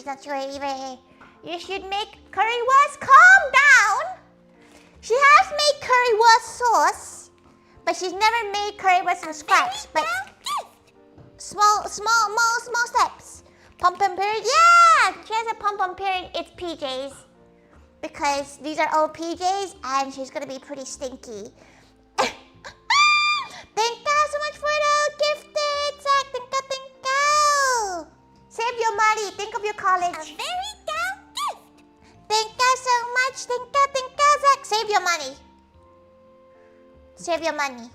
she's not sure either. You should make currywurst. Calm down. She has made currywurst sauce, but she's never made currywurst from scratch. But small steps. Pom-pom period. Yeah, she has a pom-pom period. It's PJs. Because these are old PJs and she's gonna be pretty stinky. Thank you so much for the gifted, Zach. Thank you. Save your money. Think of your college. A very down gift. Thank you so much. Thank you, Zach. Save your money. Save your money.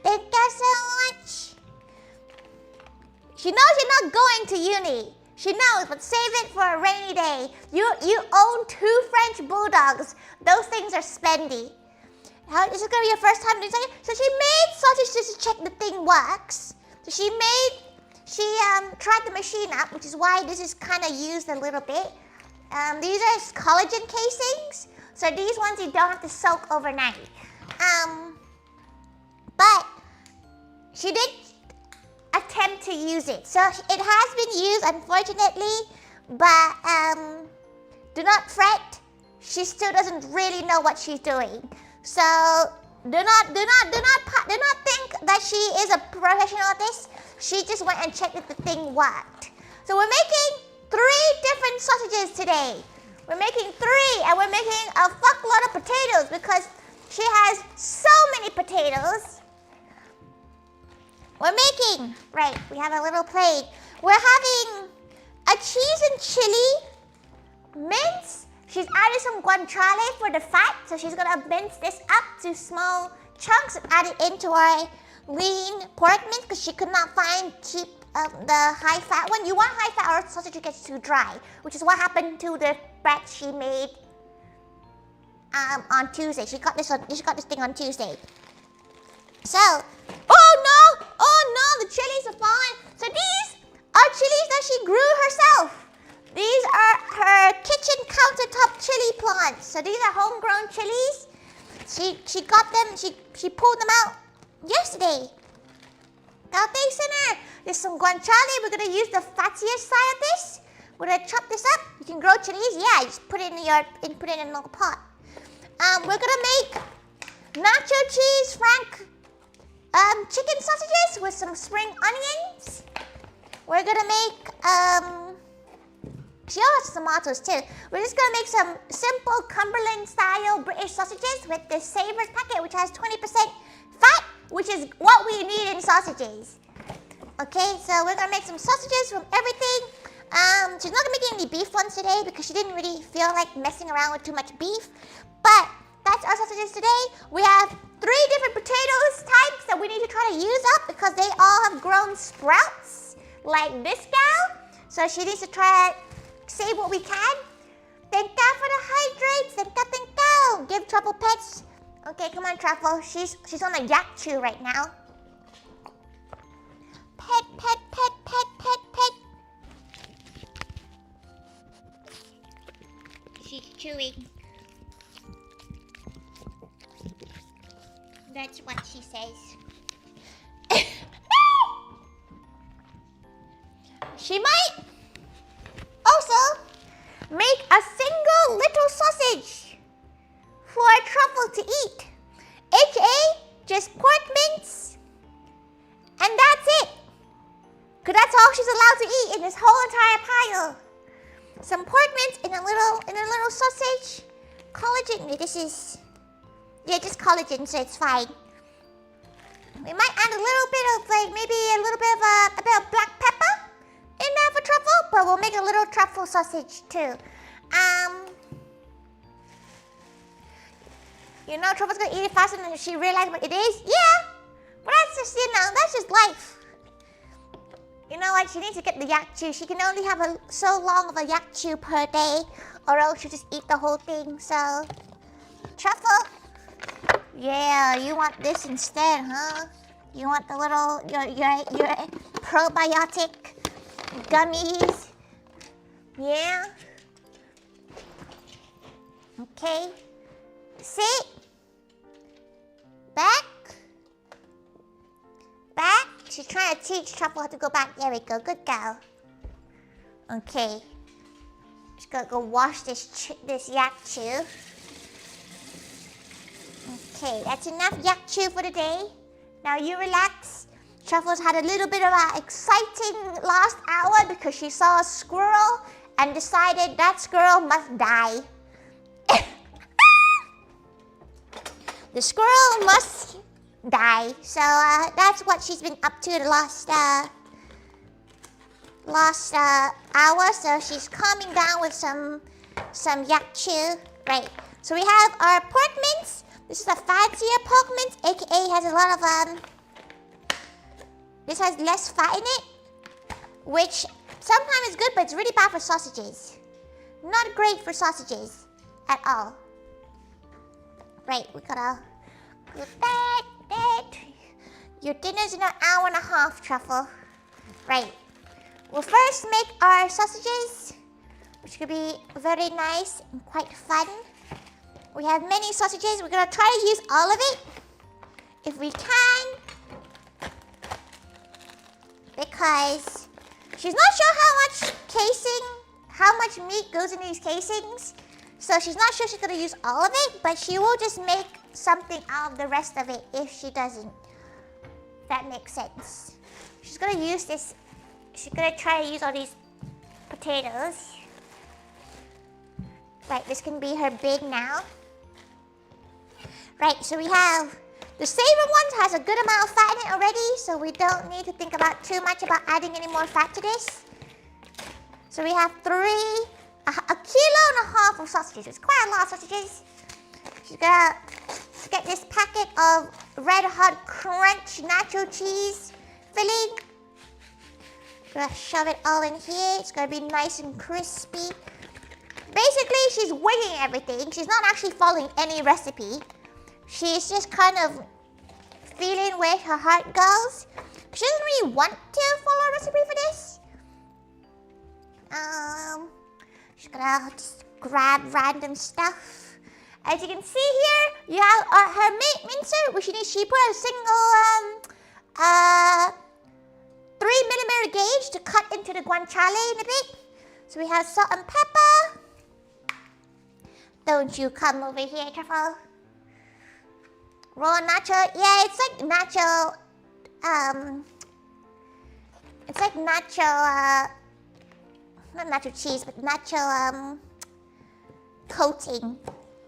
Thank you so much. She knows you're not going to uni. She knows, but save it for a rainy day. You own 2 French bulldogs. Those things are spendy. How is this gonna be your first time doing something? So she made sausage just to check the thing works. So she tried the machine up, which is why this is kind of used a little bit. These are collagen casings. So these ones you don't have to soak overnight. But she did attempt to use it. So it has been used, unfortunately, but do not fret. She still doesn't really know what she's doing. So do not think that she is a professional at this. She just went and checked if the thing worked. So we're making 3 different sausages today. We're making 3, and we're making a fuckload of potatoes because she has so many potatoes. We're making, right, we have a little plate. We're having a cheese and chili mince. She's added some guanciale for the fat, so she's gonna mince this up to small chunks and add it into our lean pork mince because she could not find cheap the high fat one. You want high fat or sausage gets too dry, which is what happened to the bread she made on Tuesday. She got this thing on Tuesday. So, oh no, the chilies are falling. So these are chilies that she grew herself. These are her kitchen countertop chili plants. So these are homegrown chilies. She got them, she pulled them out yesterday. Cafe Center. There's some guanciale. We're gonna use the fattier side of this. We're gonna chop this up. You can grow chilies. Yeah, you just put it in a little pot. We're gonna make nacho cheese frank chicken sausages with some spring onions. We're gonna make she also has tomatoes too. We're just gonna make some simple Cumberland style British sausages with the Savers packet, which has 20% fat, which is what we need in sausages. Okay, so we're gonna make some sausages from everything. She's not gonna make any beef ones today because she didn't really feel like messing around with too much beef. But that's our sausages today. We have 3 different potatoes types that we need to try to use up because they all have grown sprouts, like this gal. So she needs to try to save what we can. Thank God for the hydrates. Thank God. Give Truffle pets. Okay, come on, Truffle. She's on a yak chew right now. Pet. She's chewing. That's what she says. She might also make a single little sausage for Truffle to eat. AKA just pork mince. And that's it. Because that's all she's allowed to eat in this whole entire pile. Some pork mince in a little sausage. Collagen. This is just collagen, so it's fine. We might add a little bit of maybe a little bit of black pepper in there for Truffle, but we'll make a little Truffle sausage too. You know Truffle's gonna eat it faster than she realized what it is? Yeah! But that's just, that's just life. You know what? She needs to get the yak chew. She can only have so long of a yak chew per day, or else she'll just eat the whole thing. So, Truffle, yeah, you want this instead, huh? You want the little your probiotic gummies? Yeah. Okay. Sit. Back. She's trying to teach Truffle how to go back. There we go. Good girl. Okay. Just gotta go wash this yak chew. Okay, that's enough yak chew for the day. Now you relax. Truffles had a little bit of an exciting last hour because she saw a squirrel and decided that squirrel must die. The squirrel must die. So that's what she's been up to the last hour. So she's calming down with some yak chew. Right. So we have our pork mince. This is a fancier pork mince, aka has a lot of this has less fat in it, which sometimes is good, but it's really bad for sausages. Not great for sausages at all. Right, we gotta put that. Your dinner's in an hour and a half, Truffle. Right. We'll first make our sausages, which could be very nice and quite fun. We have many sausages. We're gonna try to use all of it if we can, because she's not sure how much meat goes in these casings. So she's not sure she's gonna use all of it, but she will just make something out of the rest of it if she doesn't. That makes sense. She's gonna use this. She's gonna try to use all these potatoes. Right, this can be her big now. Right, so we have the savory ones has a good amount of fat in it already, so we don't need to think about too much about adding any more fat to this. So we have a kilo and a half of sausages. It's quite a lot of sausages. She's gonna get this packet of Red Hot Crunch nacho cheese filling. Gonna shove it all in here. It's gonna be nice and crispy. Basically, she's winging everything. She's not actually following any recipe. She's just kind of feeling where her heart goes. She doesn't really want to follow a recipe for this. She's gonna just grab random stuff. As you can see here, you have her meat mincer, which she put a single 3mm gauge to cut into the guanciale in a bit. So we have salt and pepper. Don't you come over here, Truffle. Raw nacho, yeah, it's like nacho, not nacho cheese, but nacho, coating,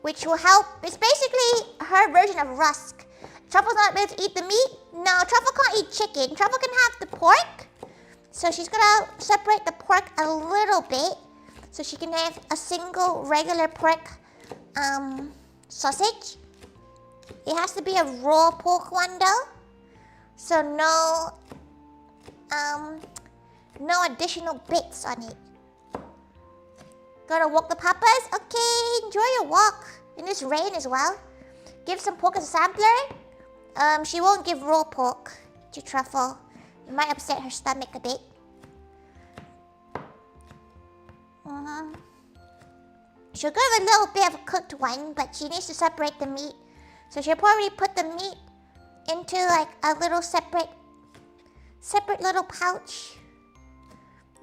which will help. It's basically her version of rusk. Truffle's not able to eat the meat. No, Truffle can't eat chicken. Truffle can have the pork. So she's gonna separate the pork a little bit so she can have a single regular pork sausage. It has to be a raw pork one though. So no additional bits on it. Gotta walk the papas? Okay, enjoy your walk in this rain as well. Give some pork as a sampler. She won't give raw pork to Truffle. It might upset her stomach a bit. She'll give a little bit of a cooked one, but she needs to separate the meat. So she'll probably put the meat into like a little separate little pouch.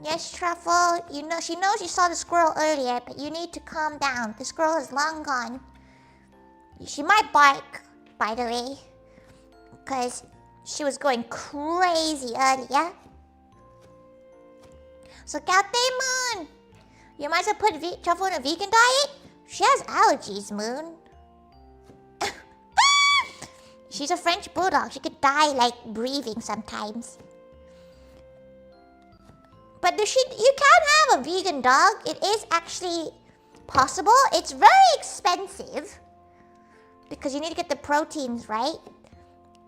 Yes, Truffle, you know, she knows you saw the squirrel earlier, but you need to calm down. The squirrel is long gone. She might bark, by the way, because she was going crazy earlier. So, Captain Moon, you might as well put Truffle on a vegan diet. She has allergies, Moon. She's a French bulldog. She could die like breathing sometimes. But you can have a vegan dog. It is actually possible. It's very expensive because you need to get the proteins right.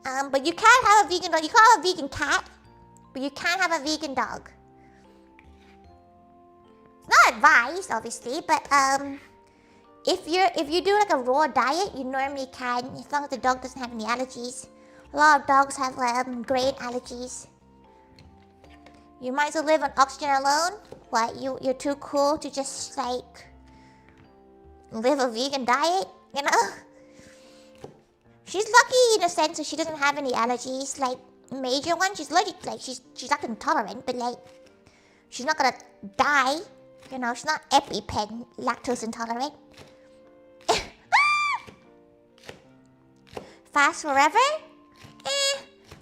But you can have a vegan dog. You can't have a vegan cat, but you can have a vegan dog. It's not advised, obviously, but if you do like a raw diet, you normally can, as long as the dog doesn't have any allergies. A lot of dogs have grain allergies. You might as well live on oxygen alone. What, you're too cool to just like live a vegan diet, you know? She's lucky in a sense that she doesn't have any allergies, like major ones. She's allergic, like she's lactose intolerant, but like she's not gonna die. You know, she's not EpiPen, lactose intolerant. Fast forever?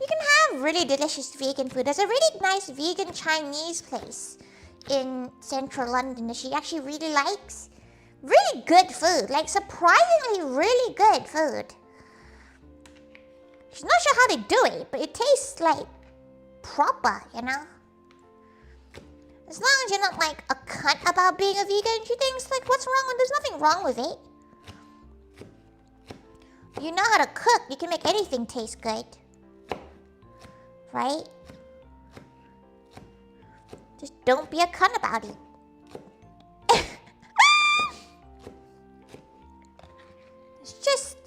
You can have really delicious vegan food. There's a really nice vegan Chinese place in central London that she actually really likes. Really good food, like surprisingly really good food. She's not sure how they do it, but it tastes like proper, you know? As long as you're not like a cunt about being a vegan, she thinks like, what's wrong with, there's nothing wrong with it. You know how to cook, you can make anything taste good. Right? Just don't be a cunt about it. It's just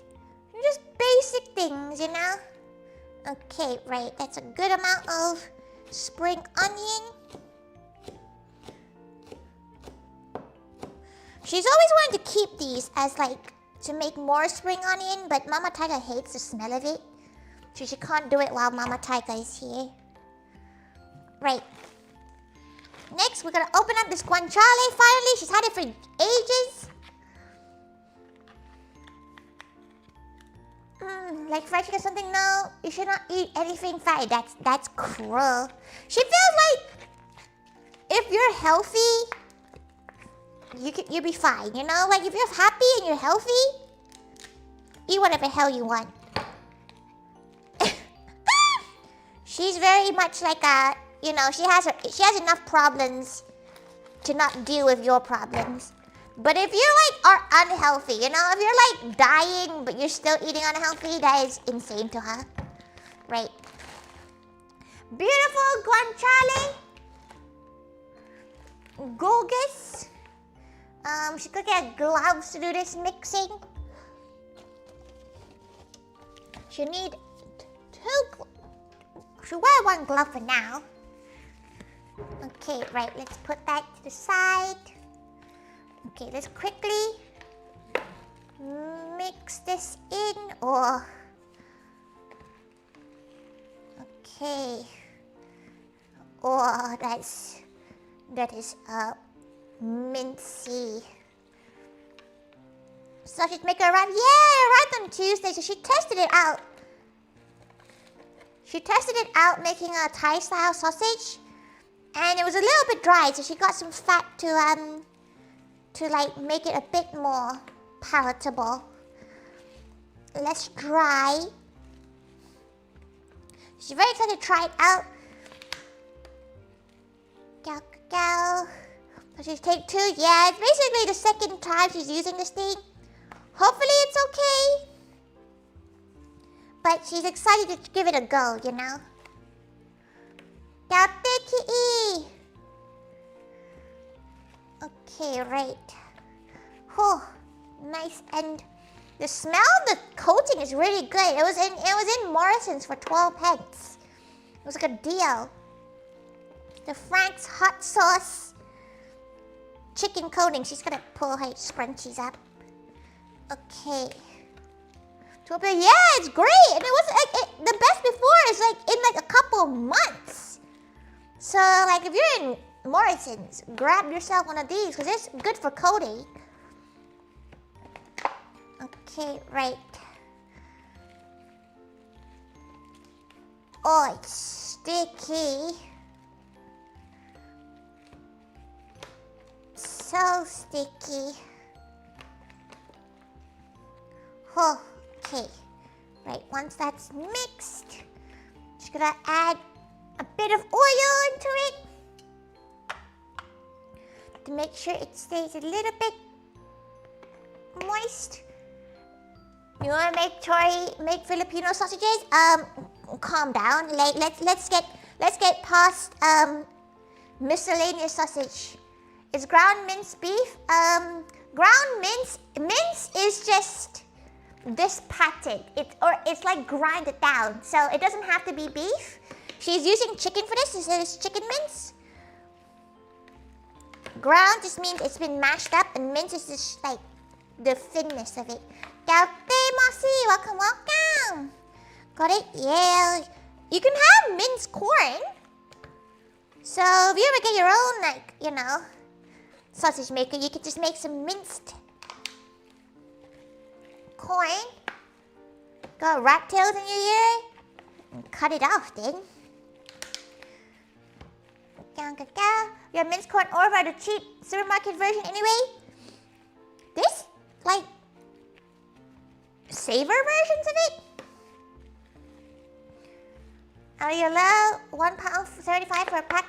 basic things, you know? Okay, right, that's a good amount of spring onion. She's always wanted to keep these as like, to make more spring onion, but Mama Thaiga hates the smell of it. So she can't do it while Mama Thaiga is here. Right. Next, we're gonna open up this guanciale. Finally, she's had it for ages. Like fried chicken or something? No, you should not eat anything fried. That's cruel. She feels like if you're healthy, you'll be fine. You know, like if you're happy and you're healthy, eat whatever hell you want. She's very much like a, you know, she has enough problems to not deal with your problems. But if you like are unhealthy, you know, if you're like dying but you're still eating unhealthy, that is insane to her. Right. Beautiful guanciale. Gorgeous. She could get gloves to do this mixing. She need she'll wear one glove for now. Okay, right, let's put that to the side. Okay, let's quickly mix this in. Okay. That is mincy. Sausage maker arrived. Yeah, arrived on Tuesday, so she tested it out. She tested it out making a Thai style sausage, and it was a little bit dry, so she got some fat to like make it a bit more palatable. Less dry. She's very excited to try it out. Gal. So she's take 2. Yeah, it's basically the second time she's using this thing. Hopefully it's okay. But she's excited to give it a go, you know? Okay, right. Oh, nice. And the smell of the coating is really good. It was in Morrison's for 12 pence. It was like a deal. The Frank's hot sauce chicken coating. She's gonna pull her scrunchies up. Okay. Yeah, it's great. And it was like the best before is like in like a couple of months. So like if you're in Morrison's, grab yourself one of these because it's good for coating. Okay, right. Oh, it's sticky. So sticky. Oh, okay. Right, once that's mixed, just gonna add a bit of oil into it to make sure it stays a little bit moist. You wanna make Filipino sausages? Calm down. Like let's get past miscellaneous sausage. It's ground minced beef. Ground mince is just this patted. It's like grinded down, so it doesn't have to be beef. She's using chicken for this. So it's chicken mince. Ground just means it's been mashed up, and mince is just like the thinness of it. Cafe Mossy, welcome. Got it? Yeah. You can have minced corn. So if you ever get your own, like, you know, sausage maker, you could just make some minced corn. Got rat tails in your ear? And cut it off then. You have minced corn or the cheap supermarket version anyway? This, like, savor versions of it? Are you allowed £1.75 for a pack?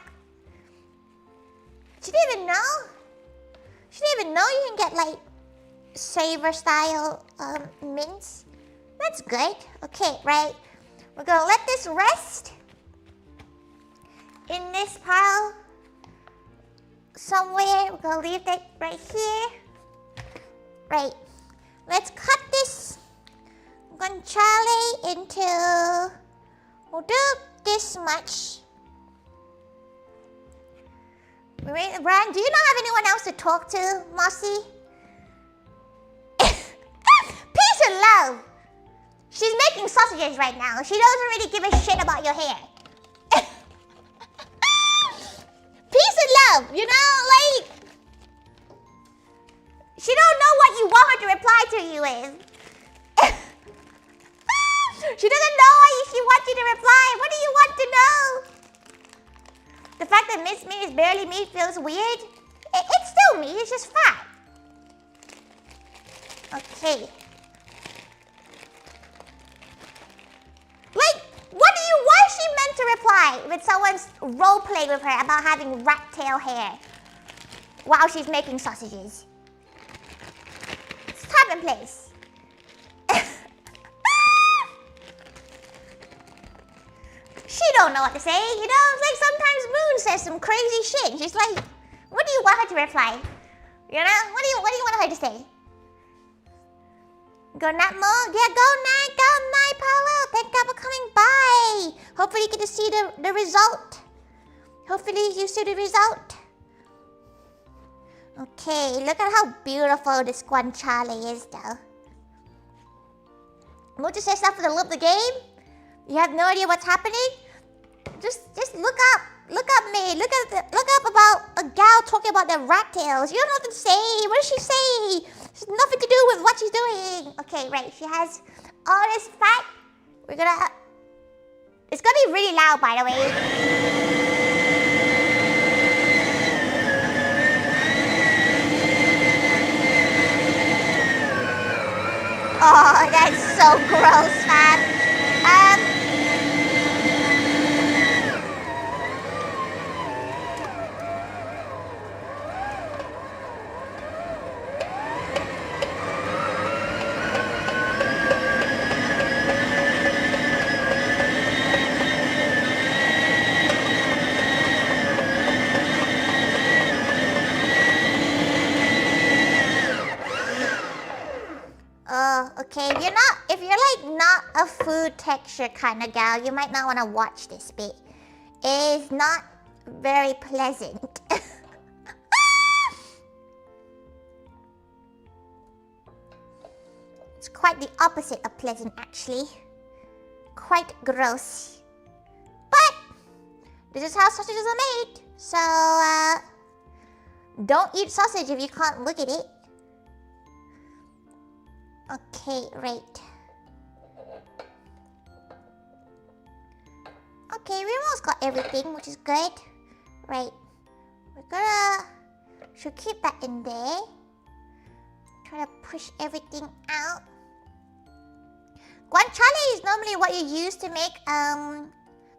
She didn't even know. She didn't even know you can get like savor style mince. That's good. Okay, right. We're gonna let this rest in this pile somewhere. We're gonna leave that right here. Right. Let's cut this guanciale into, we'll do this much. Brian, do you not have anyone else to talk to, Mossy? Peace and love. She's making sausages right now. She doesn't really give a shit about your hair. Peace and love, you know, like, she don't know what you want her to reply to you with. She doesn't know what she wants you to reply. What do you want to know? The fact that minced meat is barely meat feels weird. It's still meat, it's just fat. Okay. Like, why is she meant to reply when someone's role-playing with her about having rat tail hair while she's making sausages? It's time and place. She don't know what to say, you know? It's like sometimes Moon says some crazy shit. She's like, what do you want her to reply? You know? What do you want her to say? Go Nat Mo? Yeah, go Nat, Paolo. Thank God for coming by. Hopefully you get to see the result. Hopefully you see the result. Okay, look at how beautiful this guanciale is though. Mo just says stuff for the love of the game. You have no idea what's happening? Just look up. Look up me. Look up about a gal talking about their rat tails. You don't know what to say. What does she say? It's nothing to do with what she's doing. Okay, right. She has all this fat. It's gonna be really loud, by the way. Oh, that's so gross, man. Okay, if you're like not a food texture kind of gal, you might not want to watch this bit. It is not very pleasant. It's quite the opposite of pleasant, actually. Quite gross. But this is how sausages are made. So, don't eat sausage if you can't look at it. Okay, right. Okay, we almost got everything, which is good. Right. Should keep that in there. Try to push everything out. Guanciale is normally what you use to make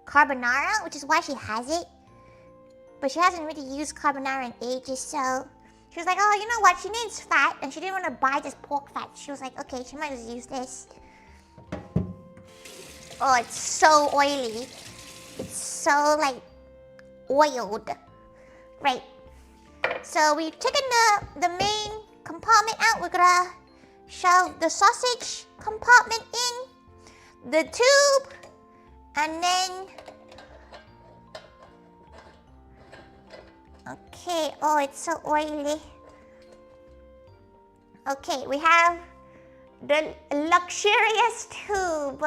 carbonara, which is why she has it. But she hasn't really used carbonara in ages, so she was like, oh, you know what? She needs fat, and she didn't want to buy this pork fat. She was like, okay, she might as well use this. Oh, it's so oily. It's so, like, oiled. Right. So we've taken the main compartment out. We're gonna shove the sausage compartment in, the tube, and then... Okay, oh, it's so oily. Okay, we have the luxurious tube.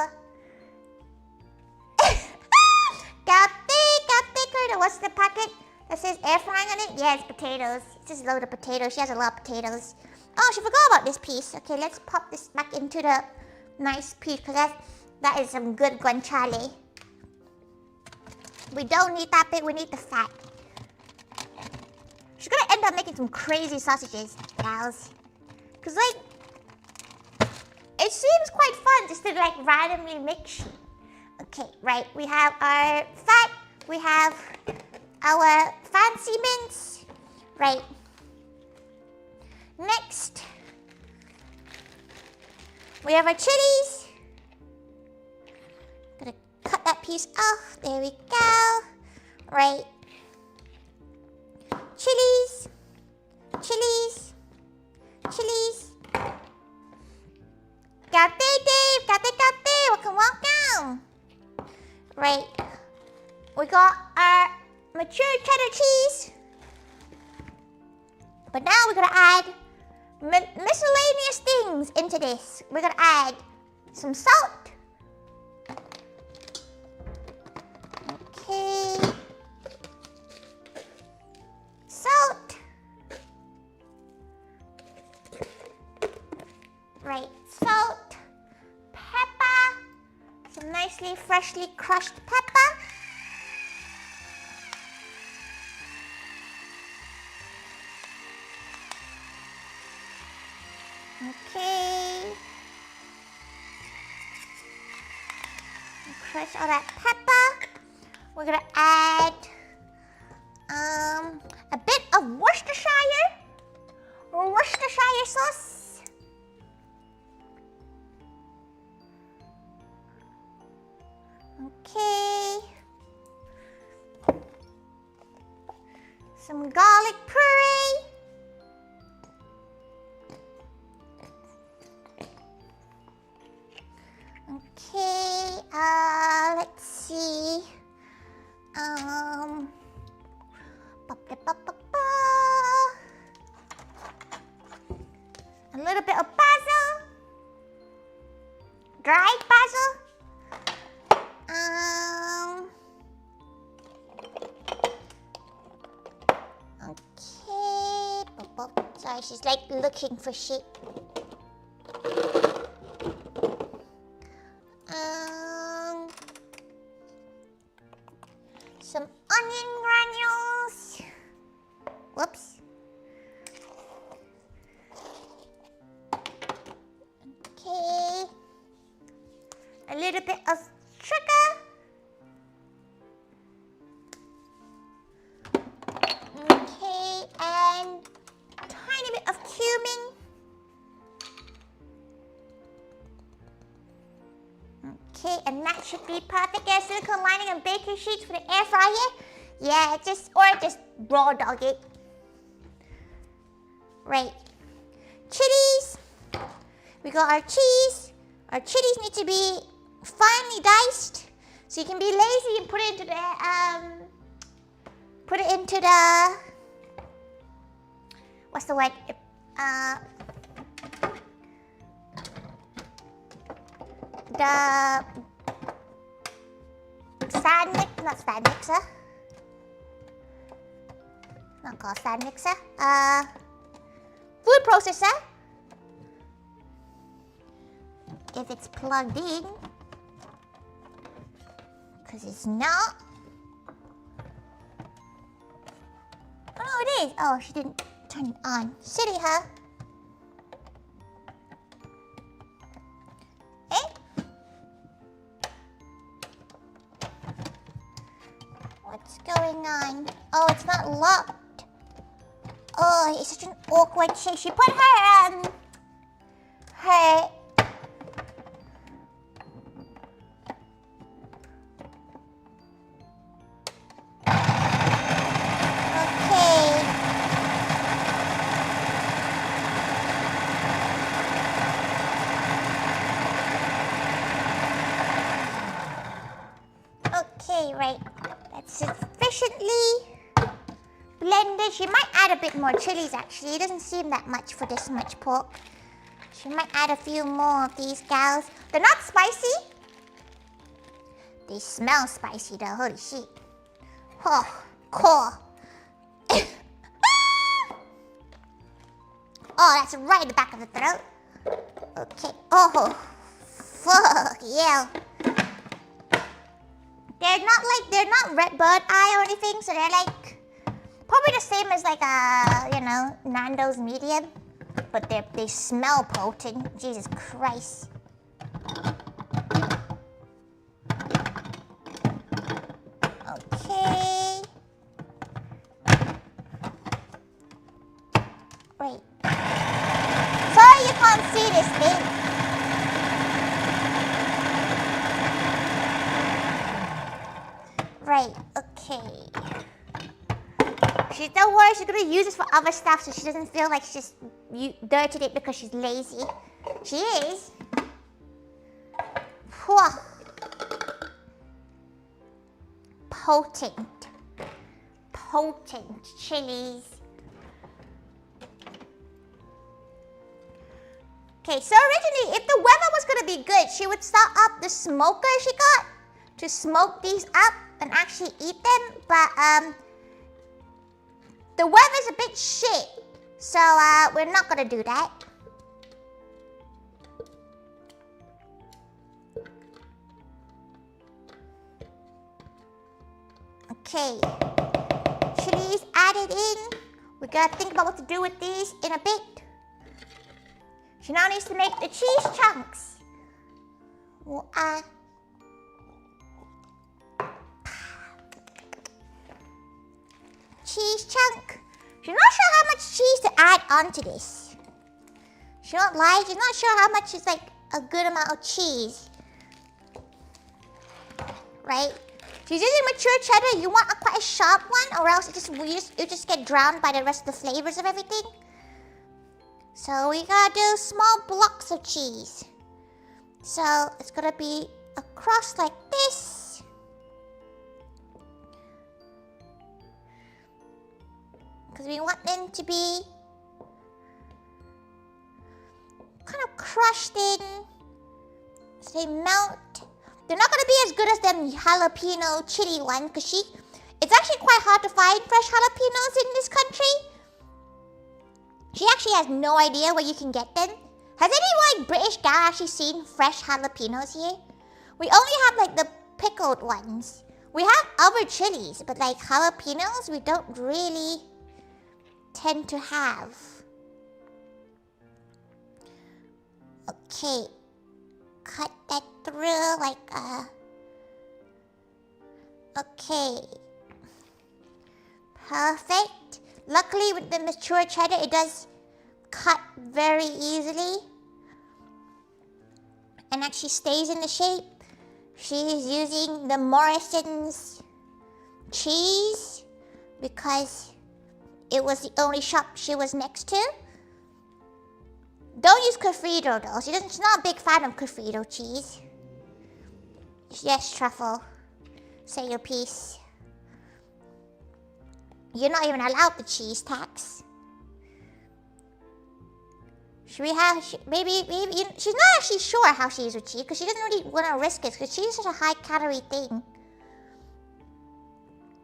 Copy, potato. What's the packet that says air frying on it? Yeah, it's potatoes. It's just a load of potatoes. She has a lot of potatoes. Oh, she forgot about this piece. Okay, let's pop this back into the nice piece because that is some good guanciale. We don't need that bit. We need the fat. She's gonna end up making some crazy sausages, gals. Cause like, it seems quite fun just to like randomly mix. Okay, right. We have our fat. We have our fancy mince. Right. Next, we have our chilies. Gonna cut that piece off. There we go. Right. Chilies. Chilies. Chilies. Got Dave. Got Welcome, welcome. Right. We got our mature cheddar cheese. But now we're gonna add miscellaneous things into this. We're gonna add some salt. Okay. Salt. Right, salt, pepper, some nicely freshly crushed pepper. Okay. Crush all that pepper. We're gonna add a bit of Worcestershire sauce. Okay. Some garlic puree. Okay, let's see. A little bit of basil. Dried basil. Okay. Sorry, she's like looking for shit. Some onion granules. Whoops. Okay. A little bit of sugar. Okay, and a tiny bit of cumin. Okay, and that should be perfect. Get a silicone lining and baking sheets for the air fryer. Yeah, just raw dog it. Right. Chilies. We got our cheese. Our chilies need to be finely diced. So you can be lazy and put it into the what's the word? The not stand mixer. Not called stand mixer. Food processor. If it's plugged in. Because it's not. Oh no, it is. Oh, she didn't turn it on. Silly her. What's going on? Oh, it's not locked. Oh, it's such an awkward shape. She put her Okay, right. That's sufficiently blended. She might add a bit more chilies actually. It doesn't seem that much for this much pork. She might add a few more of these gals. They're not spicy. They smell spicy though, holy shit. Oh, cool. Oh, that's right in the back of the throat. Okay. Oh, fuck yeah. They're not red bird eye or anything, so they're like probably the same as like Nando's medium, but they smell potent. Jesus Christ. Okay. Wait. Sorry you can't see this thing. Right, okay. Don't worry, she's gonna use this for other stuff so she doesn't feel like she's dirtied it because she's lazy. She is. Whew. Potent chilies. Okay, so originally, if the weather was gonna be good, she would start up the smoker she got to smoke these up and actually eat them, but the weather's a bit shit, so we're not gonna do that. Okay, chilies added in. We gotta think about what to do with these in a bit. She now needs to make the cheese chunks. Well, cheese chunk. She's not sure how much cheese to add onto this. She won't lie, she's not sure how much is like a good amount of cheese. Right? She's using mature cheddar. You want quite a sharp one, or else you just get drowned by the rest of the flavors of everything. So we gotta do small blocks of cheese. So it's gonna be across like this. Because we want them to be kind of crushed in so they melt. They're not gonna be as good as them jalapeno chili ones because it's actually quite hard to find fresh jalapenos in this country. She actually has no idea where you can get them. Has any like British gal actually seen fresh jalapenos here? We only have like the pickled ones. We have other chilies, but like jalapenos we don't really tend to have. Okay. Cut that through like okay. Perfect. Luckily with the mature cheddar it does cut very easily and actually stays in the shape. She's using the Morrison's cheese because it was the only shop she was next to. Don't use Confito though. She's not a big fan of Confito cheese. Yes, truffle. Say your piece. You're not even allowed the cheese tax. Should we have... Maybe she's not actually sure how she is with cheese because she doesn't really want to risk it because cheese is such a high calorie thing.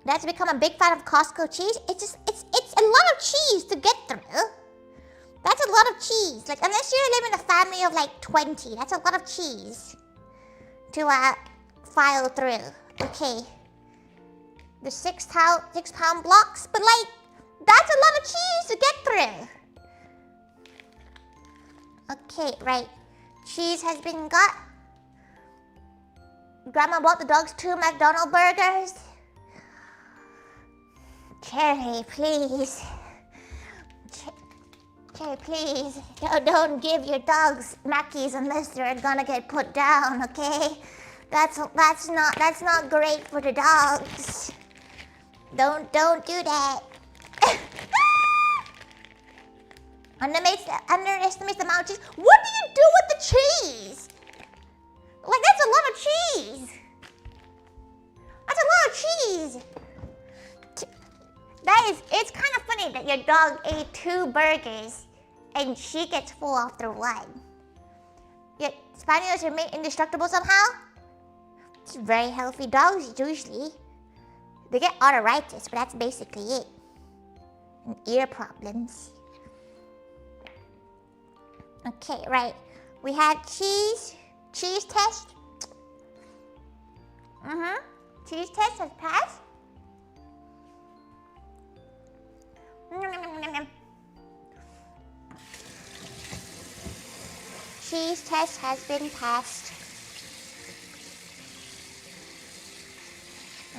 That's become a big fan of Costco cheese. It's a lot of cheese to get through. That's a lot of cheese. Like, unless you live in a family of like 20, that's a lot of cheese to file through. Okay. The 6 pound blocks, but like, that's a lot of cheese to get through. Okay, right. Cheese has been got. Grandma bought the dogs 2 McDonald's burgers. Cherry, please. Cherry, please. Don't give your dogs Mackies unless they're gonna get put down, okay? That's not great for the dogs. Don't do that. Underestimates the amount of cheese. What do you do with the cheese? Like, that's a lot of cheese. That's a lot of cheese. It's kind of funny that your dog ate 2 burgers and she gets full after 1. Yet, Spaniels are made indestructible somehow. It's very healthy dogs, usually. They get arthritis, but that's basically it. And ear problems. Okay, right. We have cheese test. Cheese test has passed. Cheese test has been passed.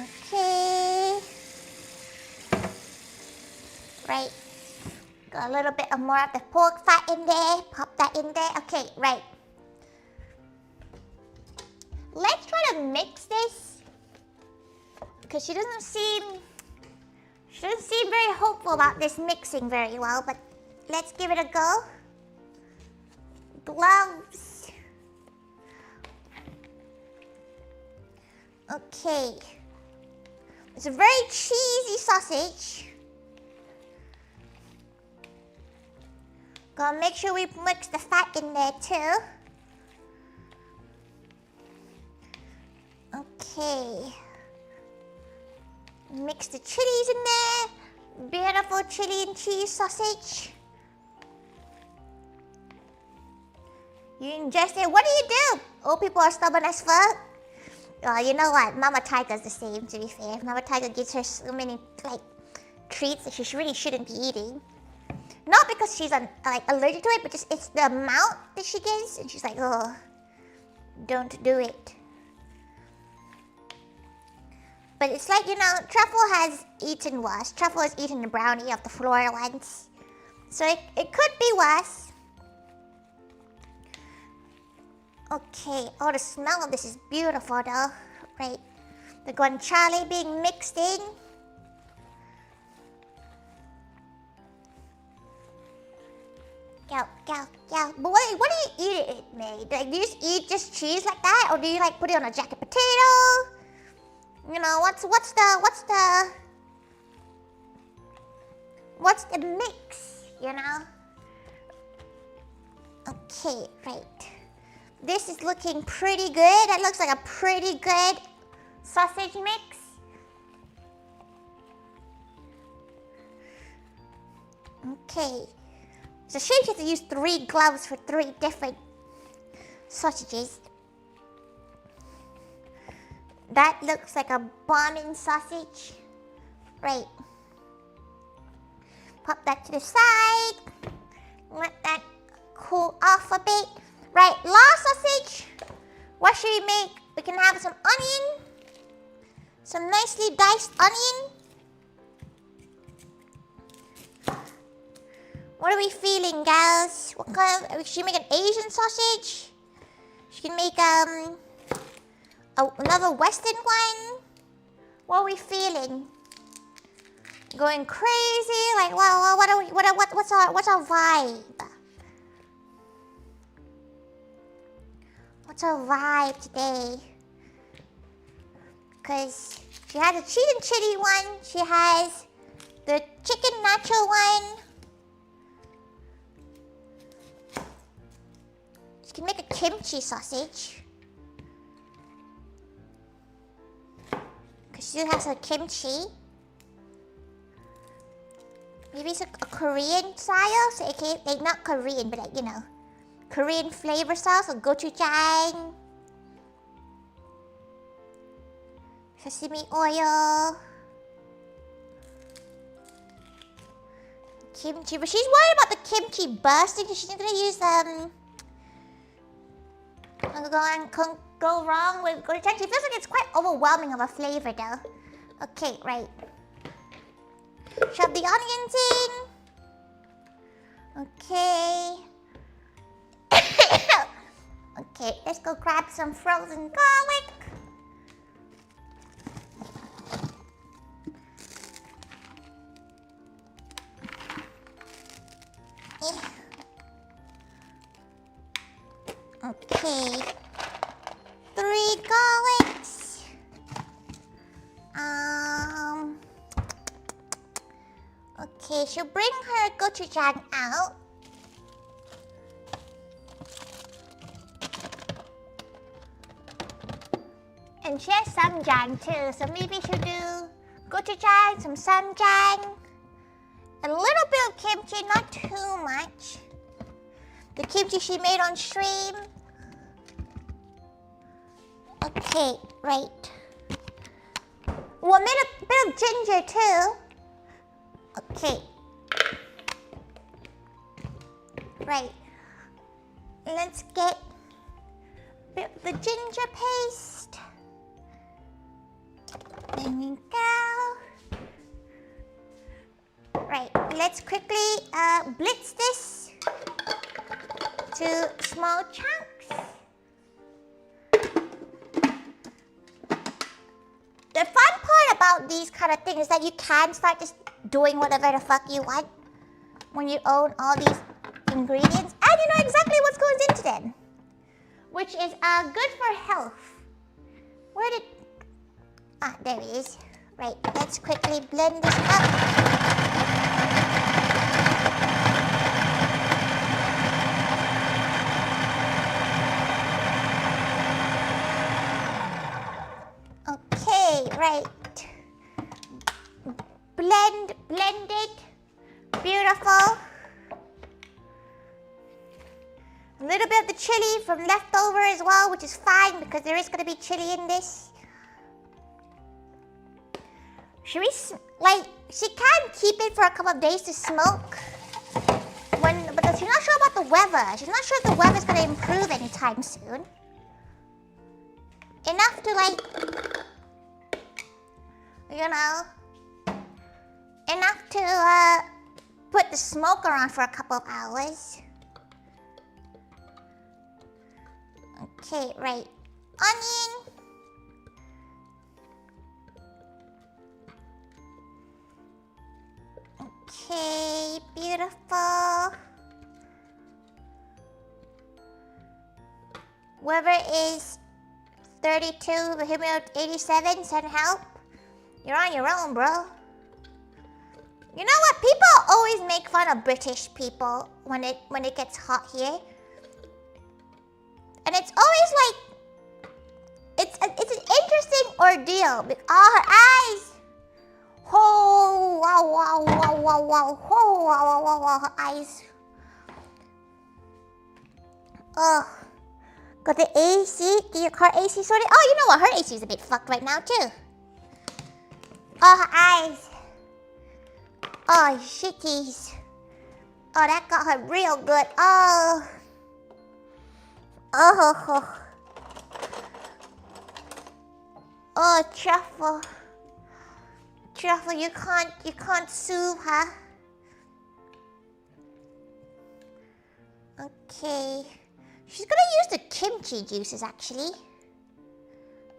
Okay. Right. Got a little bit more of the pork fat in there. Pop that in there. Okay, right. Let's try to mix this. Because she doesn't seem very hopeful about this mixing very well, but let's give it a go. Gloves. Okay. It's a very cheesy sausage. Gotta make sure we mix the fat in there too. Okay. Mix the chilies in there. Beautiful chili and cheese sausage. You ingest it. What do? Old people are stubborn as fuck. You know what? Mama Thaiga's the same, to be fair. Mama Thaiga gives her so many treats that she really shouldn't be eating. Not because she's allergic to it, but just it's the amount that she gives, and she's like, oh, don't do it. But it's like, Truffle has eaten worse. Truffle has eaten the brownie of the floor once. So it could be worse. Okay, oh, the smell of this is beautiful though. Right, the guanciale being mixed in. Go. But what do you eat it made? Do you just eat cheese like that? Or do you put it on a jacket potato? What's the mix, Okay, right. This is looking pretty good. That looks like a pretty good sausage mix. Okay. So she has to use 3 gloves for 3 different sausages. That looks like a bombing sausage. Right. Pop that to the side. Let that cool off a bit. Right, last sausage. What should we make? We can have some onion. Some nicely diced onion. What are we feeling, gals? What kind of... Should we make an Asian sausage? She can make another Western one. What are we feeling? Going crazy? Like, what's our vibe? What's our vibe today? Because she has a cheese and chili one. She has the chicken nacho one. She can make a kimchi sausage. Because she has her kimchi. Maybe it's a Korean style. So not Korean, but Korean flavor sauce or gochujang. Sesame oil. Kimchi. But she's worried about the kimchi bursting. So she's going to use go wrong with gochujang. She feels like it's quite overwhelming of a flavor though. Okay, right. Shove the onions in. Okay. Okay, let's go grab some frozen garlic. Okay. 3 garlics. Okay, she'll bring her gochujang out. And she has some jang too, so maybe she'll do gochujang, some ssamjang, a little bit of kimchi, not too much. The kimchi she made on stream. Okay, right. Well, I made a bit of ginger too. Okay. Right. Let's get a bit of the ginger paste. There we go. Right, let's quickly blitz this to small chunks. The fun part about these kind of things is that you can start just doing whatever the fuck you want when you own all these ingredients and you know exactly what goes into them, which is good for health. Where did... Ah, there it is. Right, let's quickly blend this up. Okay, right. Blend it. Beautiful. A little bit of the chili from leftover as well, which is fine because there is going to be chili in this. Should we, she can keep it for a couple of days to smoke. But she's not sure about the weather. She's not sure if the weather's going to improve anytime soon. Enough to you know, enough to put the smoker on for a couple of hours. Okay, right. Onion. Okay, beautiful. Weather is 32, the humidity 87, send help. You're on your own, bro. You know what? People always make fun of British people when it gets hot here. And it's always like it's an interesting ordeal. Her eyes. Oh wow wow wow wow wow oh wow wow wow wow her eyes. Oh. Got the AC? Get your car AC sorted? Oh, you know what? Her AC is a bit fucked right now too. Oh, her eyes. Oh, shitties. Oh, that got her real good. Oh. Oh. Oh, truffle. Truffle, you can't soothe her. Okay. She's gonna use the kimchi juices actually.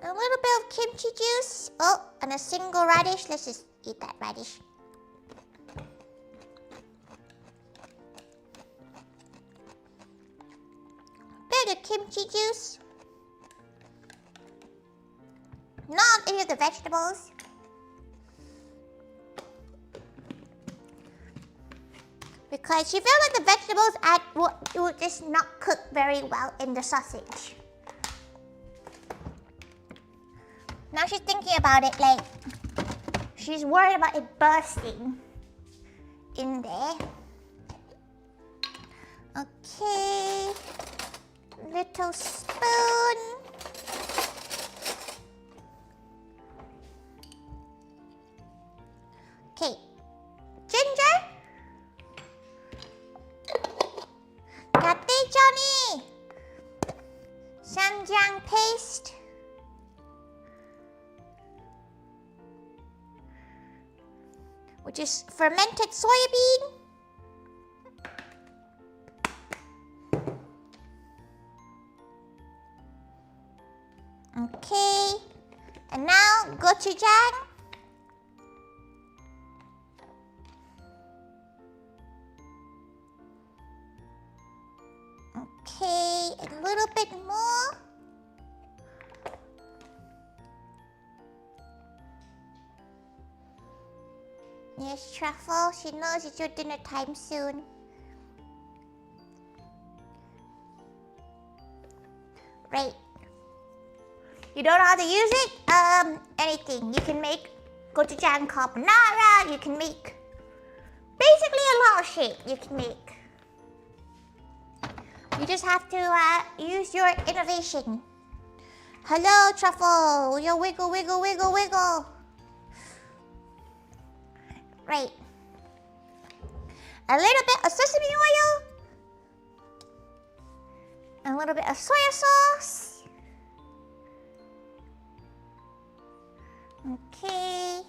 A little bit of kimchi juice. Oh, and a single radish. Let's just eat that radish. Bit of kimchi juice. Not any of the vegetables. Because she feels like the vegetables will just not cook very well in the sausage. Now she's thinking about it like she's worried about it bursting in there. Okay, little spoon. Okay, ginger. Got it, Johnny. Ssamjang paste. Which is fermented soybean. Okay, and now gochujang. Okay, a little bit more. Yes, truffle. She knows it's your dinner time soon. Right. You don't know how to use it? Anything. You can make gochujang carbonara. You can make basically a lot of shit you can make. You just have to use your innovation. Hello, truffle. Yo, wiggle, wiggle, wiggle, wiggle. Right. A little bit of sesame oil. A little bit of soy sauce. Okay.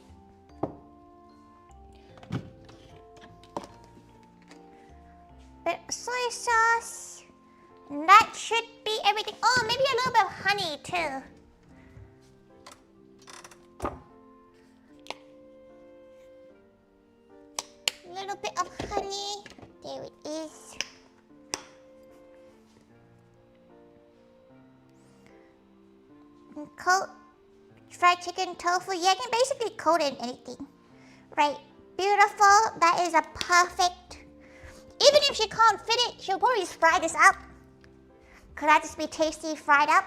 Bit of soy sauce. And that should be everything. Oh, maybe a little bit of honey too. A little bit of honey. There it is. And coat fried chicken, tofu. Yeah, you can basically coat it in anything. Right. Beautiful. That is a perfect. Even if she can't fit it, she'll probably just fry this up. Could that just be tasty fried up?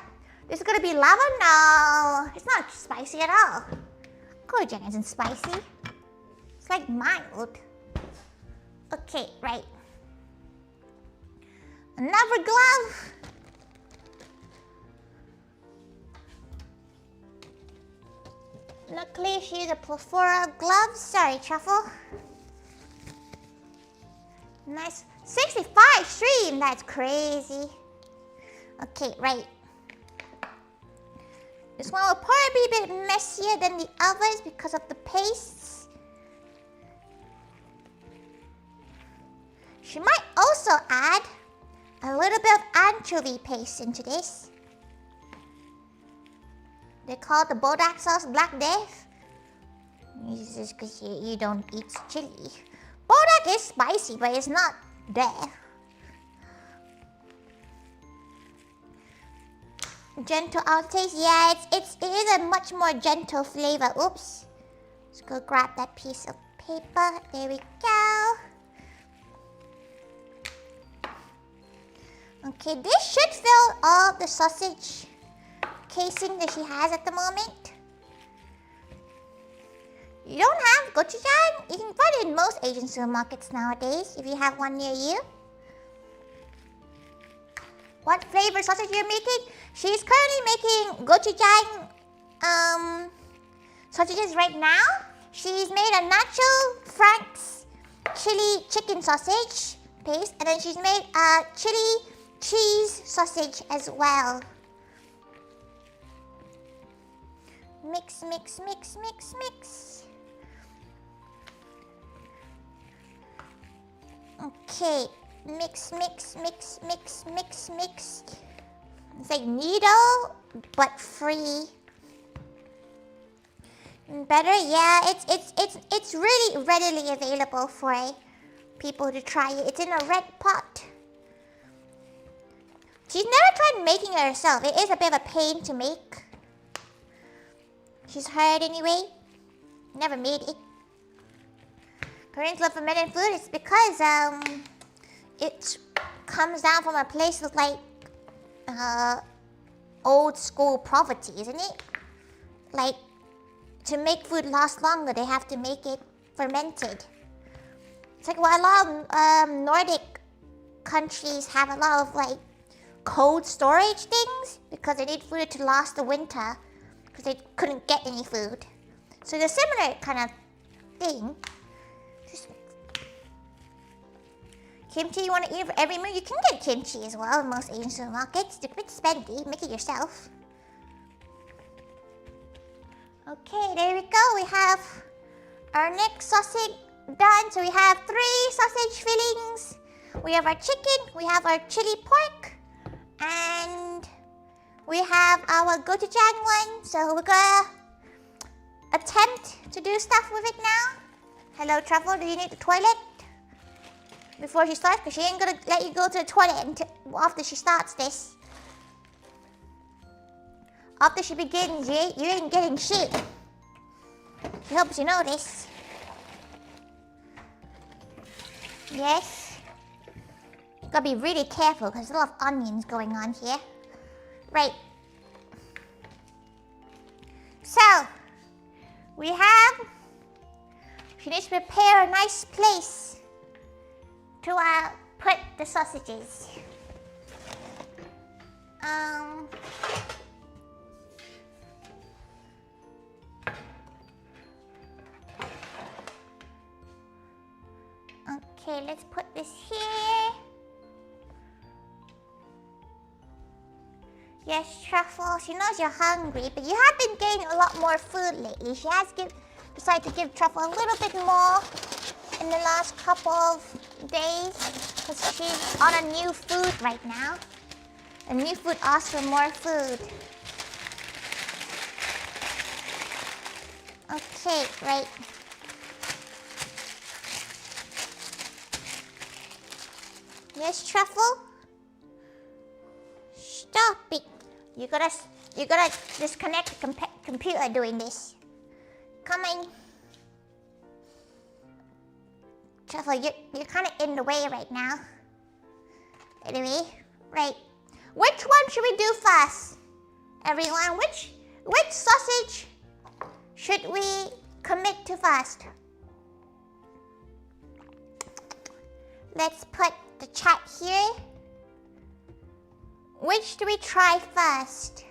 This is gonna be lava? No. It's not spicy at all. Gochujang isn't spicy. It's like mild. Okay, right. Another glove. Luckily, she used a plethora of gloves. Sorry, truffle. Nice. 65 stream. That's crazy. Okay, right. This one will probably be a bit messier than the others because of the pastes. She might also add a little bit of anchovy paste into this. They call it the Bodak sauce Black Death. This is because you don't eat chili. Bodak is spicy, but it's not death. Gentle aftertaste. Yeah, it is a much more gentle flavor. Oops. Let's go grab that piece of paper. There we go. Okay, this should fill all the sausage casing that she has at the moment. You don't have gochujang? You can find it in most Asian supermarkets nowadays if you have one near you. What flavor sausage you're making? She's currently making gochujang sausages right now. She's made a Nacho Frank's chili chicken sausage paste, and then she's made a chili cheese sausage as well. Mix, mix, mix, mix, mix. Okay, mix, mix, mix, mix, mix, mix. It's like needle, but free. Better, yeah. It's really readily available for people to try it. It's in a red pot. She's never tried making it herself. It is a bit of a pain to make. She's heard anyway. Never made it. Koreans love fermented food. It's because it comes down from a place with like old school poverty, isn't it? Like to make food last longer, they have to make it fermented. It's like what a lot of Nordic countries have a lot of like cold storage things because they need food to last the winter because they couldn't get any food. So it's a similar kind of thing. Just kimchi you want to eat for every meal? You can get kimchi as well in most Asian supermarkets. It's a bit spendy. Make it yourself. Okay, there we go. We have our next sausage done. So we have 3 sausage fillings. We have our chicken. We have our chili pork. And we have our gochujang one. So we're gonna attempt to do stuff with it now. Hello, Truffle. Do you need the toilet? Before she starts, because she ain't gonna let you go to the toilet until after she starts this. After she begins, you ain't getting shit. She hopes you know this. Yes. You gotta be really careful because there's a lot of onions going on here. Right. So, She needs to prepare a nice place to put the sausages. Okay, let's put this here. Yes, Truffle, she knows you're hungry, but you have been getting a lot more food lately. She has decided to give Truffle a little bit more in the last couple of days because she's on a new food right now. A new food asks for more food. Okay, right. Yes, Truffle? Stop it. You gotta disconnect the computer doing this. Coming. Truffle, you're kind of in the way right now. Anyway, right. Which one should we do first? Everyone, which sausage should we commit to first? Let's put the chat here. Which do we try first?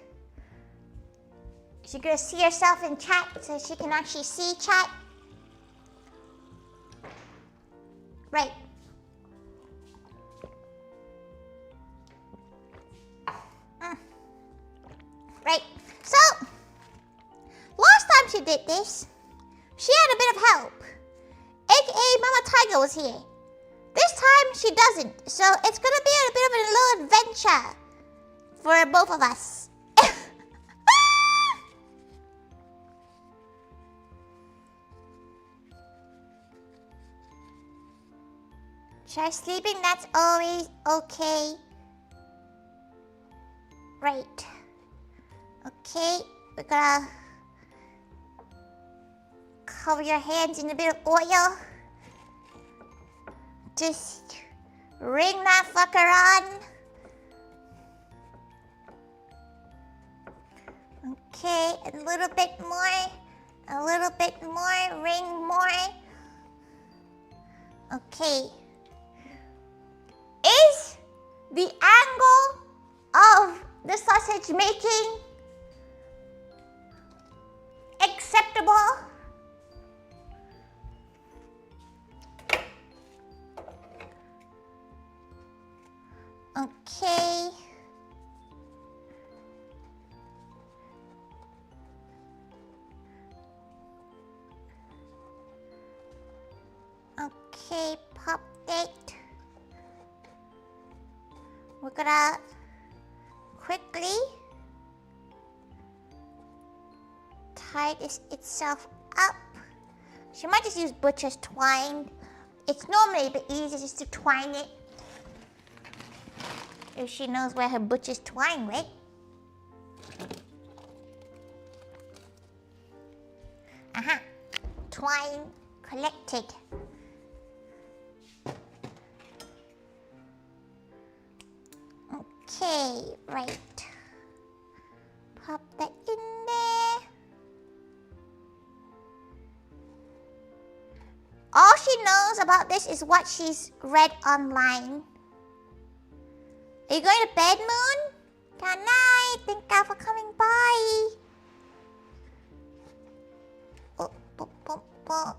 She's gonna see herself in chat so she can actually see chat. Right. Right. So, last time she did this, she had a bit of help. AKA Mama Thaiga was here. This time she doesn't. So it's gonna be a bit of a little adventure for both of us. Try sleeping, that's always okay. Right. Okay, we're gonna cover your hands in a bit of oil. Just ring that fucker on. Okay, a little bit more, ring more. Okay. Is the angle of the sausage making acceptable? Okay. Okay, pop it. We're gonna quickly tie this itself up. She might just use butcher's twine. It's normally a bit easier just to twine it. If she knows where her butcher's twine went. Aha. Twine collected. Okay, right. Pop that in there. All she knows about this is what she's read online. Are you going to bed, Moon? Good night. Thank you for coming by. Oh, oh, oh, oh.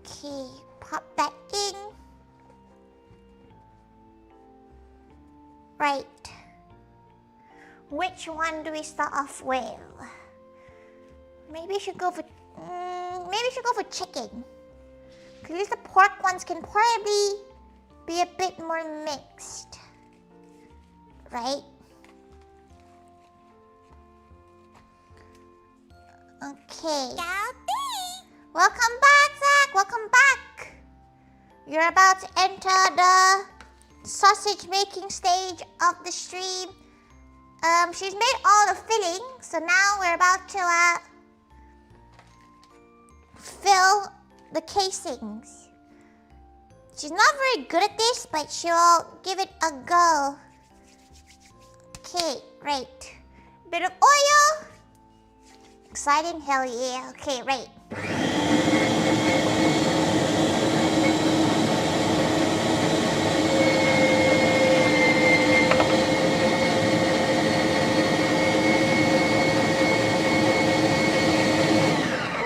Okay, pop that in. Right. Which one do we start off with? Maybe we should go for chicken. Because the pork ones can probably be a bit more mixed. Right? Okay. Welcome back, Zach. Welcome back. You're about to enter the sausage making stage of the stream. She's made all the filling, so now we're about to fill the casings. She's not very good at this, but she'll give it a go. Okay, right. Bit of oil. Exciting, hell yeah. Okay, right.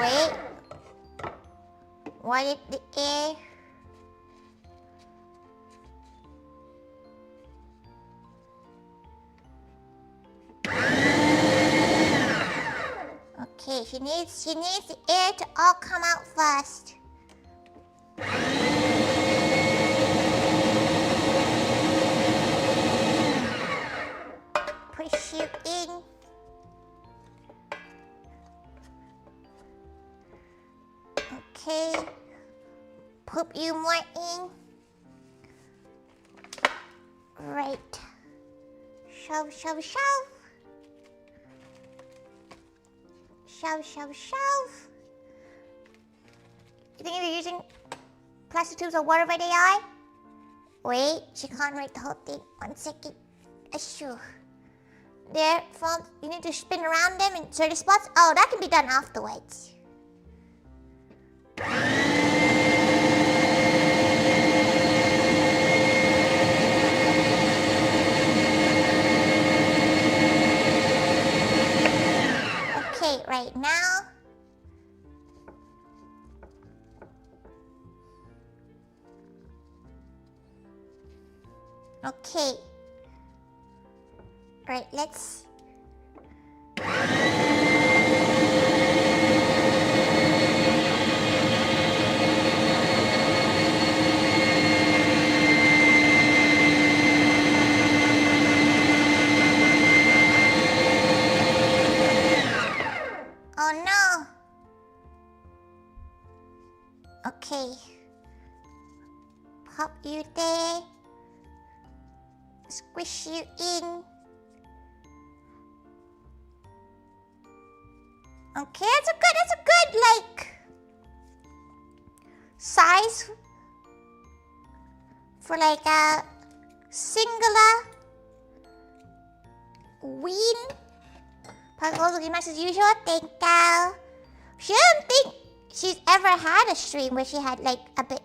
Wait. What is the air? Okay, she needs the air to all come out first. Push you in. Okay. Put you more in. Right. Shove, shove, shove. Shove, shove, shove. You think if you're using plastic tubes or whatever they are? Wait, she can't write the whole thing. 1 second. Sure. There, you need to spin around them in certain spots. Oh, that can be done afterwards. Okay, right now. Okay. Right, let's... Oh no! Okay. Pop you there. Squish you in. Okay, that's a good like size for like a singular ween. Puzzles looking nice as usual. Thank you. She doesn't think she's ever had a stream where she had like a bit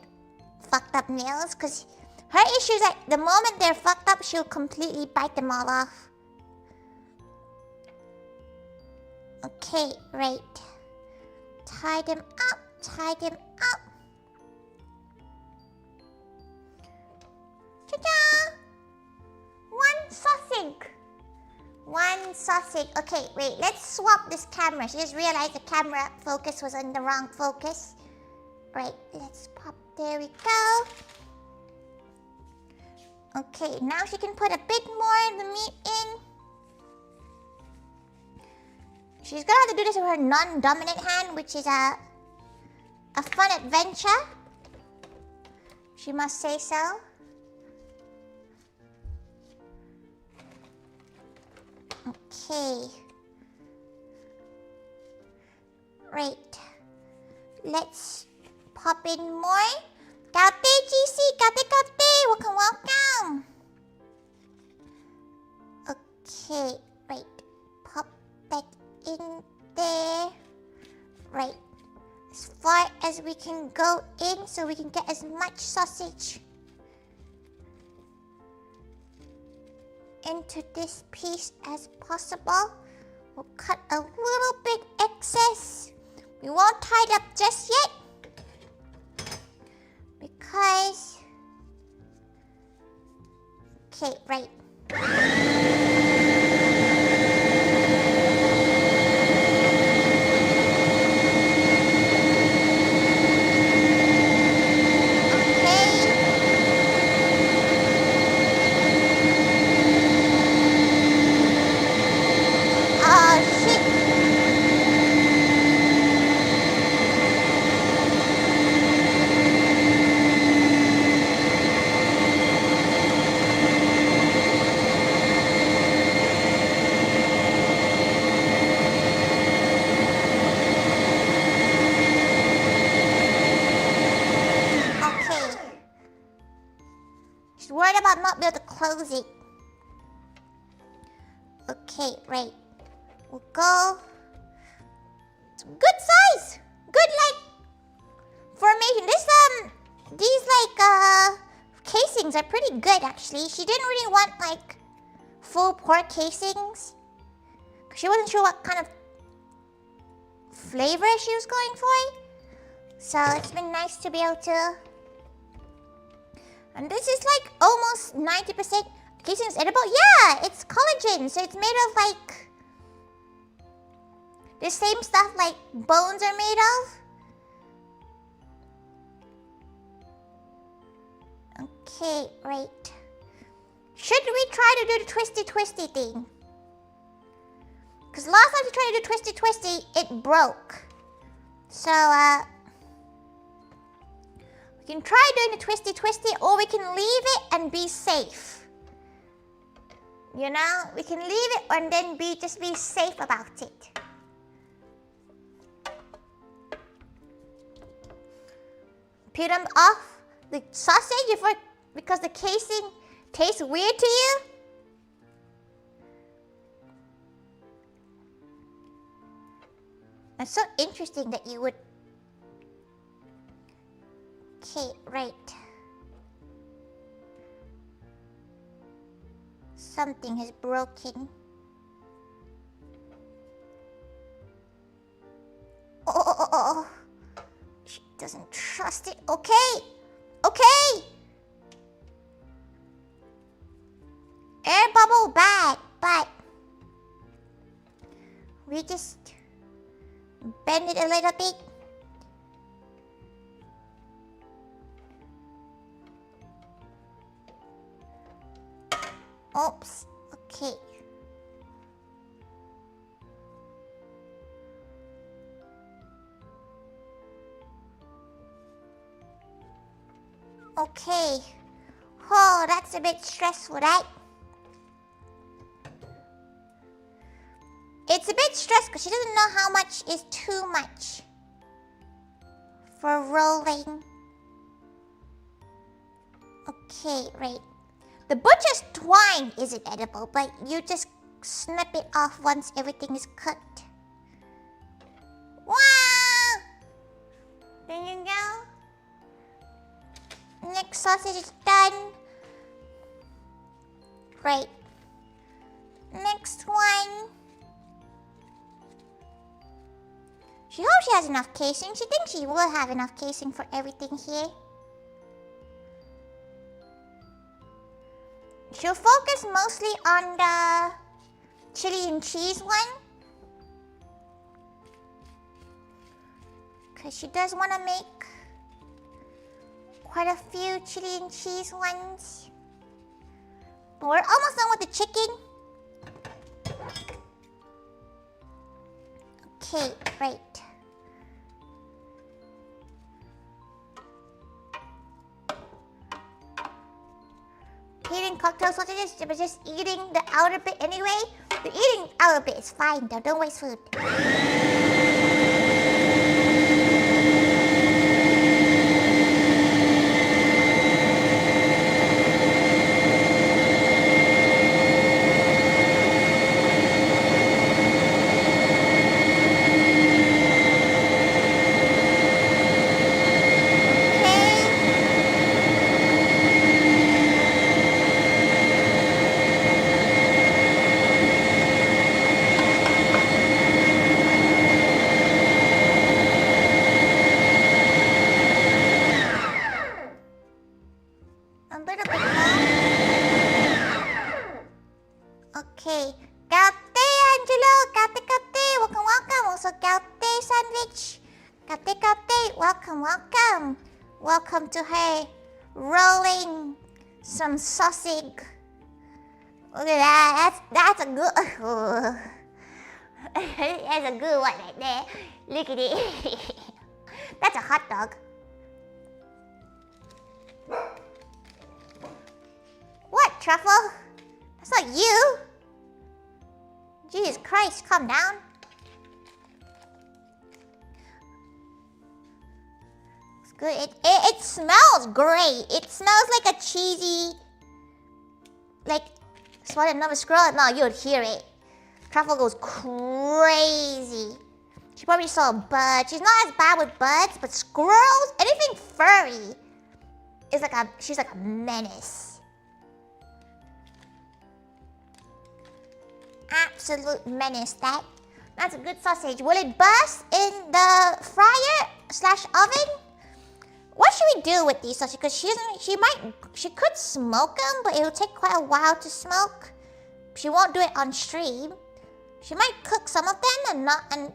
fucked up nails, because her issue is that the moment they're fucked up, she'll completely bite them all off. Okay, right. Tie them up, tie them up. Ta-da! One sausage. One sausage. Okay, wait, let's swap this camera. She just realized the camera focus was on the wrong focus. Right, let's pop. There we go. Okay, now she can put a bit more of the meat in. She's gonna have to do this with her non-dominant hand, which is a fun adventure. She must say so. Okay. Right. Let's pop in more. Kate GC, Kate, welcome. Okay, right. Pop that in there. Right. As far as we can go in so we can get as much sausage into this piece as possible. We'll cut a little bit excess. We won't tie it up just yet because... Okay, right. Worried about not being able to close it. Okay, right. We'll go. It's good size. Good formation. These casings are pretty good actually. She didn't really want full pork casings. She wasn't sure what kind of flavor she was going for. So it's been nice to be able to. And this is almost 90% casing is edible. Yeah, it's collagen, so it's made of the same stuff bones are made of. Okay, right. Should we try to do the twisty thing? Because last time we tried to do twisty, it broke. So, we can try doing the twisty, or we can leave it and be safe. You know, we can leave it and then just be safe about it. Peel them off the sausage because the casing tastes weird to you. It's so interesting that you would. Okay, right. Something is broken. Oh. She doesn't trust it. Okay. Air bubble bad, but we just bend it a little bit. Oops. Okay. Okay. Oh, that's a bit stressful, right? It's a bit stressed because she doesn't know how much is too much for rolling. Okay, right. The butcher's twine isn't edible, but you just snip it off once everything is cooked. Wow! There you go. Next sausage is done. Right. Next one. She hopes she has enough casing. She thinks she will have enough casing for everything here. She'll focus mostly on the chili and cheese one. Because she does want to make quite a few chili and cheese ones. But we're almost done with the chicken. Okay, right. Eating cocktail sausages, but just eating the outer bit anyway. The eating outer bit is fine though, don't waste food. Okay, Katte Angelo, Katte, welcome. Also Katte Sandwich, Katte, welcome. Welcome to her rolling some sausage. Look at that, that's a good, that's a good one right there. Look at it. That's a hot dog. What, Truffle? That's not you. Jesus Christ, calm down. It's good. It smells great. It smells like a cheesy, like swat another squirrel. No, you'd hear it. Truffle goes crazy. She probably saw a bud. She's not as bad with buds, but squirrels, anything furry, is like she's like a menace. Absolute menace. That's a good sausage. Will it burst in the fryer/oven? What should we do with these sausages? Because she could smoke them, but it'll take quite a while to smoke. She won't do it on stream. She might cook some of them and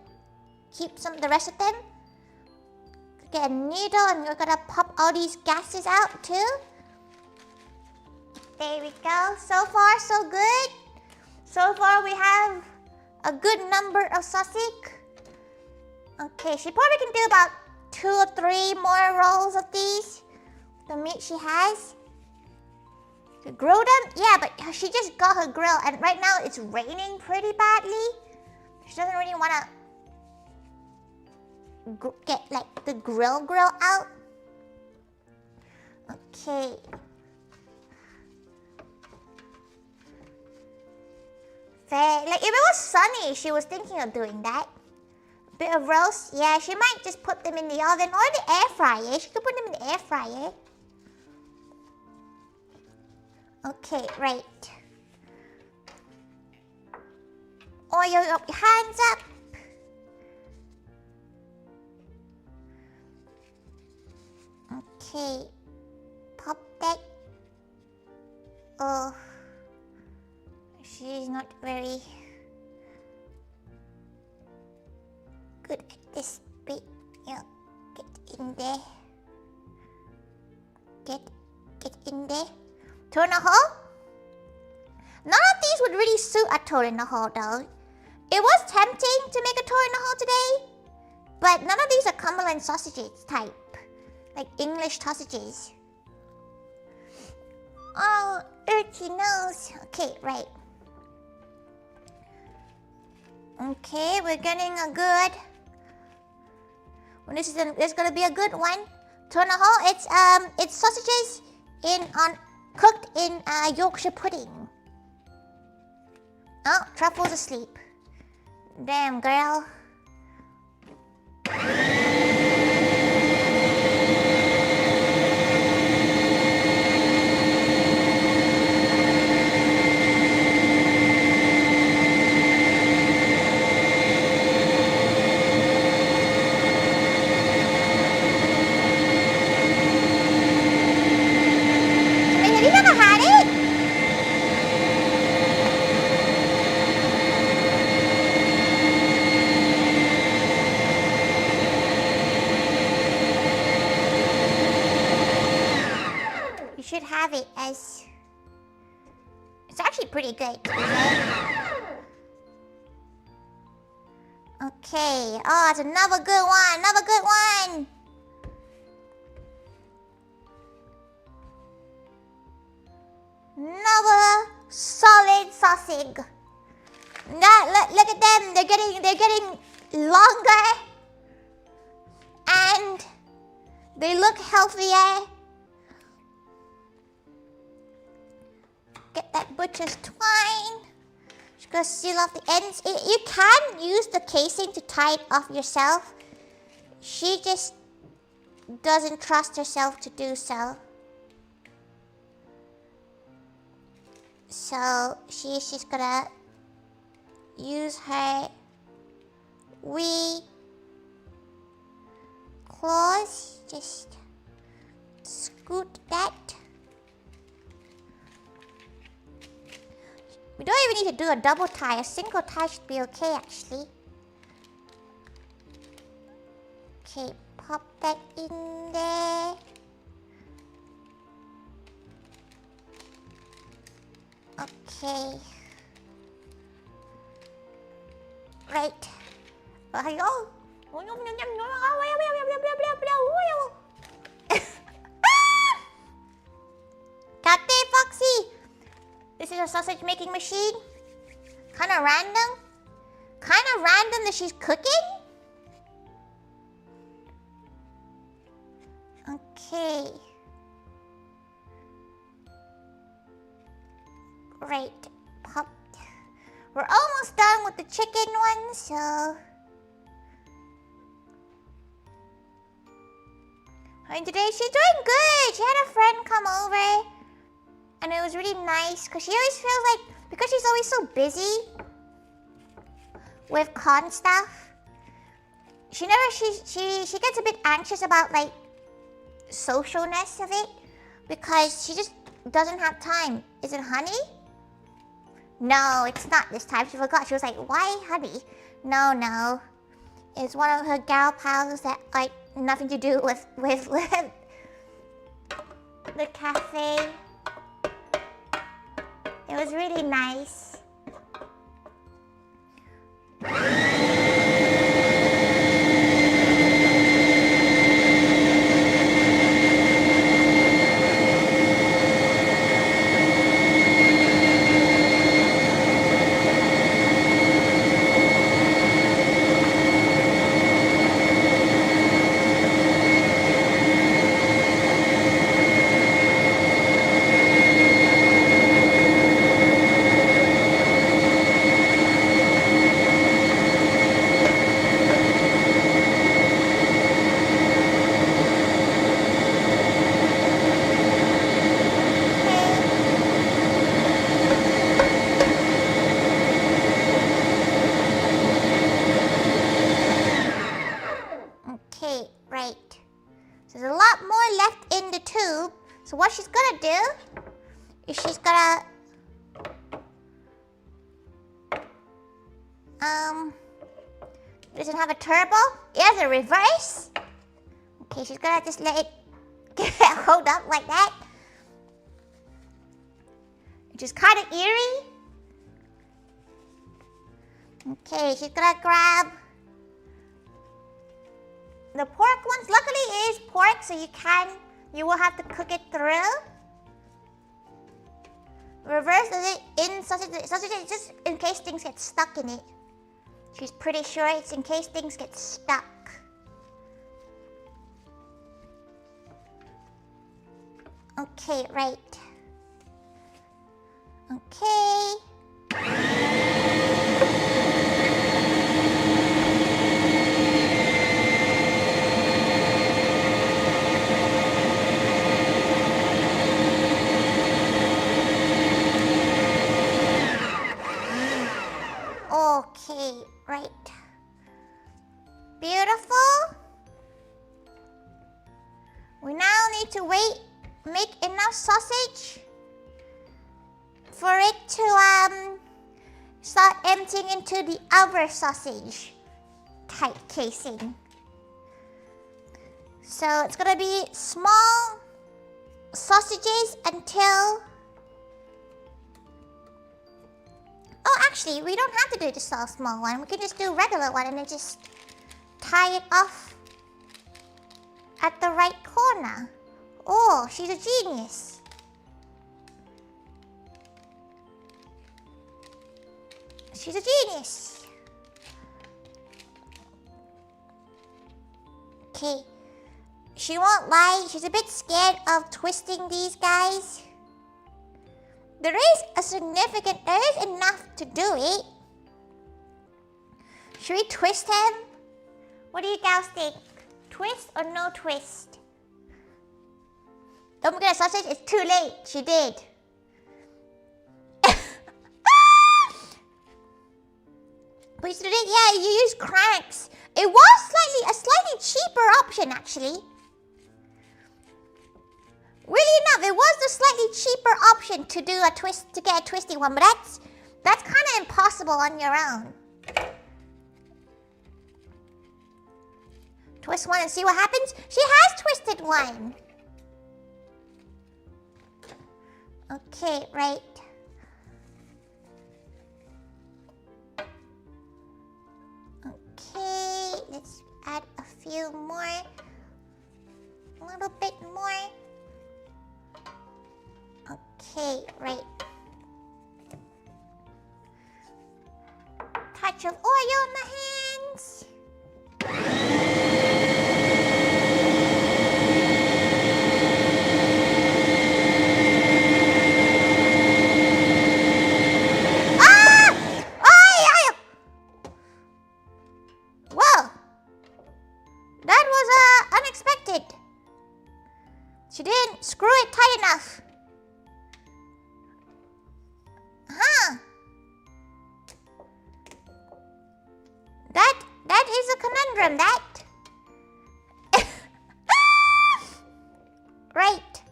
keep the rest of them. Get a needle and we're gonna pop all these gases out too. There we go. So far, so good. So far, we have a good number of sausage. Okay, she probably can do about 2 or 3 more rolls of these. The meat she has. To grill them? Yeah, but she just got her grill and right now it's raining pretty badly. She doesn't really want to get like the grill out. Okay. Like if it was sunny, she was thinking of doing that. Bit of roast, yeah, she might just put them in the oven or the air fryer. She could put them in the air fryer. Okay, right. Oil your hands up. Okay, pop that. Oh, she's not very good at this bit. Yeah, get in there. Get in there. Toe in the hole? None of these would really suit a toe in the hole though. It was tempting to make a toe in the hole today, but none of these are Cumberland sausages type. Like English sausages. Oh, itchy nose. Okay, right. Okay, we're getting a good. Well, this is gonna be a good one. Toe in the hole. It's sausages cooked in Yorkshire pudding. Oh, Truffle's asleep. Damn, girl. Have you never had it? You should have it as... It's actually pretty good. Okay. Oh, it's another good one. Another good one. Another solid sausage. Look at them. They're getting longer, and they look healthier. Get that butcher's twine. Just gonna seal off the ends. You can use the casing to tie it off yourself. She just doesn't trust herself to do so. So she's just gonna use her wee claws. Just scoot that. We don't even need to do a double tie. A single tie should be okay, actually. Okay, pop that in there. Okay. Right. Ayo. Kate Foxy. This is a sausage making machine. Kind of random. Kind of random that she's cooking. Okay. Right. Pop. we're almost done with the chicken one, so... And today she's doing good. She had a friend come over, and it was really nice because she always feels like, because she's always so busy with con stuff, she gets a bit anxious about like socialness of it because she just doesn't have time. Is it honey? No, it's not this time. She forgot. She was like, why honey? No. It's one of her gal pals that like nothing to do with the cafe. It was really nice. Okay, right. So there's a lot more left in the tube. So what she's gonna do is she's gonna does it have a turbo? It has a reverse. Okay, she's gonna just let it hold up like that. Which is kind of eerie. Okay, she's gonna grab the pork ones. Luckily it is pork, so you will have to cook it through. Reverse is it in sausage is just in case things get stuck in it. She's pretty sure it's in case things get stuck. Okay, right. Okay. Okay, right. Beautiful. We now need to make enough sausage for it to start emptying into the other sausage type casing. So it's gonna be small sausages until... Oh, actually, we don't have to do the small one. We can just do a regular one and then just tie it off at the right corner. Oh, she's a genius. She's a genius. Okay. She won't lie. She's a bit scared of twisting these guys. There is enough to do it. Should we twist him? What do you guys think? Twist or no twist? Don't get a sausage, it's too late. She did. But you did it, yeah, you use cranks. It was a slightly cheaper option actually. Really enough, it was the slightly cheaper option to do a twist, to get a twisty one, but that's kind of impossible on your own. Twist one and see what happens. She has twisted one. Okay, right. Okay, let's add a few more. A little bit more. Okay, right. Touch of oil in the hands. Ah! She didn't screw it tight enough. Huh. That is a conundrum, that. Right.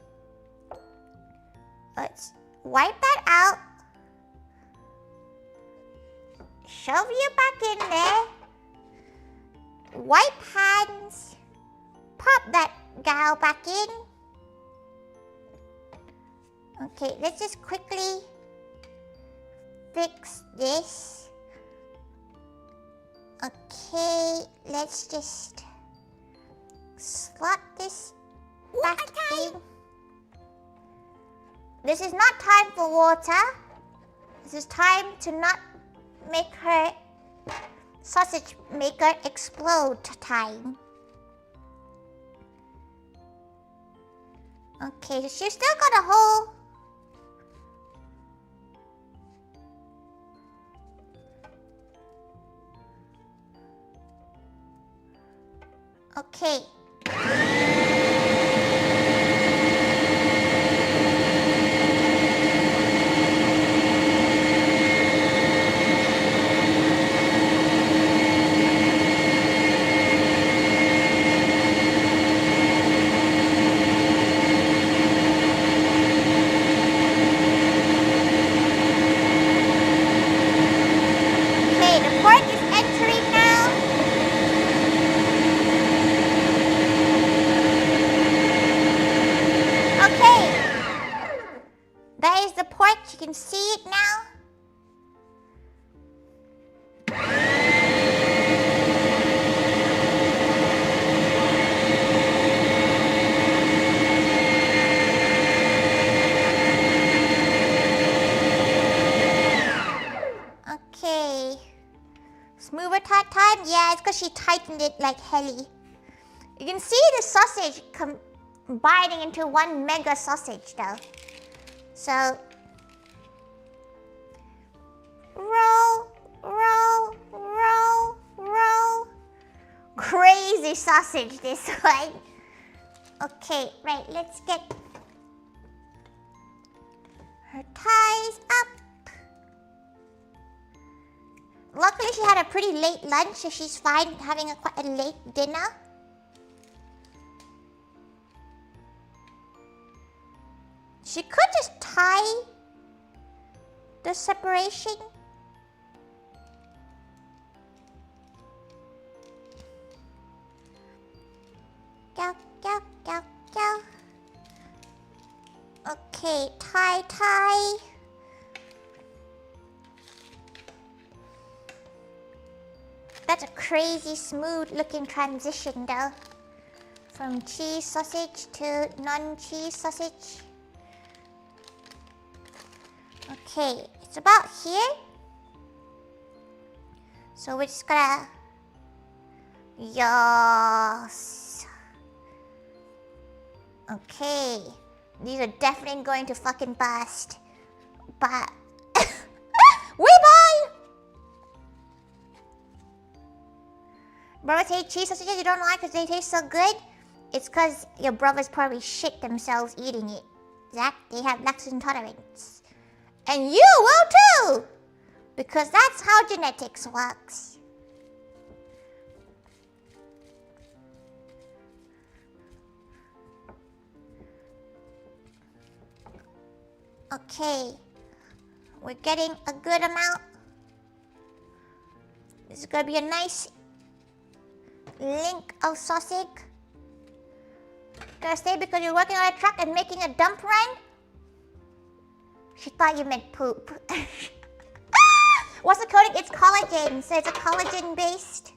Let's wipe that out. Shove you back in there. Wipe hands. Pop that gal back in. Okay, let's just quickly fix this. Okay, let's just slot this back in. This is not time for water. This is time to not make her sausage maker explode time. Okay, so she's still got a hole. Okay. You can see it now. Okay. Smoother time? Yeah, it's because she tightened it like helly. You can see the sausage combining into one mega sausage though. So roll, roll, roll, roll. Crazy sausage this one. Okay, right, let's get her ties up. Luckily she had a pretty late lunch, so she's fine having quite a late dinner. She could just tie the separation. Go, go, go, go. Okay, tie. That's a crazy smooth looking transition though. From cheese sausage to non-cheese sausage. Okay, it's about here. So we're just gonna... Yes. Okay. These are definitely going to fucking bust. But... Weeball! Brother say cheese sausages you don't like because they taste so good? It's because your brothers probably shit themselves eating it. Zach, they have lactose intolerance. And you will too! Because that's how genetics works. Okay. We're getting a good amount. This is gonna be a nice link of sausage. Gonna stay because you're working on a truck and making a dump run? She thought you meant poop. What's the coating? It's collagen. So it's a collagen-based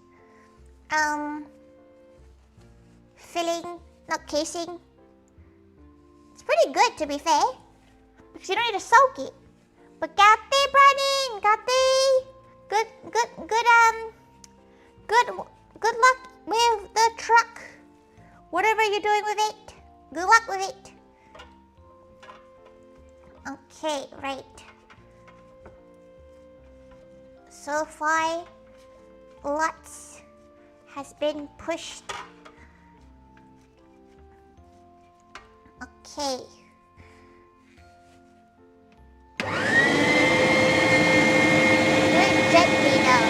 filling, not casing. It's pretty good to be fair. Because you don't need to soak it. But Gatti, Brandon, Gatti. Good luck with the truck. Whatever you're doing with it. Good luck with it. Okay, right. So far, lots has been pushed. Okay. Very gently though.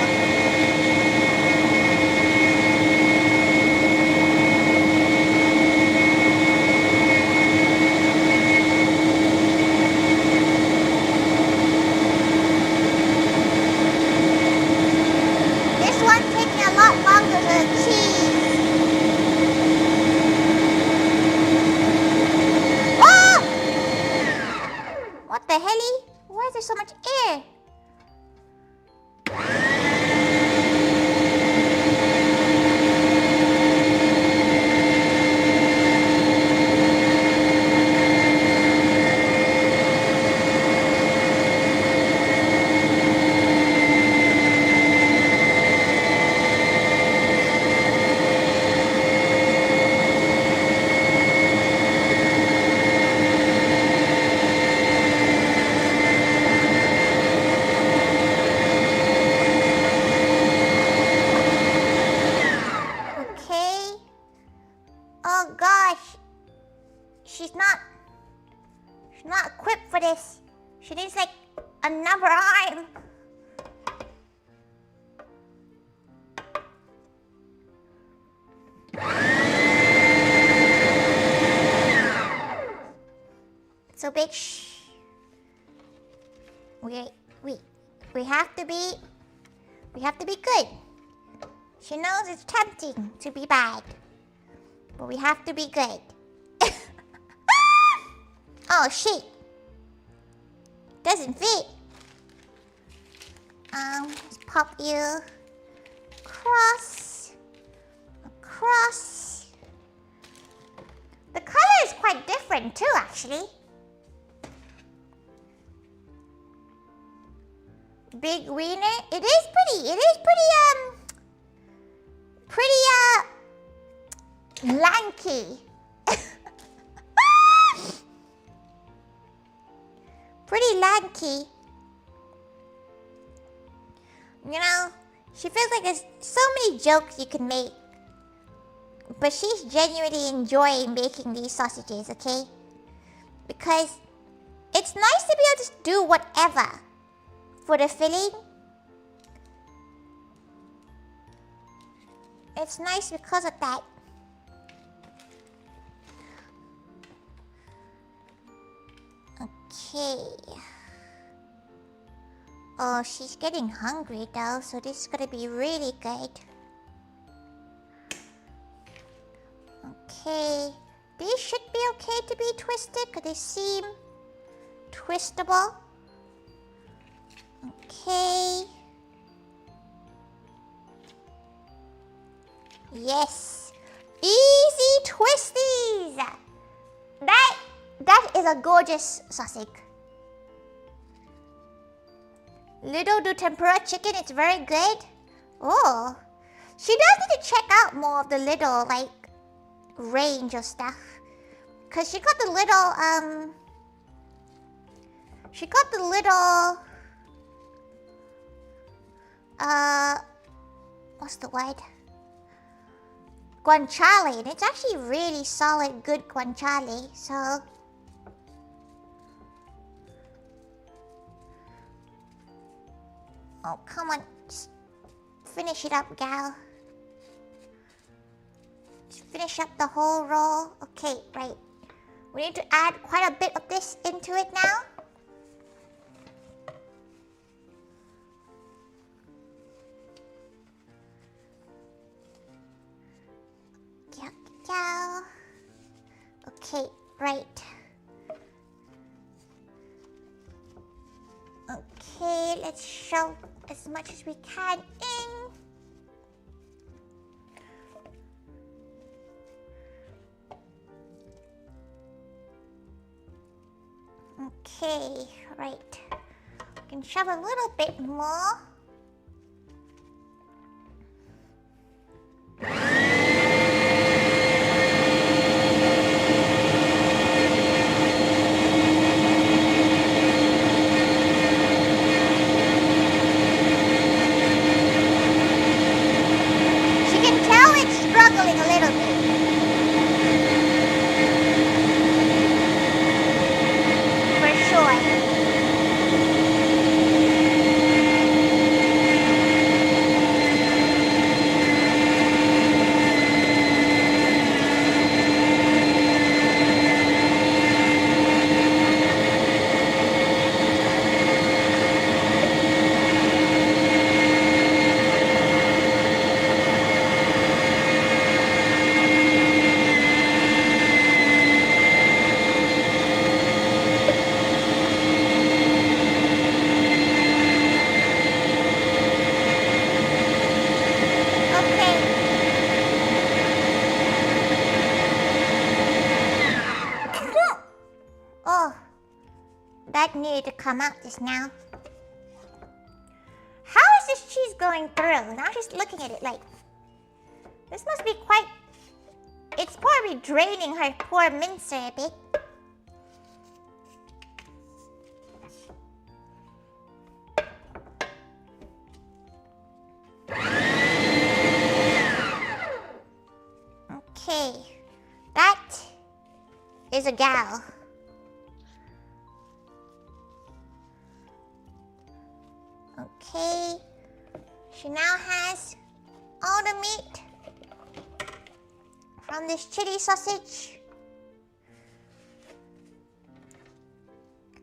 This one taking a lot longer to achieve. Oh! What the helly? Why is there so much air? Okay. Oh gosh. She's not equipped for this. She needs like another arm. So big. Shh. We have to be good. She knows it's tempting to be bad, but we have to be good. Oh shit! Doesn't fit. Let's pop you across. The color is quite different too, actually. Big wiener. It is pretty. Lanky. Pretty lanky. You know, she feels like there's so many jokes you can make. But she's genuinely enjoying making these sausages, okay? Because it's nice to be able to do whatever for the filling. It's nice because of that. Okay. Oh, she's getting hungry though, so this is gonna be really good. Okay. These should be okay to be twisted because they seem twistable. Okay. Yes. Easy twisties. That is a gorgeous sausage. Little do tempura chicken, it's very good. Oh. She does need to check out more of the little, like, range of stuff. Because she got the little, what's the word? Guanciale. And it's actually really solid, good guanciale. So... Oh, come on. Just finish it up, gal. Just finish up the whole roll. Okay, right. We need to add quite a bit of this into it now. Okay, right. Okay, let's shove as much as we can in. Okay, right. We can shove a little bit more. Struggling a little bit. That needed to come out just now. How is this cheese going through? Now she's looking at it like, this must be quite... It's probably draining her poor mincer a bit. Okay, that is a gal. Okay, she now has all the meat from this chili sausage.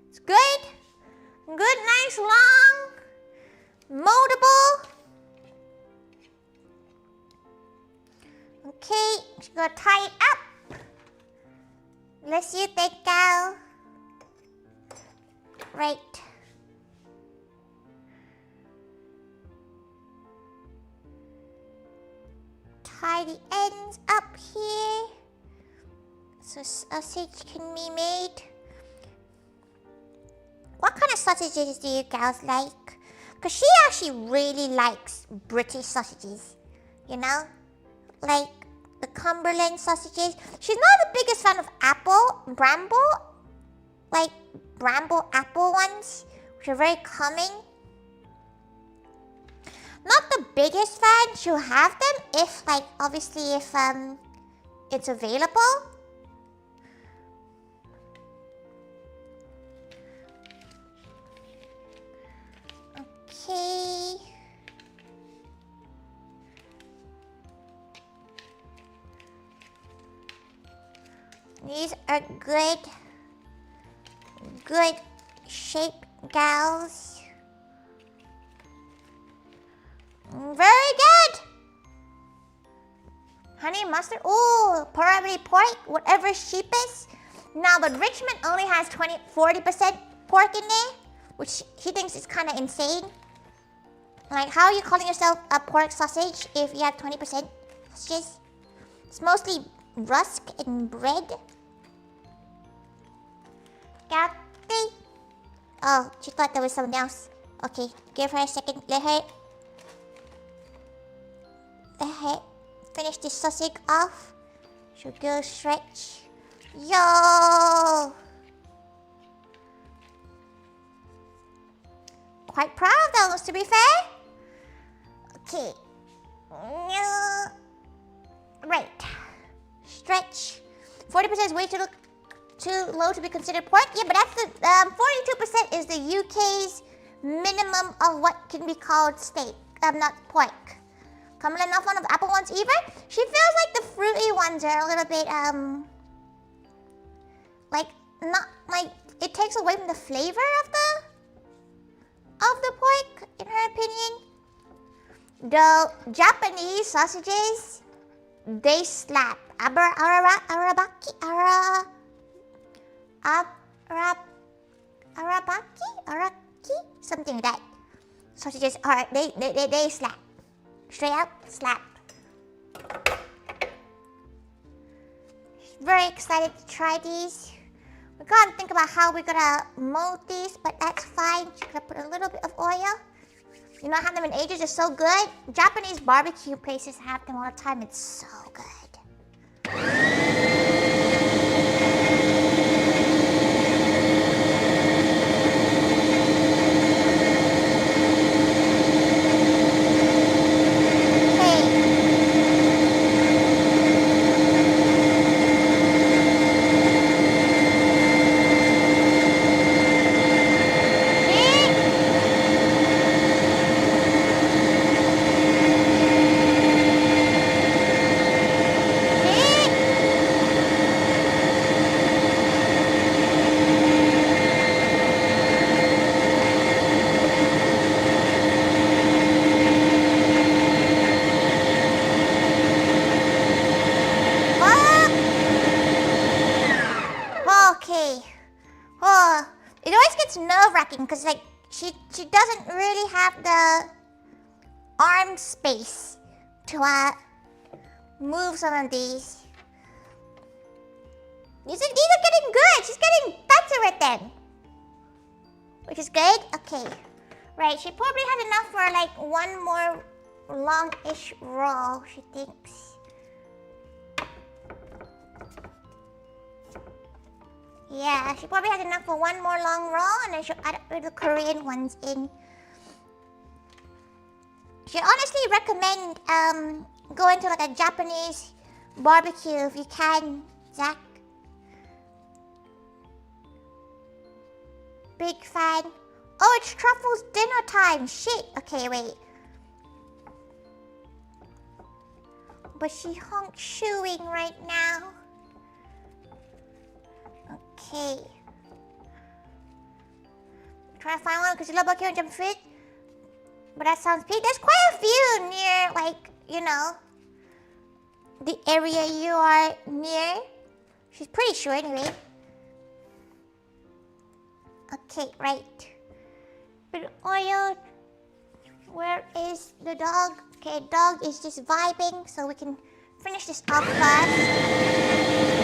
It's good, nice, long, moldable. Okay, she's gonna tie it up. Bless you, Thaiga. Right. Tie the ends up here so sausage can be made. What kind of sausages do you gals like? Because she actually really likes British sausages, you know? Like the Cumberland sausages. She's not the biggest fan of bramble apple ones, which are very common. Not the biggest fan. She'll have them if, like, obviously if it's available. Okay. These are good shape gals. Very good. Honey mustard. Oh, probably pork, whatever cheapest. Now, but Richmond only has 40% pork in there, which he thinks is kind of insane. Like, how are you calling yourself a pork sausage if you have 20% sausages? It's mostly rusk and bread. Kathy. Oh, she thought there was something else. Okay, give her a second. Let her finish this sausage off. She'll go stretch. Yo! Quite proud of those, to be fair. Okay. Right. Stretch. 40% is way too low to be considered pork. Yeah, but that's the 42% is the UK's minimum of what can be called steak. Not pork. Cumberland not fond of apple ones either. She feels like the fruity ones are a little bit like not like it takes away from the flavor of the pork, in her opinion. The Japanese sausages, they slap. Arabaki, something like that. Sausages are they slap. Straight up slap. Very excited to try these. We gotta think about how we're gonna mold these, but that's fine. Just gonna put a little bit of oil. You know, I had them in ages. They're so good. Japanese barbecue places have them all the time. It's so good. Because like she doesn't really have the arm space to move some of these. These are getting good. She's getting better at them. which is good. Okay. Right, she probably has enough for like one more long-ish roll, she thinks. Yeah, she probably has enough for one more long roll, and then she'll add the Korean ones in. She honestly recommend going to like a Japanese barbecue if you can, Zach. Big fan. Oh, it's Truffle's dinner time. Shit. Okay, wait. But she honk chewing right now. Okay. Try to find one because you love barbecue and jump food. But that sounds big. There's quite a few near, like, you know, the area you are near. She's pretty sure anyway. Okay, right. But oil. Where is the dog? Okay, dog is just vibing, so we can finish this off fast.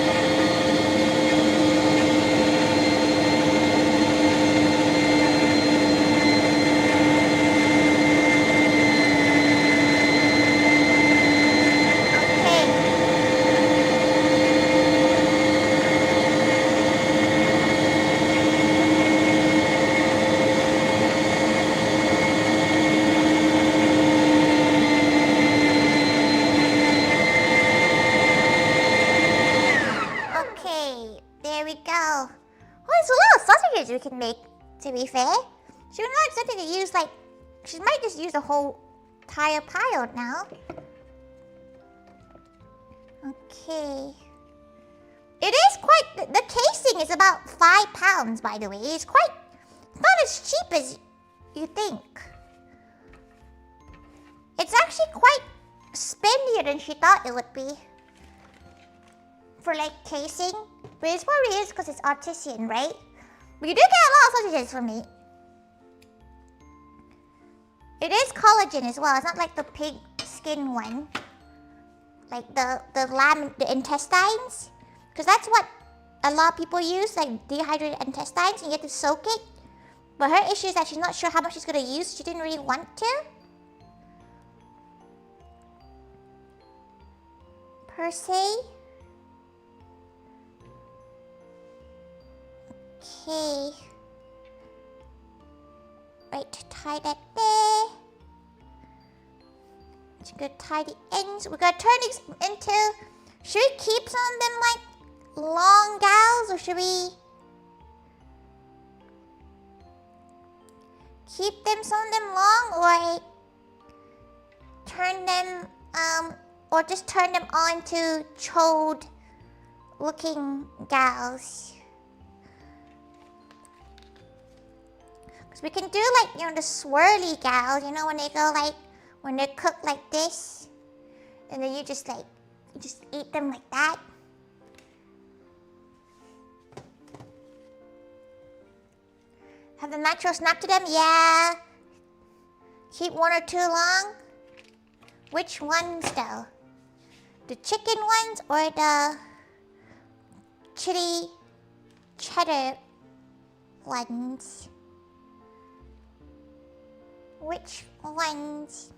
We can make, to be fair. She would not something to use, like, she might just use the whole entire pile now. Okay. It is quite, the casing is about 5 pounds, by the way. It's quite, it's not as cheap as you think. It's actually quite spendier than she thought it would be. For, like, casing. But it probably is because it's artisan, right? But you do get a lot of sausages from me. It is collagen as well. It's not like the pig skin one. Like the lamb, the intestines. Because that's what a lot of people use, like dehydrated intestines, and you have to soak it. But her issue is that she's not sure how much she's going to use. She didn't really want to. Per se. Okay. Right, tie that there. Just gonna tie the ends. We're gonna turn these into... Should we keep some of them like long gals, or should we keep them some of them long, or turn them or just turn them on to chode looking gals? We can do like, you know, the swirly gals, you know, when they go like, when they're cooked like this. And then you just like, you just eat them like that. Have the natural snap to them? Yeah. Keep one or two long. Which ones though? The chicken ones or the chili cheddar ones? Which ones?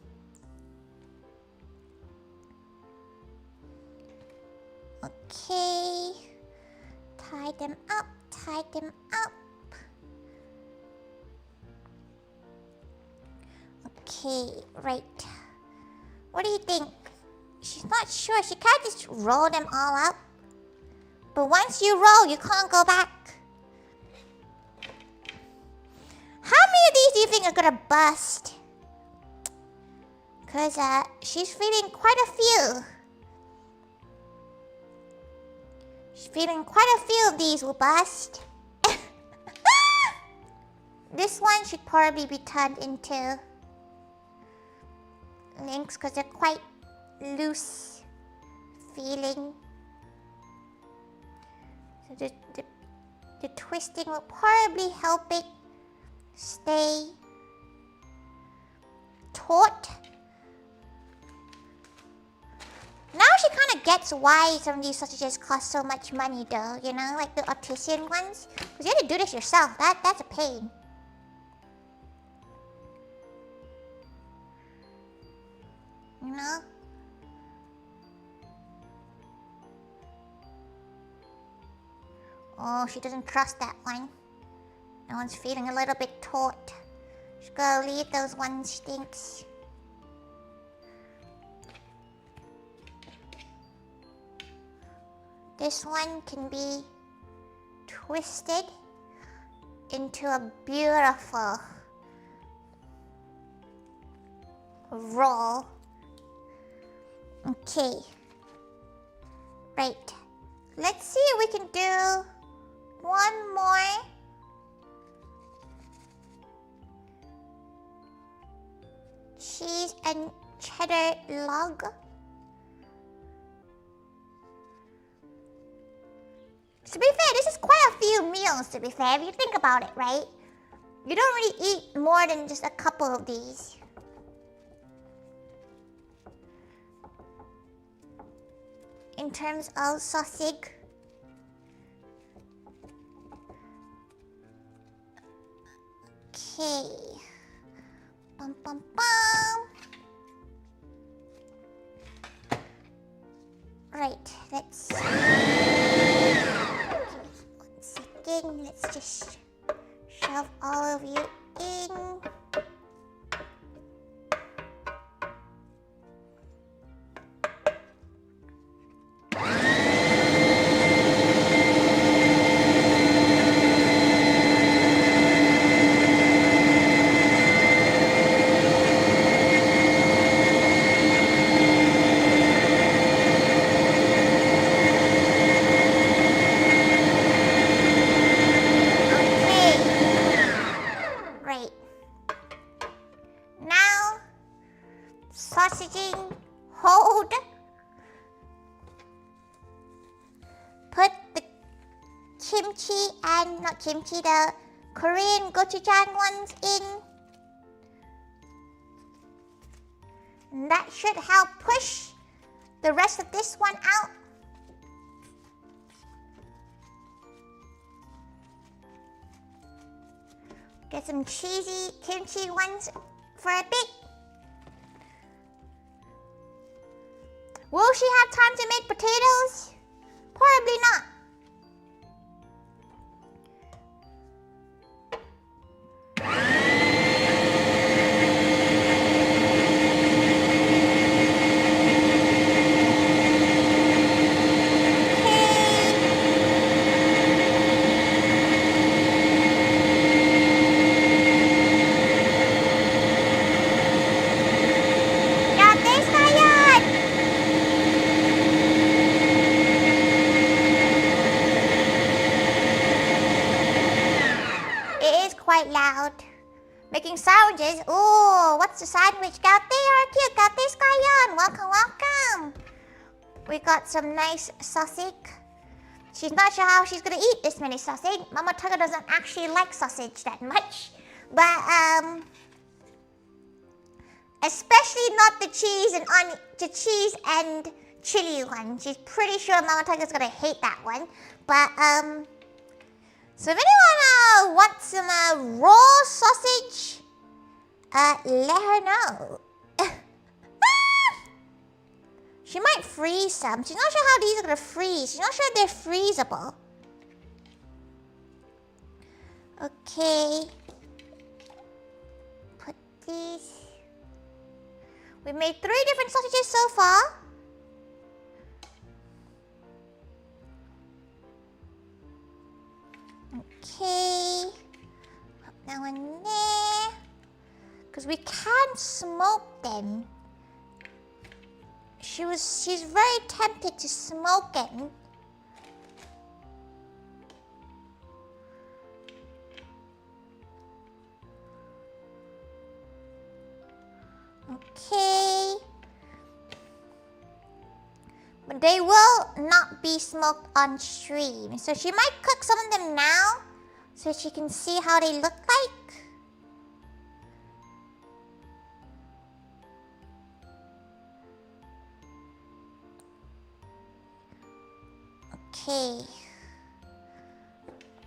Okay. Tie them up, tie them up. Okay, right. What do you think? She's not sure. She can't just roll them all up. But once you roll, you can't go back. How many of these do you think are gonna bust? Because she's feeling quite a few. She's feeling quite a few of these will bust. This one should probably be turned into links because they're quite loose feeling. So the twisting will probably help it stay taut. Now she kind of gets why some of these sausages cost so much money though, you know, like the artisan ones. Because you have to do this yourself, that's a pain. you know? Oh, she doesn't trust that one. That one's feeling a little bit taut. She's gonna leave those ones stinks. This one can be twisted into a beautiful roll. Okay. Right. Let's see if we can do one more. Cheese and cheddar log. To be fair, this is quite a few meals, to be fair, if you think about it, right? You don't really eat more than just a couple of these. In terms of sausage. Okay. Bum bum bum. Right, let's see. Okay, 1 second. Let's just shove all of you in. Sausaging, hold. Put the kimchi and, not kimchi, the Korean gochujang ones in. And that should help push the rest of this one out. Get some cheesy kimchi ones for a bit. Will she have time to make potatoes? Probably not. Quite loud. Making sandwiches. Oh, what's the sandwich? Gaute are cute. Gaute Skyan. Welcome, welcome. We got some nice sausage. She's not sure how she's gonna eat this many sausage. Mama Thaiga doesn't actually like sausage that much. But especially not the cheese and chili one. She's pretty sure Mama Thaiga's gonna hate that one. But so if anyone wants some raw sausage, let her know. She might freeze some. She's not sure how these are gonna freeze. She's not sure if they're freezable. Okay. Put these. We made 3 different sausages so far. Okay, put that one there. Because we can't smoke them. She's very tempted to smoke it. Okay. But they will not be smoked on stream. So she might cook some of them now so she can see how they look like. Okay.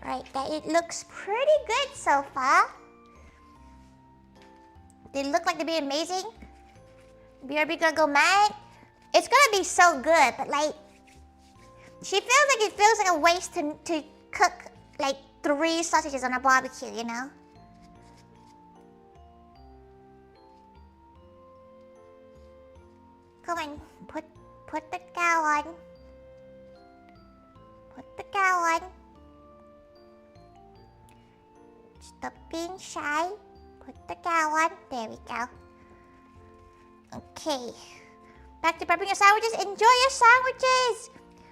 Right, that it looks pretty good so far. They look like they'd be amazing. BRB gonna go mad? It's gonna be so good, but like, she feels like it feels like a waste to cook like 3 sausages on a barbecue, you know? Come on, put the cow on. Put the cow on. Stop being shy. Put the cow on. There we go. Okay. Back to prepping your sandwiches. Enjoy your sandwiches!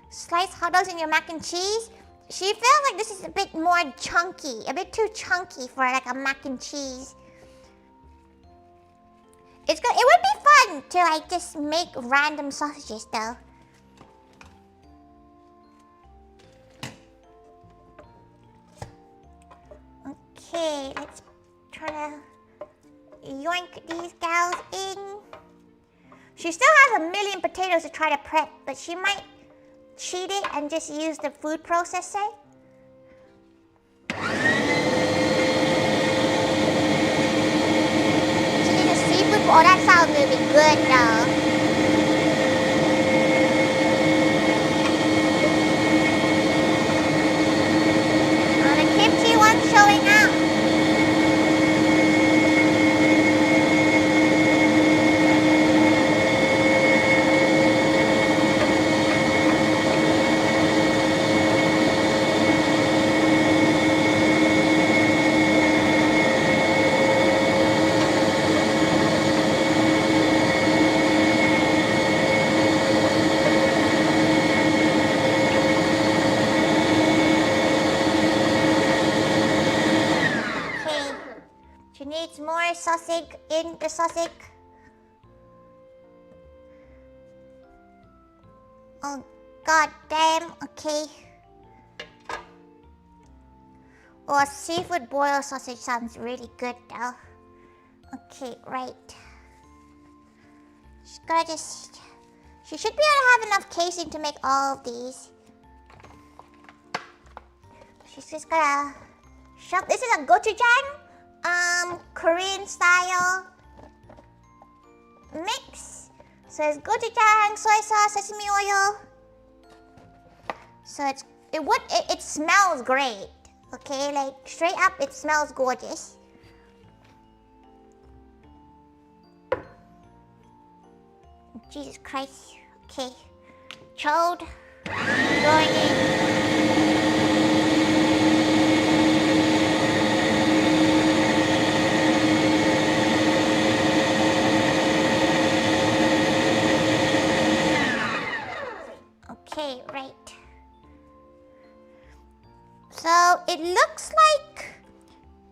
Slice hot dogs in your mac and cheese. She feels like this is a bit more chunky. A bit too chunky for like a mac and cheese. It would be fun to like just make random sausages though. Okay, let's try to yoink these gals in. She still has a million potatoes to try to prep, but she might cheat it and just use the food processor. She did a seafood. Oh, that sounds really good though. Oh, the kimchi one's showing up. Needs more sausage in the sausage. Oh, god damn. Okay. Oh, a seafood boiled sausage sounds really good though. Okay, right. She's gotta just... She should be able to have enough casing to make all of these. She's just gotta shove... This is a gochujang. Korean style mix. So it's gochujang, soy sauce, sesame oil. So it smells great. Okay, like straight up, it smells gorgeous. Jesus Christ. Okay, chode going in. Okay, right. So it looks like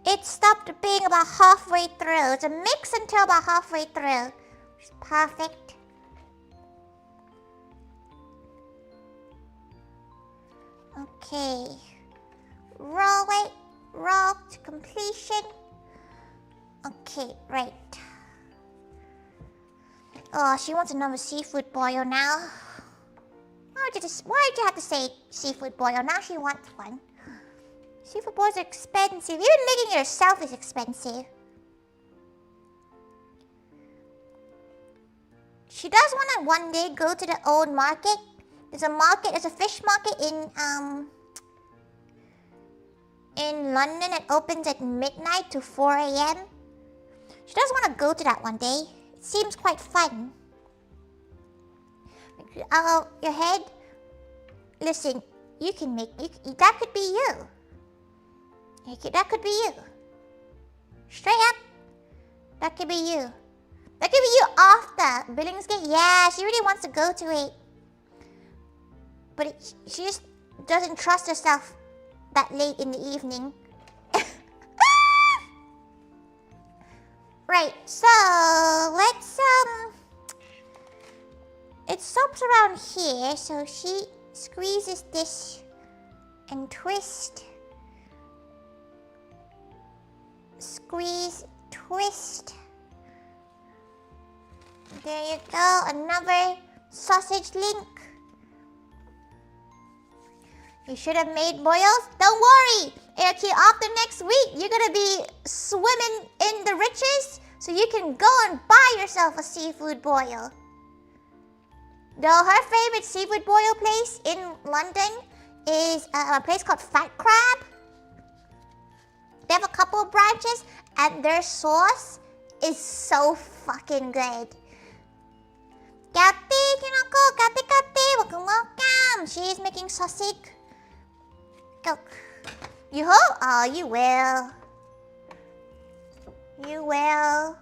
it stopped being about halfway through. It's a mix until about halfway through. Which is perfect. Okay. Roll it. Roll to completion. Okay, right. Oh, she wants another seafood boil now. Why did you have to say seafood boil? Now she wants one. Seafood boils are expensive. Even making it yourself is expensive. She does want to one day go to the old market. There's a fish market in London that opens at midnight to 4 a.m. She does want to go to that one day. It seems quite fun. Your head. Listen, you can make that could be you. That could be you. Straight up. That could be you. That could be you after Billingsgate. Yeah, she really wants to go to it. But she just doesn't trust herself that late in the evening. Right, so let's it stops around here, so she squeezes this and twist. Squeeze, twist. There you go, another sausage link. You should have made boils. Don't worry, okay, after next week, you're gonna be swimming in the riches. So you can go and buy yourself a seafood boil. Though her favorite seafood boil place in London is a place called Fat Crab. They have a couple of branches and their sauce is so fucking good. Kati, kinako, kati, welcome. She's making sausage. Go. You hope? Oh, you will. You will.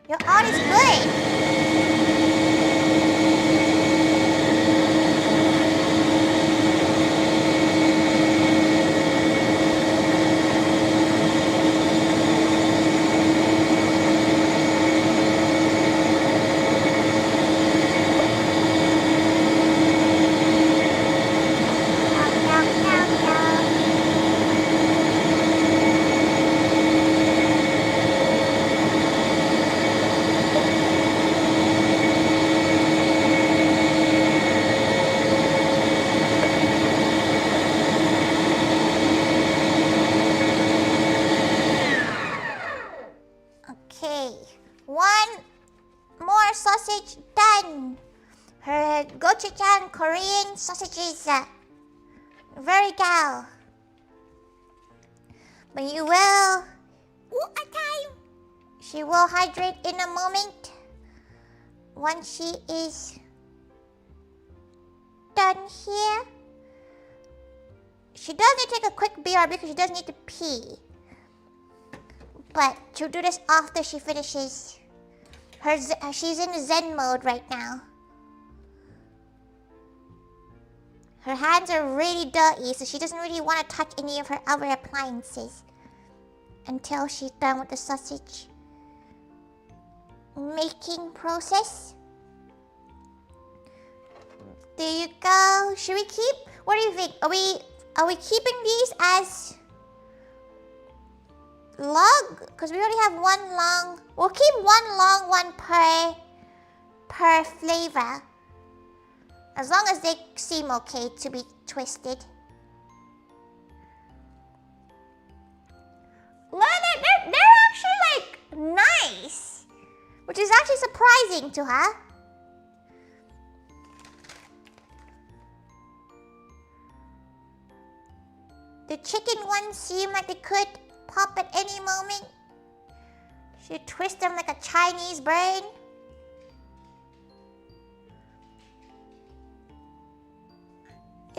Your art is good. Okay, one more sausage done. Her gochujang Korean sausages. Very gal. But you will... She will hydrate in a moment. Once she is done here. She does need to take a quick BRB because she does need to pee. But she'll do this after she finishes. She's in Zen mode right now. Her hands are really dirty, so she doesn't really want to touch any of her other appliances until she's done with the sausage making process. There you go. Should we keep? What do you think? Are we keeping these as log? Because we already have one long. We'll keep one long one per flavor. As long as they seem okay to be twisted. Look, they're actually like nice. Which is actually surprising to her. The chicken ones seem like they could pop at any moment. She twist them like a Chinese brain.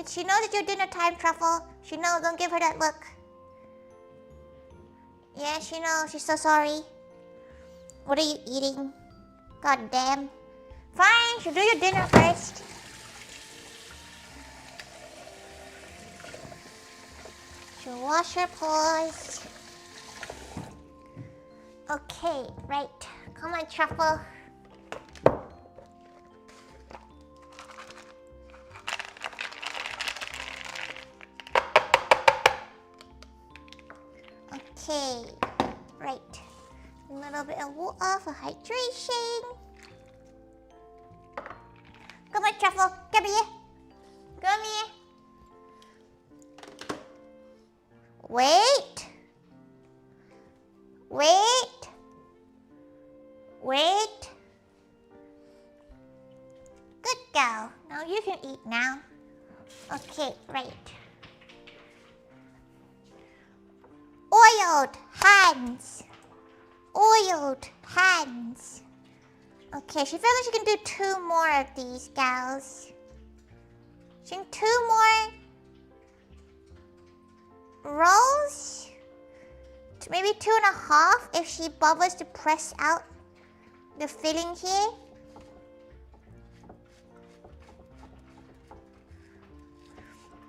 She knows it's your dinner time, Truffle. She knows, don't give her that look. Yeah, she knows. She's so sorry. What are you eating? God damn. Fine, she'll do your dinner first. She'll wash her paws. Okay, right. Come on, Truffle. Okay, right. A little bit of water for hydration. Come on, Truffle. Come here. Come here. Wait. Wait. Wait. Good girl. Now you can eat now. Okay, right. Oiled hands. Oiled hands. Okay, she feels like she can do 2 more of these gals. She can 2 more rolls. Maybe 2.5 if she bothers to press out the filling here.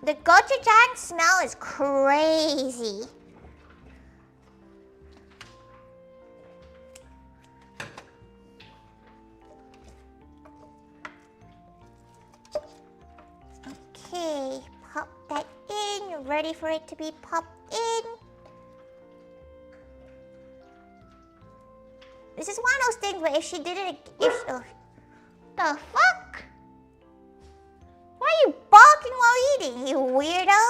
The gochujang smell is crazy. Okay, pop that in. You're ready for it to be popped in. This is one of those things where if she did it, the fuck? Why are you barking while eating, you weirdo?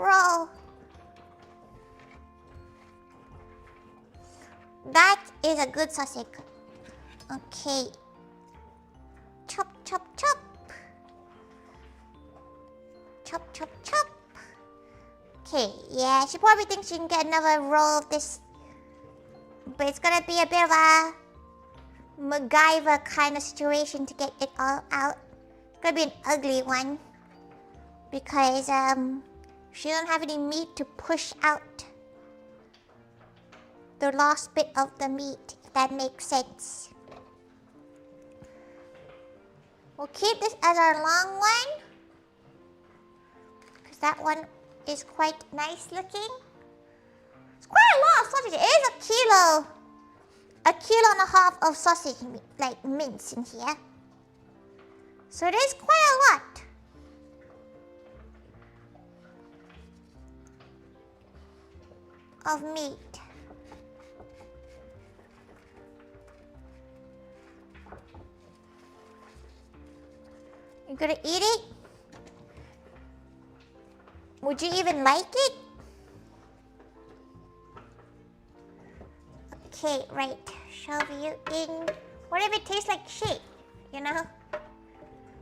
roll. That is a good sausage. Okay. Chop, chop, chop. Chop, chop, chop. Okay, yeah, she probably thinks she can get another roll of this. But it's gonna be a bit of a MacGyver kind of situation to get it all out. It's gonna be an ugly one. Because, she doesn't have any meat to push out. The last bit of the meat, if that makes sense. We'll keep this as our long one. Because that one is quite nice looking. It's quite a lot of sausage. It is a kilo. A kilo and a half of sausage, like mince in here. So it is quite a lot. Of meat. You gonna eat it? Would you even like it? Okay, right. Shove you in. What if it tastes like shit? You know?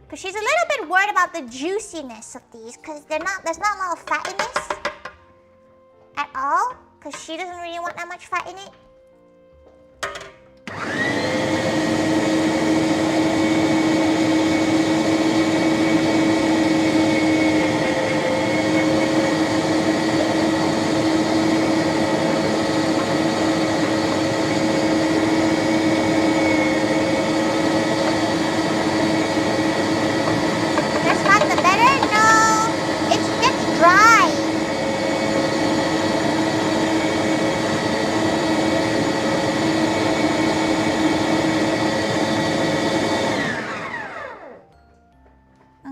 Because she's a little bit worried about the juiciness of these. Because there's not a lot of fat in this. At all. Because she doesn't really want that much fat in it. That's not the better? No. It's just dry.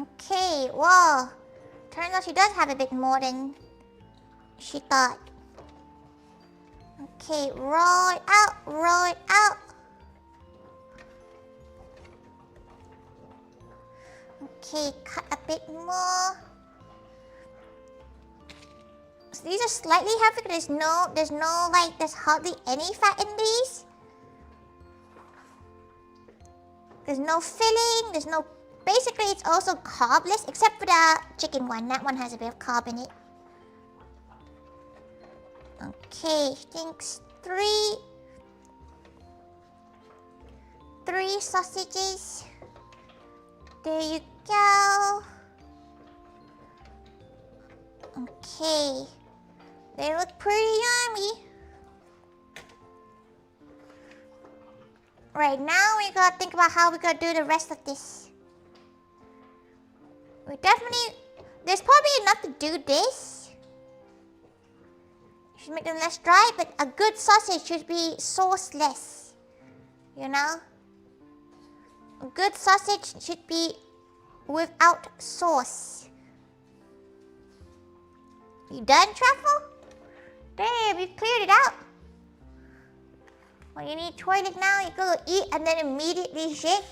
Okay, whoa. Turns out she does have a bit more than she thought. Okay, roll it out, roll it out. Okay, cut a bit more. So these are slightly heavy. There's hardly any fat in these. There's no filling, there's no... Basically, it's also carbless, except for the chicken one. That one has a bit of carb in it. Okay, she thinks three sausages. There you go. Okay. They look pretty yummy. Right now, we gotta think about how we gotta do the rest of this. There's probably enough to do this. You should make them less dry, but a good sausage should be sauceless. You know? A good sausage should be without sauce. You done, Truffle? Damn, you cleared it out. Well, you need toilet now, you go eat and then immediately shit.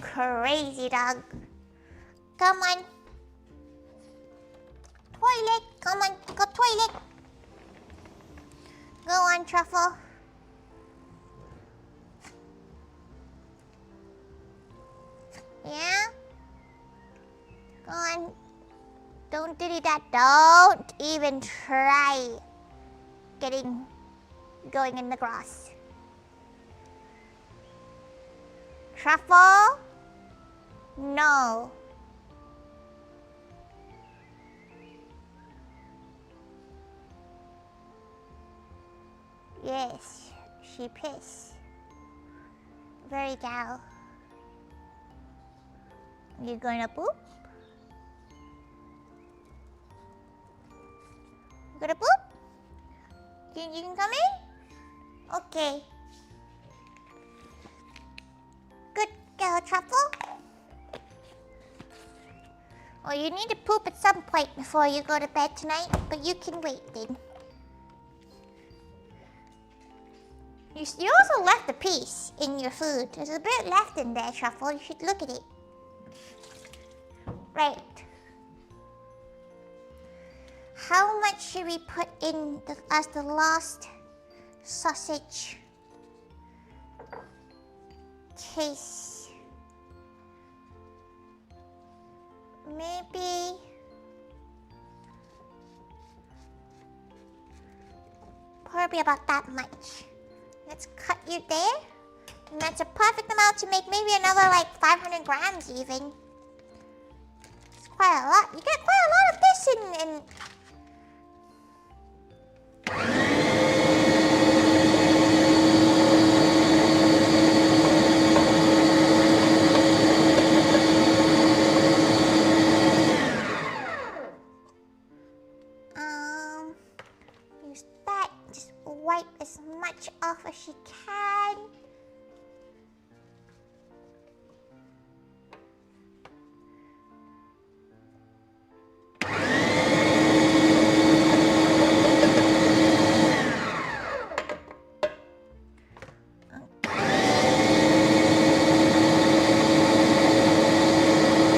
Crazy dog. Come on. Toilet, come on, go toilet. Go on, Truffle. Yeah? Go on. Don't do that. Don't even try going in the grass. Truffle? No. Yes, she pissed. Very gal. You gonna poop? You gonna poop? You can come in? Okay. Good girl, Truffle. Well, you need to poop at some point before you go to bed tonight, but you can wait then. You also left a piece in your food. There's a bit left in there, Truffle. You should look at it. Right. how much should we put in as the last sausage case? Maybe probably about that much. Let's cut you there. And that's a perfect amount to make maybe another like 500 grams even. It's quite a lot. You get quite a lot of this in use that. Just wipe as much off as you can.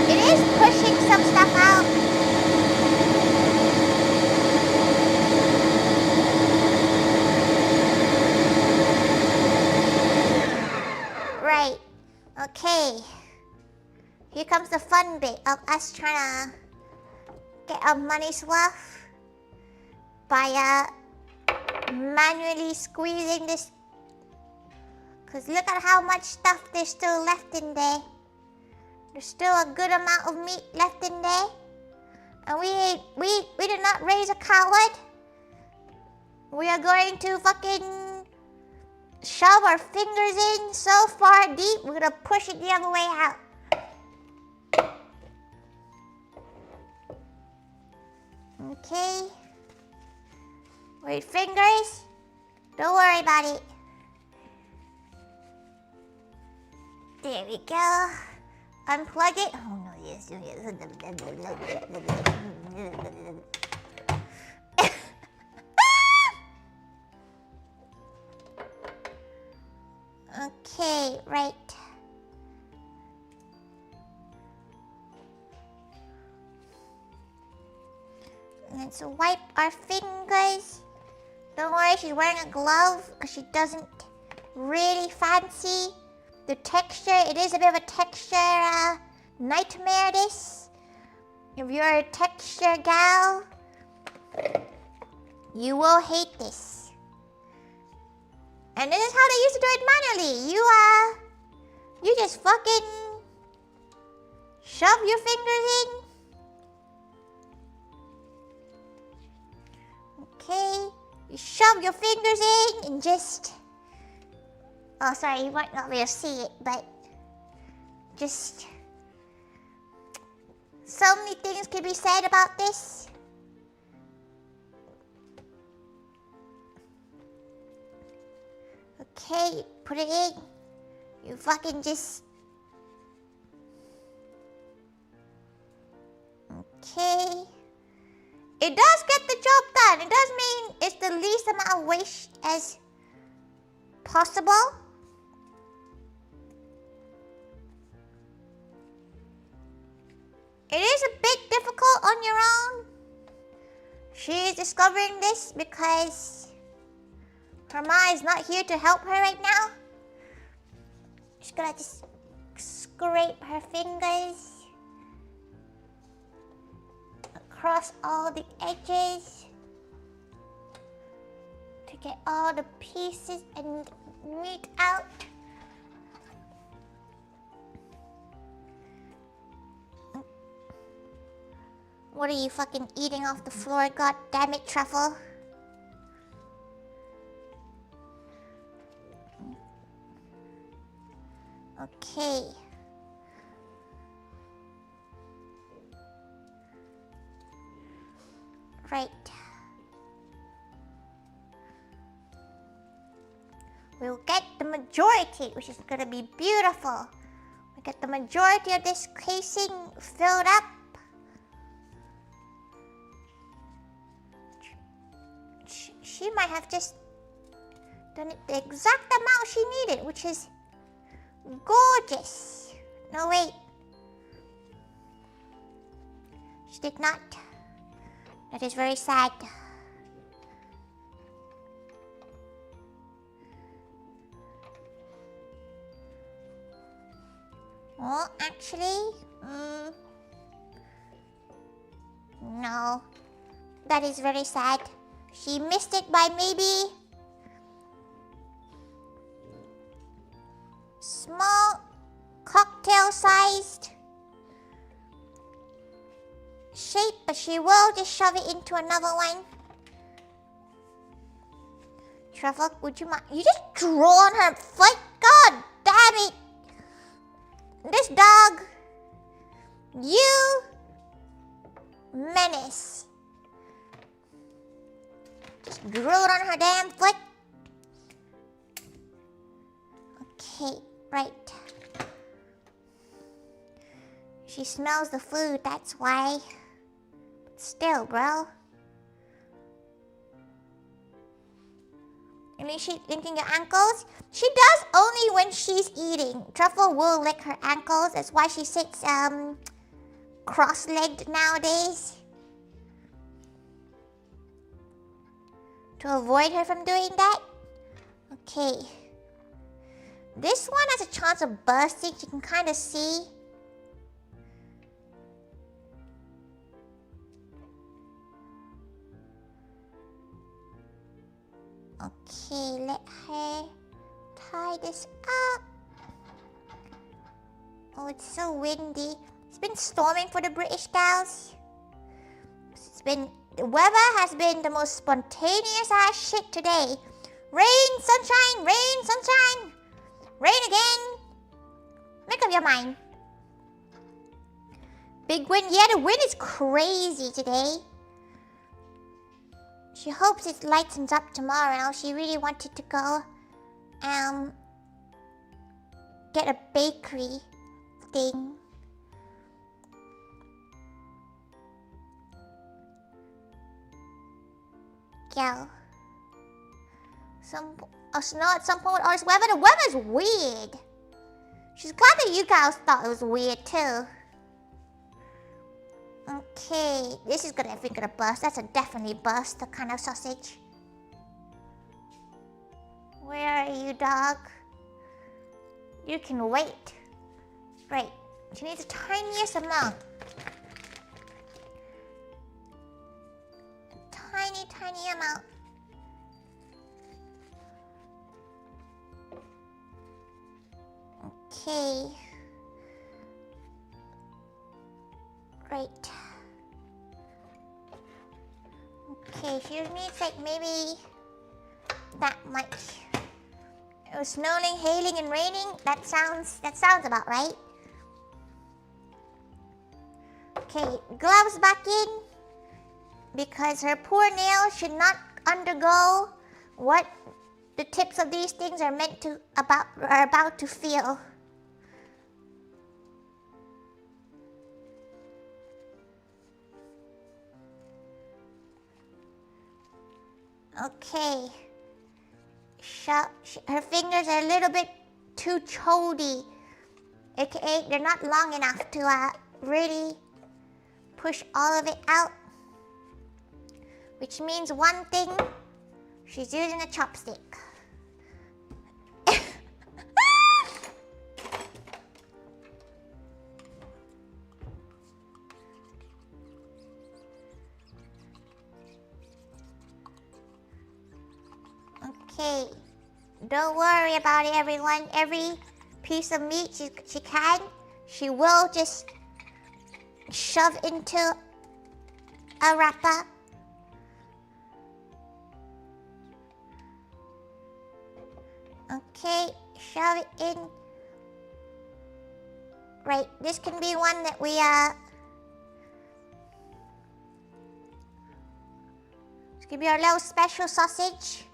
It is pushing some stuff out. Right. Okay. Here comes the fun bit of us trying to get our money's worth by manually squeezing this. Because look at how much stuff there's still left in there. There's still a good amount of meat left in there. And we did not raise a coward. We are going to fucking shove our fingers in so far deep, we're gonna push it the other way out. Okay. Wait, fingers? Don't worry about it. There we go. Unplug it. Oh no, yes, yes. Okay, right. Let's wipe our fingers. Don't worry, she's wearing a glove because she doesn't really fancy the texture. It is a bit of a texture nightmare, this. If you're a texture gal, you will hate this. And this is how they used to do it manually. You just fucking shove your fingers in. Okay, you shove your fingers in and just... Oh, sorry, you might not be able to see it, but just... So many things could be said about this. Okay, you put it in. You fucking just... Okay. It does get the job done. It does mean it's the least amount of waste as possible. It is a bit difficult on your own. She is discovering this because her ma is not here to help her right now. She's gonna just scrape her fingers across all the edges to get all the pieces and meat out. What are you fucking eating off the floor? God damn it, Truffle. Okay. Right. We'll get the majority, which is gonna be beautiful. We get the majority of this casing filled up. She might have just done it the exact amount she needed, which is gorgeous. No, wait. She did not. That is very sad. Oh, actually, no. That is very sad. She missed it by maybe small cocktail-sized shape, but she will just shove it into another one. Truffle, would you mind? You just draw on her foot? God damn it! This dog, you menace. Just drew it on her damn foot. Okay, right. She smells the food, that's why. But still, bro. You mean she's licking your ankles? She does only when she's eating. Truffle will lick her ankles. That's why she sits cross-legged nowadays. To avoid her from doing that. Okay. This one has a chance of bursting. You can kind of see. Okay, let her tie this up. Oh, it's so windy. It's been storming for the British gals. The weather has been the most spontaneous ass shit today. Rain, sunshine, rain, sunshine. Rain again. Make up your mind. Big wind. Yeah, the wind is crazy today. She hopes it lightens up tomorrow. She really wanted to go get a bakery thing. Go. Snow at some point or weather. The weather's weird. She's glad that you guys thought it was weird too. Okay, this is gonna bust. That's a definitely bust, the kind of sausage. Where are you, dog? You can wait. Right, she needs the tiniest amount. Tiny amount. Okay. Right. Okay, she needs like maybe that much. It was snowing, hailing, and raining. That sounds about right. Okay, gloves back in because her poor nails should not undergo what the tips of these things are about to feel. Okay. Her fingers are a little bit too chody. AKA, they're not long enough to really push all of it out. Which means one thing, she's using a chopstick. Okay, don't worry about it, everyone. Every piece of meat she can, she will just shove into a wrapper. Okay, shove it in. Right, this can be one that we this can be our little special sausage.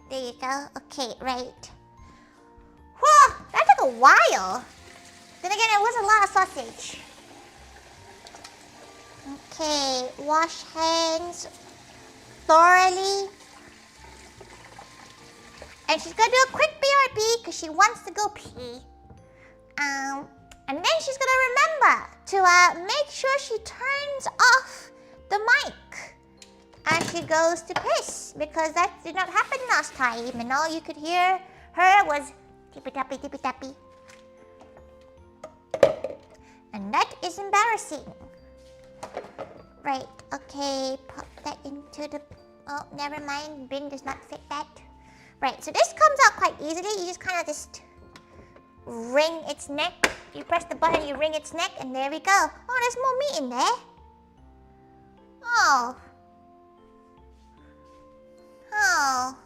There you go. Okay, right. Whew, that took a while. Then again, it was a lot of sausage. Okay, wash hands thoroughly. And she's gonna do a quick BRB because she wants to go pee. And then she's gonna remember to make sure she turns off the mic as she goes to piss, because that did not happen last time, and all you could hear her was tippy tappy, tippy tappy. And that is embarrassing. Right, okay, pop that into the... Oh, never mind, bin does not fit that. Right, so this comes out quite easily. You just kind of just wring its neck. You press the button, you wring its neck, and there we go. Oh, there's more meat in there. Oh. Oh.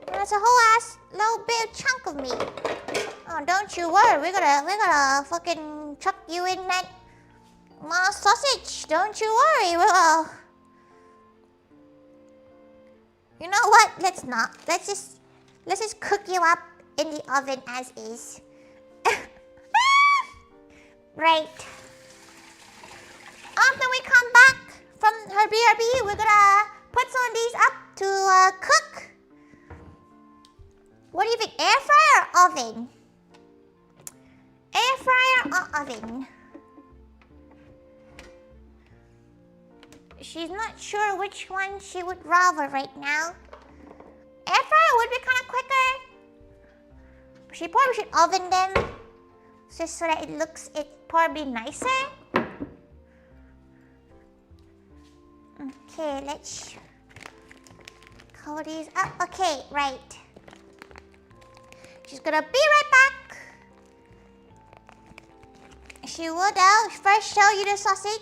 That's a whole ass little bit chunk of meat. Oh, don't you worry. We're gonna fucking chuck you in that sausage. Don't you worry. You know what? Let's not. Let's just cook you up in the oven as is. Right. After we come back from her BRB, we're gonna put some of these up to cook. What do you think? Air fryer or oven? Air fryer or oven? She's not sure which one she would rather right now. Air fryer would be kind of quicker. She probably should oven them just so that it's probably nicer. Okay, let's cover these up. Okay, right. She's gonna be right back. She will though. First show you the sausage.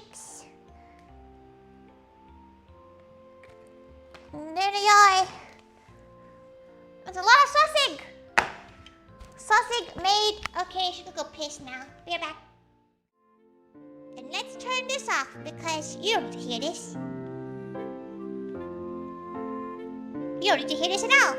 And there they are. That's a lot of sausage. Sausage made. Okay, she can go piss now. Be right back. And let's turn this off because you don't need to hear this. You don't need to hear this at all.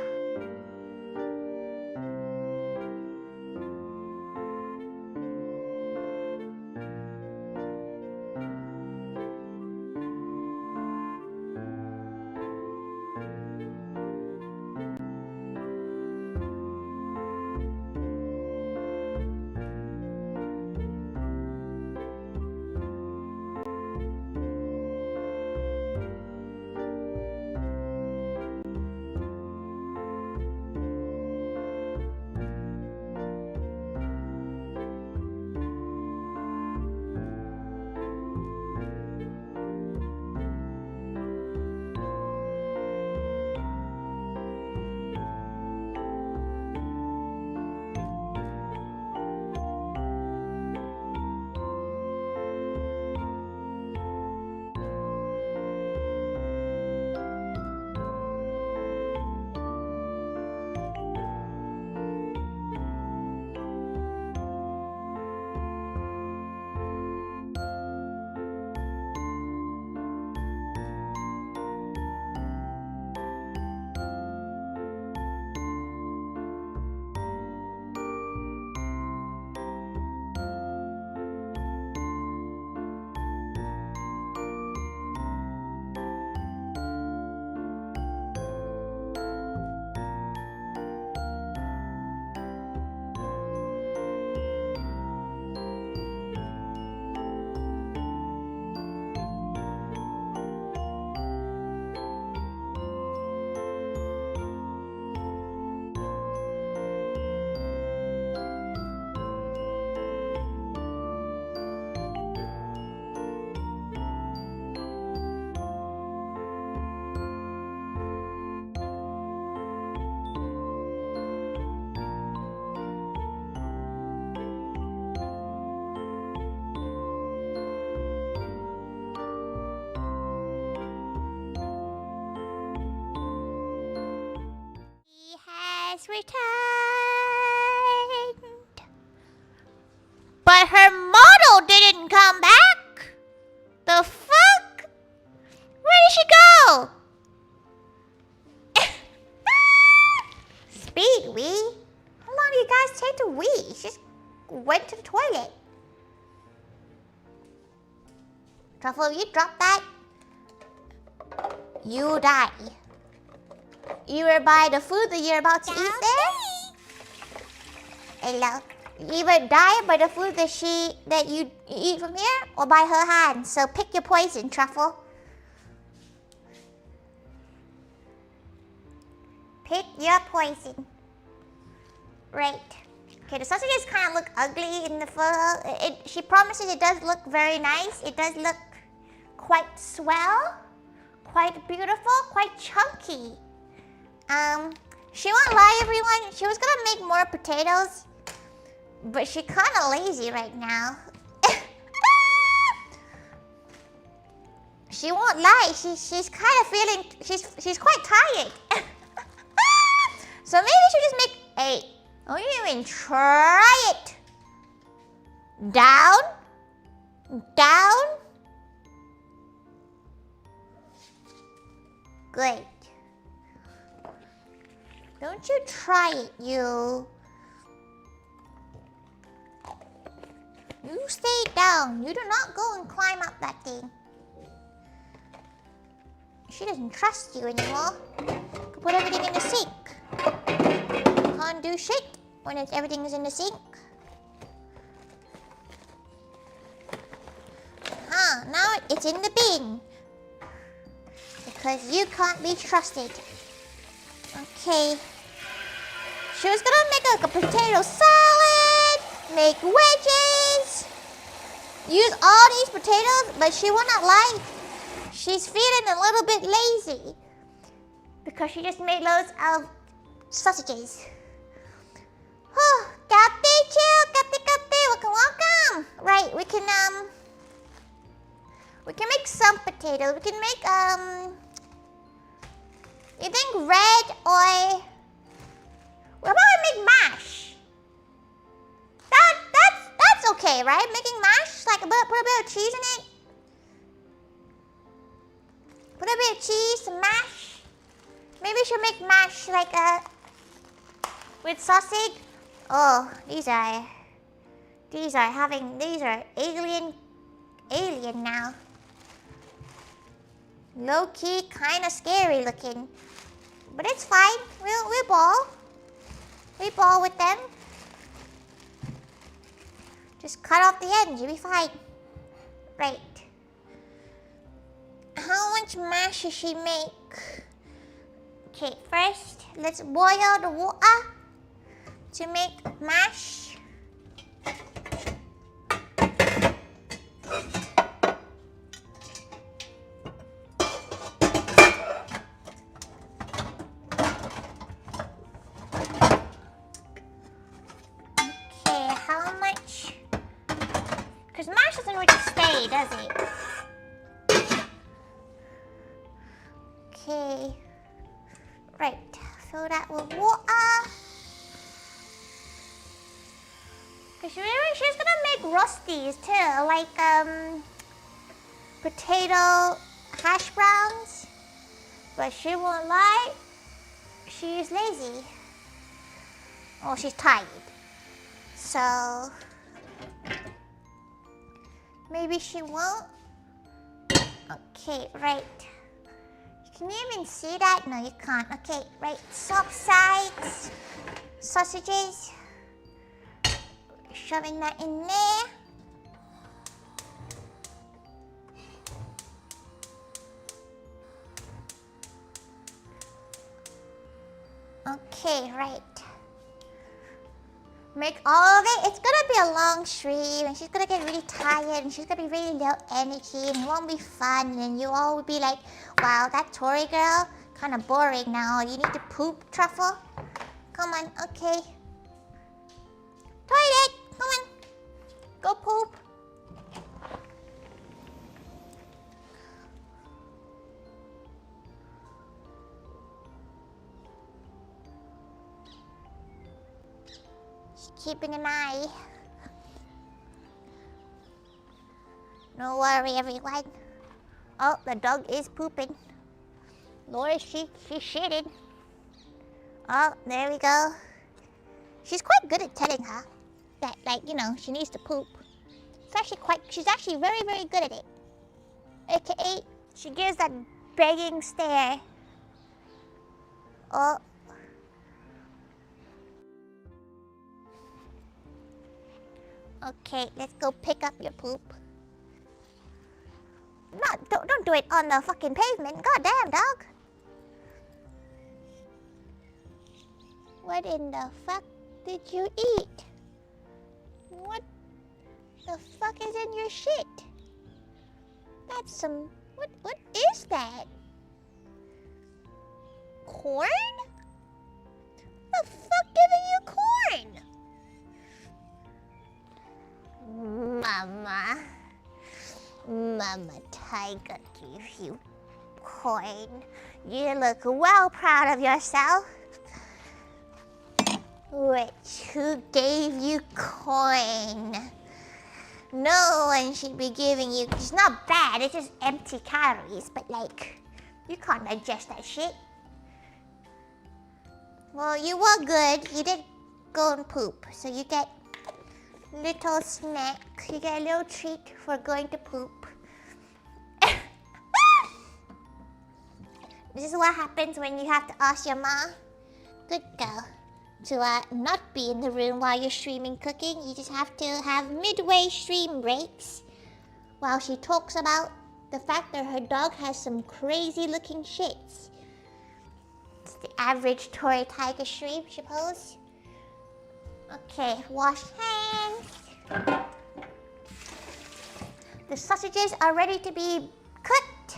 Returned. But her model didn't come back. The fuck? Where did she go? Speed wee? How long do you guys take to wee? She just went to the toilet. Truffle, if you drop that, you die. You were by the food that you're about to eat there? Hello. You either die by the food that you eat from here or by her hand. So pick your poison, Truffle. Pick your poison. Right. Okay, the sausages kind of look ugly in the photo. She promises it does look very nice. It does look quite swell, quite beautiful, quite chunky. She won't lie, everyone. She was gonna make more potatoes, but she's kind of lazy right now. She won't lie. She's kind of feeling. She's quite tired. So maybe she just make. Hey, don't you even try it. Down, down. Good. Don't you try it, you. You stay down. You do not go and climb up that thing. She doesn't trust you anymore. Put everything in the sink. Can't do shit when everything is in the sink. Now it's in the bin. Because you can't be trusted. Okay. She was gonna make like a potato salad, make wedges, use all these potatoes, but she will not lie. She's feeling a little bit lazy because she just made loads of sausages. Oh, Kathy, chill, Kathy, welcome. Right, we can make some potatoes. We can make you think red or what about we make mash? That's okay, right? Making mash, like put a bit of cheese in it. Put a bit of cheese, some mash. Maybe we should make mash like with sausage. Oh, these are alien now. Low key, kind of scary looking, but it's fine. We'll ball. We ball with them. Just cut off the ends. You'll be fine. Right. How much mash should she make? Okay, first let's boil the water to make mash. Because mash doesn't really stay, does it? Okay. Right. Fill that with water. Because she's gonna make rusties too, like potato hash browns. But she won't lie. She's lazy. Oh, she's tired. So maybe she won't. Okay, right. Can you even see that? No, you can't. Okay, right. Swap sides. Sausages. Shoving that in there. Okay, right. Make all of it. It's gonna be a long stream and she's gonna get really tired and she's gonna be really low energy and it won't be fun and you all will be like, wow, that Tori girl, kind of boring now. You need to poop, Truffle. Come on, okay. Toilet, come on. Go poop. Keeping an eye. No worry, everyone. Oh, the dog is pooping. Lord, she's shitting. Oh, there we go. She's quite good at telling her that, like, you know, she needs to poop. She's actually very, very good at it. AKA, she gives that begging stare. Oh. Okay, let's go pick up your poop. No, don't do it on the fucking pavement. God damn, dog. What in the fuck did you eat? What the fuck is in your shit? That's some... What is that? Corn? The fuck giving you corn? Mama Thaiga gave you corn. You look well proud of yourself. Who gave you corn? No one should be giving you... It's not bad, it's just empty calories, but like, you can't digest that shit. Well, you were good. You did go and poop, so you get little snack. You get a little treat for going to poop. This is what happens when you have to ask your ma. Good girl. To not be in the room while you're streaming cooking, you just have to have midway stream breaks while she talks about the fact that her dog has some crazy looking shits. It's the average Tori Thaiga stream, I suppose. Okay, wash hands. The sausages are ready to be cooked.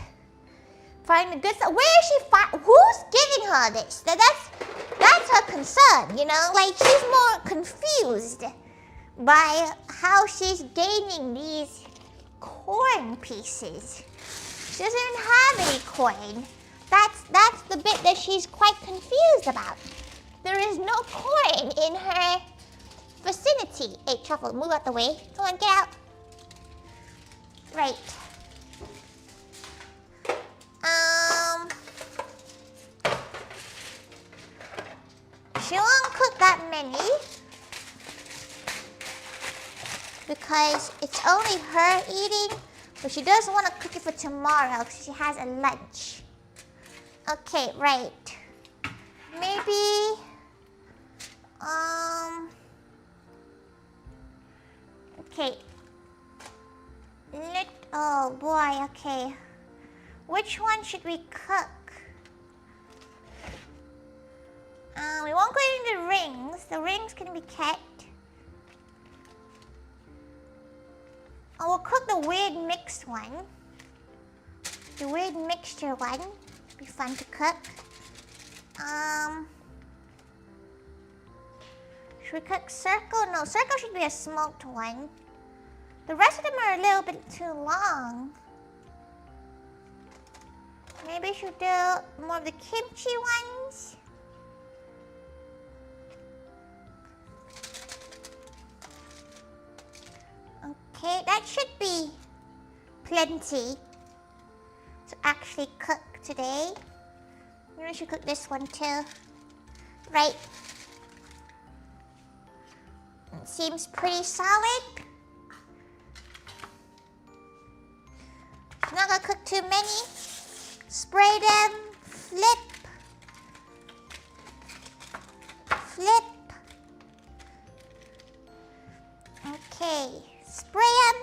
Find the good stuff. Where is she? Who's giving her this? That's her concern, you know? Like, she's more confused by how she's gaining these corn pieces. She doesn't even have any corn. That's the bit that she's quite confused about. There is no corn in her vicinity. Hey, Truffle, move out the way. Come on, get out. Right. She won't cook that many because it's only her eating, but she doesn't want to cook it for tomorrow because she has a lunch. Okay, right. Maybe, okay. Oh boy, okay. Which one should we cook? We won't go into the rings. The rings can be kept. Oh, we'll cook the weird mixed one. The weird mixture one. Be fun to cook. Should we cook circle? No, circle should be a smoked one. The rest of them are a little bit too long. Maybe we should do more of the kimchi ones. Okay, that should be plenty to actually cook today. Maybe we should cook this one too. Right. It seems pretty solid. Not gonna cook too many. Spray them. Flip. Flip. Okay. Spray them.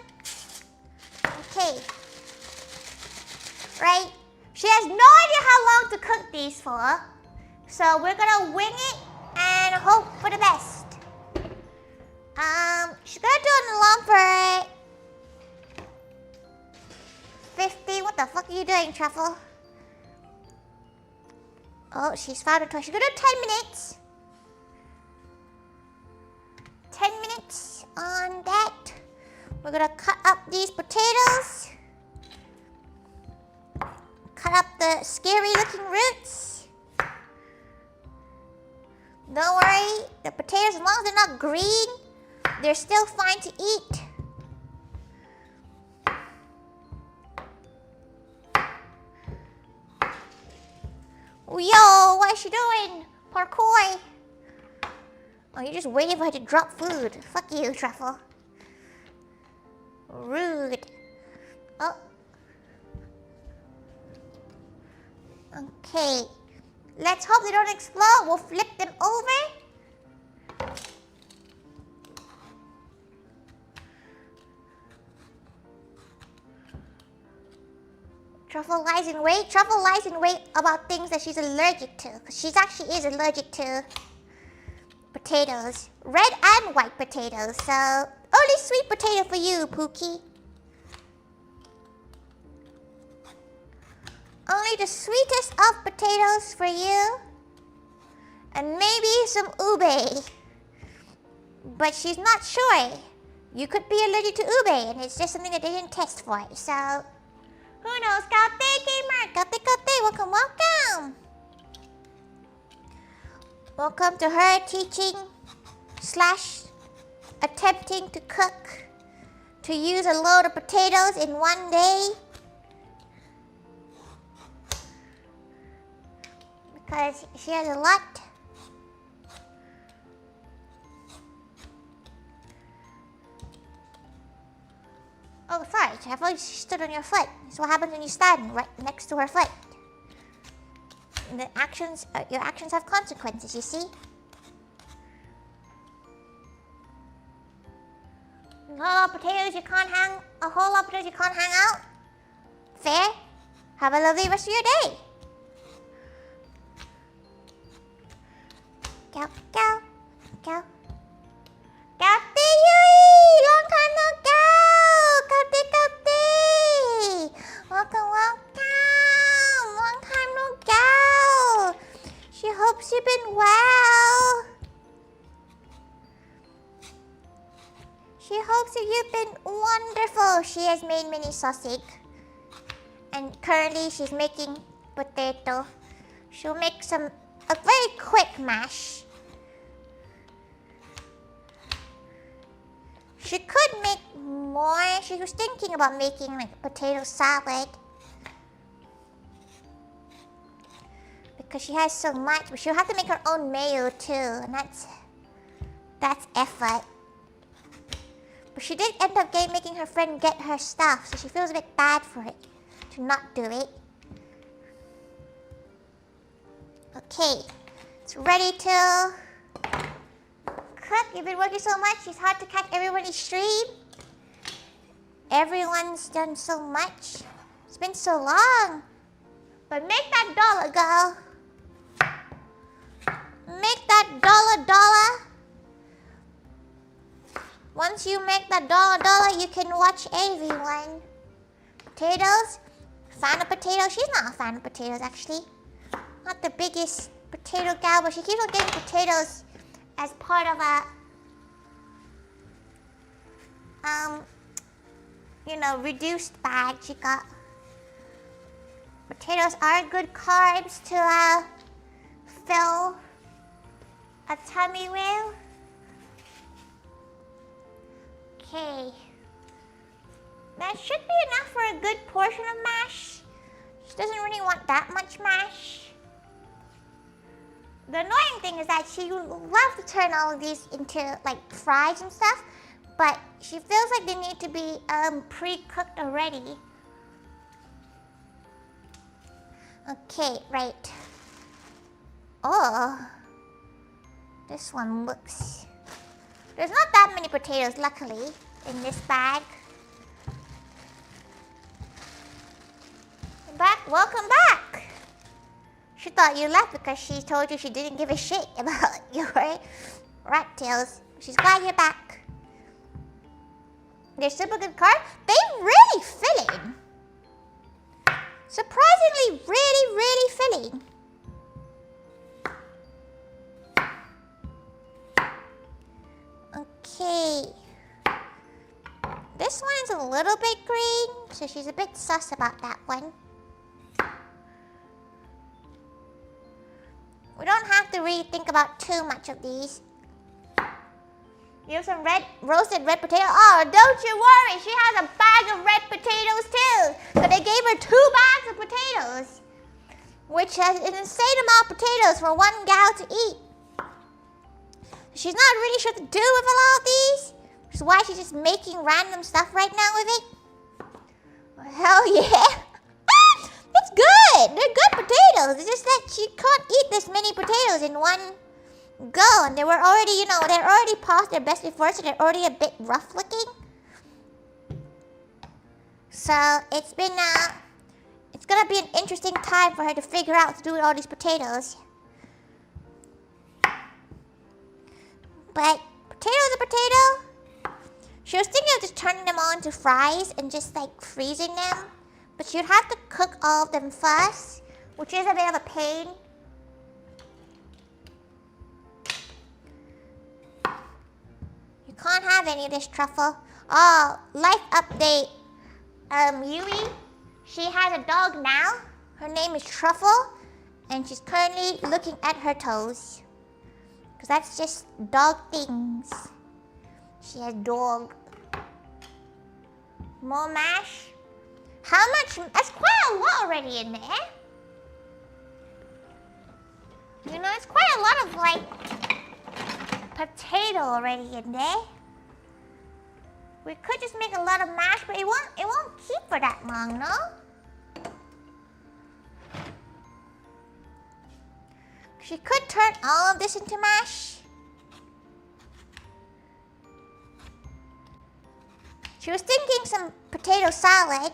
Okay. Right. She has no idea how long to cook these for. So we're gonna wing it and hope for the best. She's gonna do an alarm for 50. What the fuck are you doing, Truffle? Oh, she's found a toy. She's gonna do 10 minutes. 10 minutes on that. We're gonna cut up these potatoes. Cut up the scary looking roots. Don't worry, the potatoes, as long as they're not green, they're still fine to eat. Yo, what is she doing? Parkour. Oh, you're just waiting for her to drop food. Fuck you, Truffle. Rude. Oh. Okay. Let's hope they don't explode. We'll flip them over. Truffle lies in wait. Truffle lies in wait about things that she's allergic to. Because she actually is allergic to potatoes. Red and white potatoes. So, only sweet potato for you, Pookie. Only the sweetest of potatoes for you. And maybe some ube. But she's not sure. You could be allergic to ube, and it's just something that they didn't test for. So, who knows? Kaute Gamer! Kaute, welcome, welcome! Welcome to her teaching / attempting to cook. To use a load of potatoes in one day. Because she has a lot. Oh, sorry. I thought you stood on your foot. That's what happens when you stand right next to her foot. Your actions have consequences, you see? A whole lot of potatoes you can't hang out. Fair? Have a lovely rest of your day. Go, go, go. Kaute Yui! Long time no go! Kaute! Welcome, welcome! Long time no go! She hopes you've been well. She hopes that you've been wonderful. She has made mini sausage. And currently she's making potato. She'll make a very quick mash. She could make more. She was thinking about making like potato salad. Because she has so much, but she'll have to make her own mayo too, and that's effort. But she did end up making her friend get her stuff, so she feels a bit bad for it, to not do it. Okay, it's ready to cook. You've been working so much, it's hard to catch everybody's stream. Everyone's done so much. It's been so long. But make that dollar, girl. Make that dollar. Once you make that dollar, you can watch everyone. Potatoes? Fan of potatoes? She's not a fan of potatoes, actually. Not the biggest potato gal, but she keeps on getting potatoes as part of a, reduced bag. She got potatoes are good carbs to fill a tummy with. Okay. That should be enough for a good portion of mash. She doesn't really want that much mash. The annoying thing is that she would love to turn all of these into like fries and stuff, but she feels like they need to be pre-cooked already. Okay, right. Oh, this one looks... There's not that many potatoes, luckily, in this bag. Welcome back! She thought you left because she told you she didn't give a shit about your rat tails. She's glad you're back. They're super good carbs. They really filling. Surprisingly, really filling. Okay. This one is a little bit green, so she's a bit sus about that one. We don't have to really think about too much of these. You have some roasted red potato. Oh, don't you worry. She has a bag of red potatoes too. So they gave her 2 bags of potatoes, which is an insane amount of potatoes for one gal to eat. She's not really sure what to do with all of these, which is why she's just making random stuff right now with it. Hell yeah. It's good. good. They're good potatoes. It's just that she can't eat this many potatoes in one go. And they were already, they're already past their best before, so they're already a bit rough looking. So it's gonna be an interesting time for her to figure out what to do with all these potatoes. But potato's a potato. She was thinking of just turning them all into fries and just like freezing them. But she'd have to cook all of them first, which is a bit of a pain. You can't have any of this truffle. Oh, life update. Yui, she has a dog now. Her name is Truffle, and she's currently looking at her toes. Because that's just dog things. She has dog. More mash. How much? That's quite a lot already in there. It's quite a lot of like potato already in there. We could just make a lot of mash, but it won't keep for that long, no? She could turn all of this into mash. She was thinking some potato salad,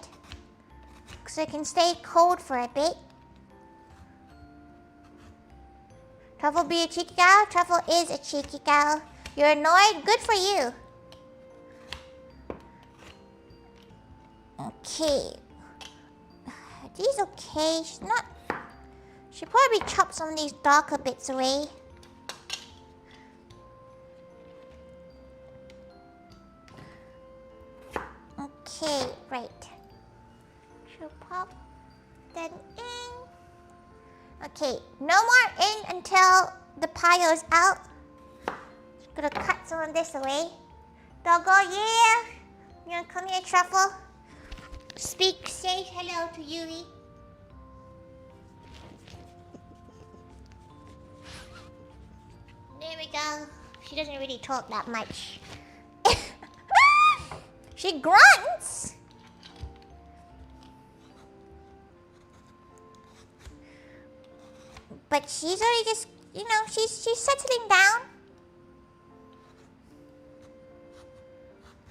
so it can stay cold for a bit. Truffle be a cheeky gal? Truffle is a cheeky gal. You're annoyed? Good for you. Okay. Are these okay? She'll probably chop some of these darker bits away. Okay, right. She'll pop them in. Okay, no more in until the pile is out. Just gonna cut some of this away. Doggo, yeah! You wanna come here, Truffle? Say hello to Yui. There we go. She doesn't really talk that much. She grunts. But she's already just, she's settling down.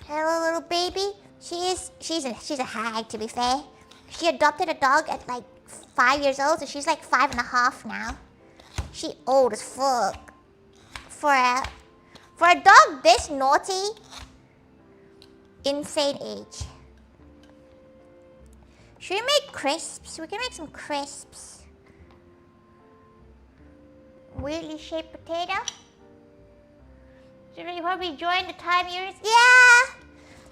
Hello, little baby. She's a hag, to be fair. She adopted a dog at like 5 years old, so she's like 5.5 now. She old as fuck. For a dog this naughty, insane age. Should we make crisps? We can make some crisps. Weirdly shaped potato. Should we probably join the time years? Yeah!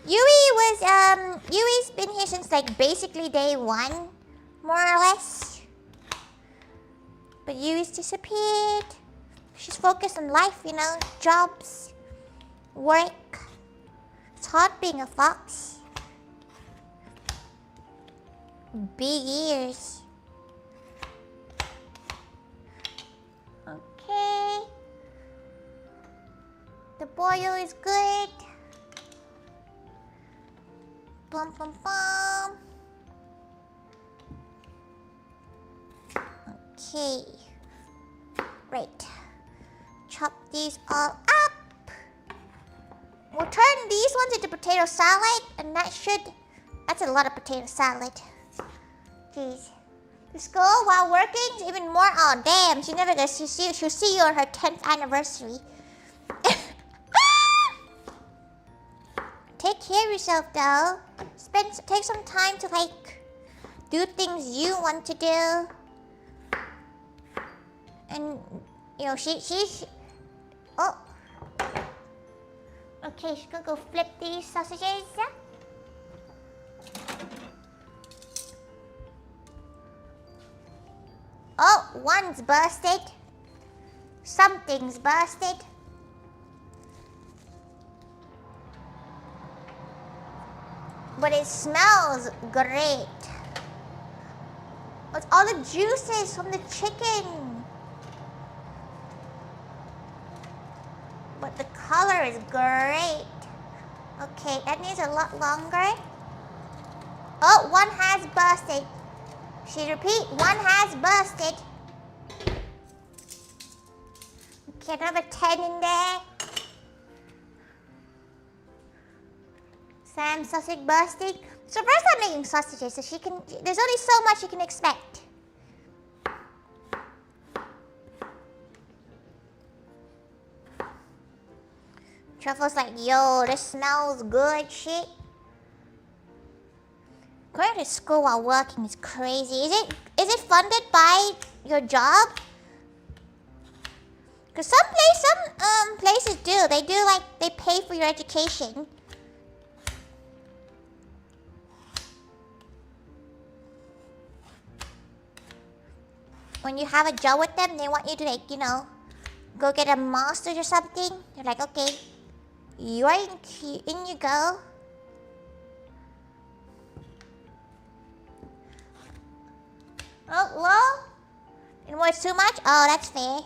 Yui's been here since like basically day 1, more or less. But Yui's disappeared. She's focused on life, jobs, work. It's hard being a fox. Big ears. Okay. The boil is good. Bum bum bum. Okay. Right. Chop these all up. We'll turn these ones into potato salad, and that's a lot of potato salad. Jeez. The school while working is even more. Oh damn, she'll see you on her 10th anniversary. Take care of yourself though. Take some time to like do things you want to do. And she's oh. Okay, she's gonna go flip these sausages. Oh, one's busted. Something's busted. But it smells great. It's all the juices from the chicken. But the color is great. Okay, that needs a lot longer. Oh, one has busted. She repeat, one has busted. Okay, another 10 in there. Sam sausage busted. So first I'm making sausages, so there's only so much you can expect. Truffle's like, yo, this smells good shit. Going to school while working is crazy. Is it funded by your job? Cause some places do. They do like they pay for your education. When you have a job with them, they want you to like, go get a master's or something. They're like, okay, you are in you go. Oh, low? And what's too much? Oh, that's fair.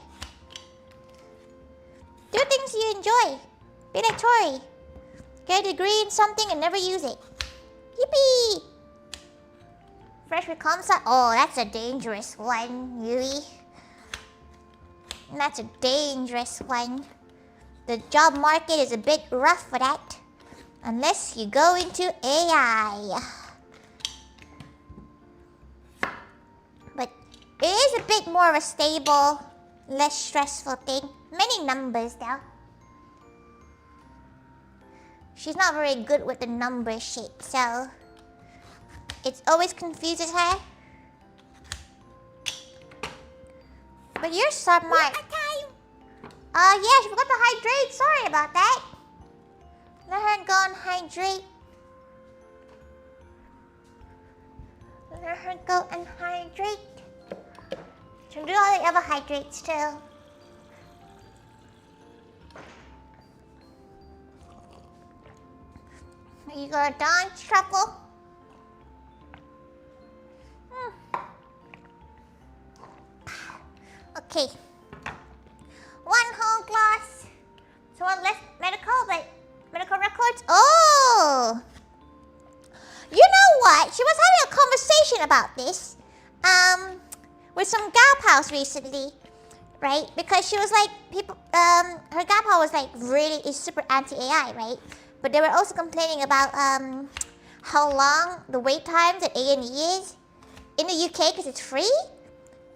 Do things you enjoy. Be like Tori. Get a degree in something and never use it. Yippee! Freshman Comsa. Oh, that's a dangerous one, Yui. That's a dangerous one. The job market is a bit rough for that. Unless you go into AI. But it is a bit more of a stable, less stressful thing. Many numbers though. She's not very good with the number shit, so it always confuses her. But you're smart. Yeah, she forgot to hydrate. Sorry about that. Let her go and hydrate. Let her go and hydrate. She'll do all the other hydrates too. Are you gonna dance, Truffle? Okay. One whole glass. So one less medical records. Oh! You know what? She was having a conversation about this with some gal pals recently, right? Because she was like, her gal pal was like is super anti-AI, right? But they were also complaining about how long the wait times at A&E is in the UK because it's free.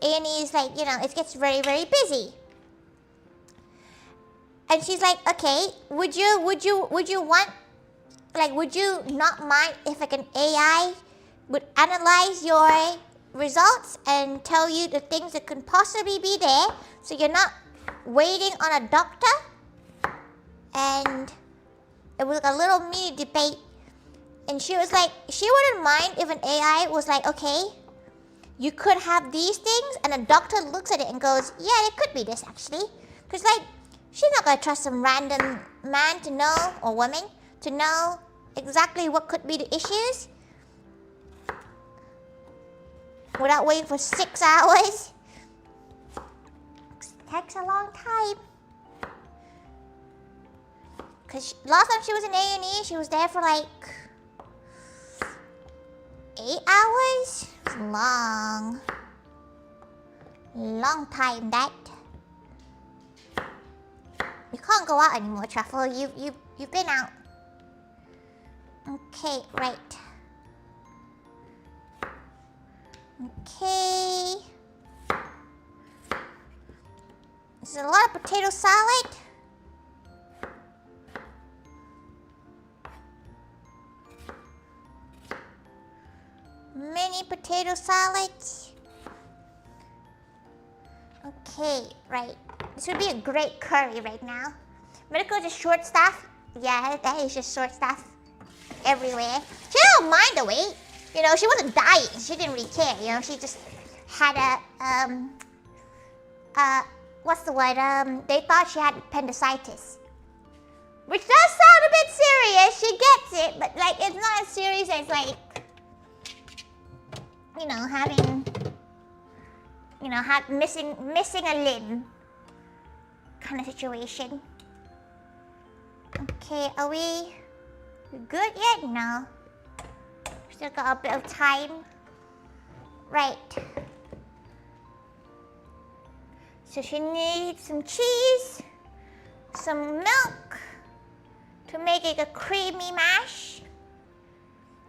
A&E is like, it gets very, very busy. And she's like, okay, would you want, like, would you not mind if like an AI would analyze your results and tell you the things that could possibly be there so you're not waiting on a doctor? And it was like a little mini debate. And she was like, she wouldn't mind if an AI was like, okay, you could have these things, and a doctor looks at it and goes, yeah, it could be this actually. Because like, she's not going to trust some random man to know, or woman, to know exactly what could be the issues without waiting for 6 hours. It takes a long time. Because last time she was in A&E, she was there for like 8 hours. It was long. Long time that. You can't go out anymore, Truffle. You've been out. Okay, right. Okay. This is a lot of potato salad. Mini potato salads. Okay, right. This would be a great curry right now. Medical is just short staff. Yeah, that is just short staff everywhere. She don't mind the weight. She wasn't dying. She didn't really care. She just had what's the word? They thought she had appendicitis. Which does sound a bit serious. She gets it, but like it's not as serious as like, missing a limb kind of situation. Okay, are we good yet? No. Still got a bit of time. Right. So she needs some cheese, some milk to make it a creamy mash.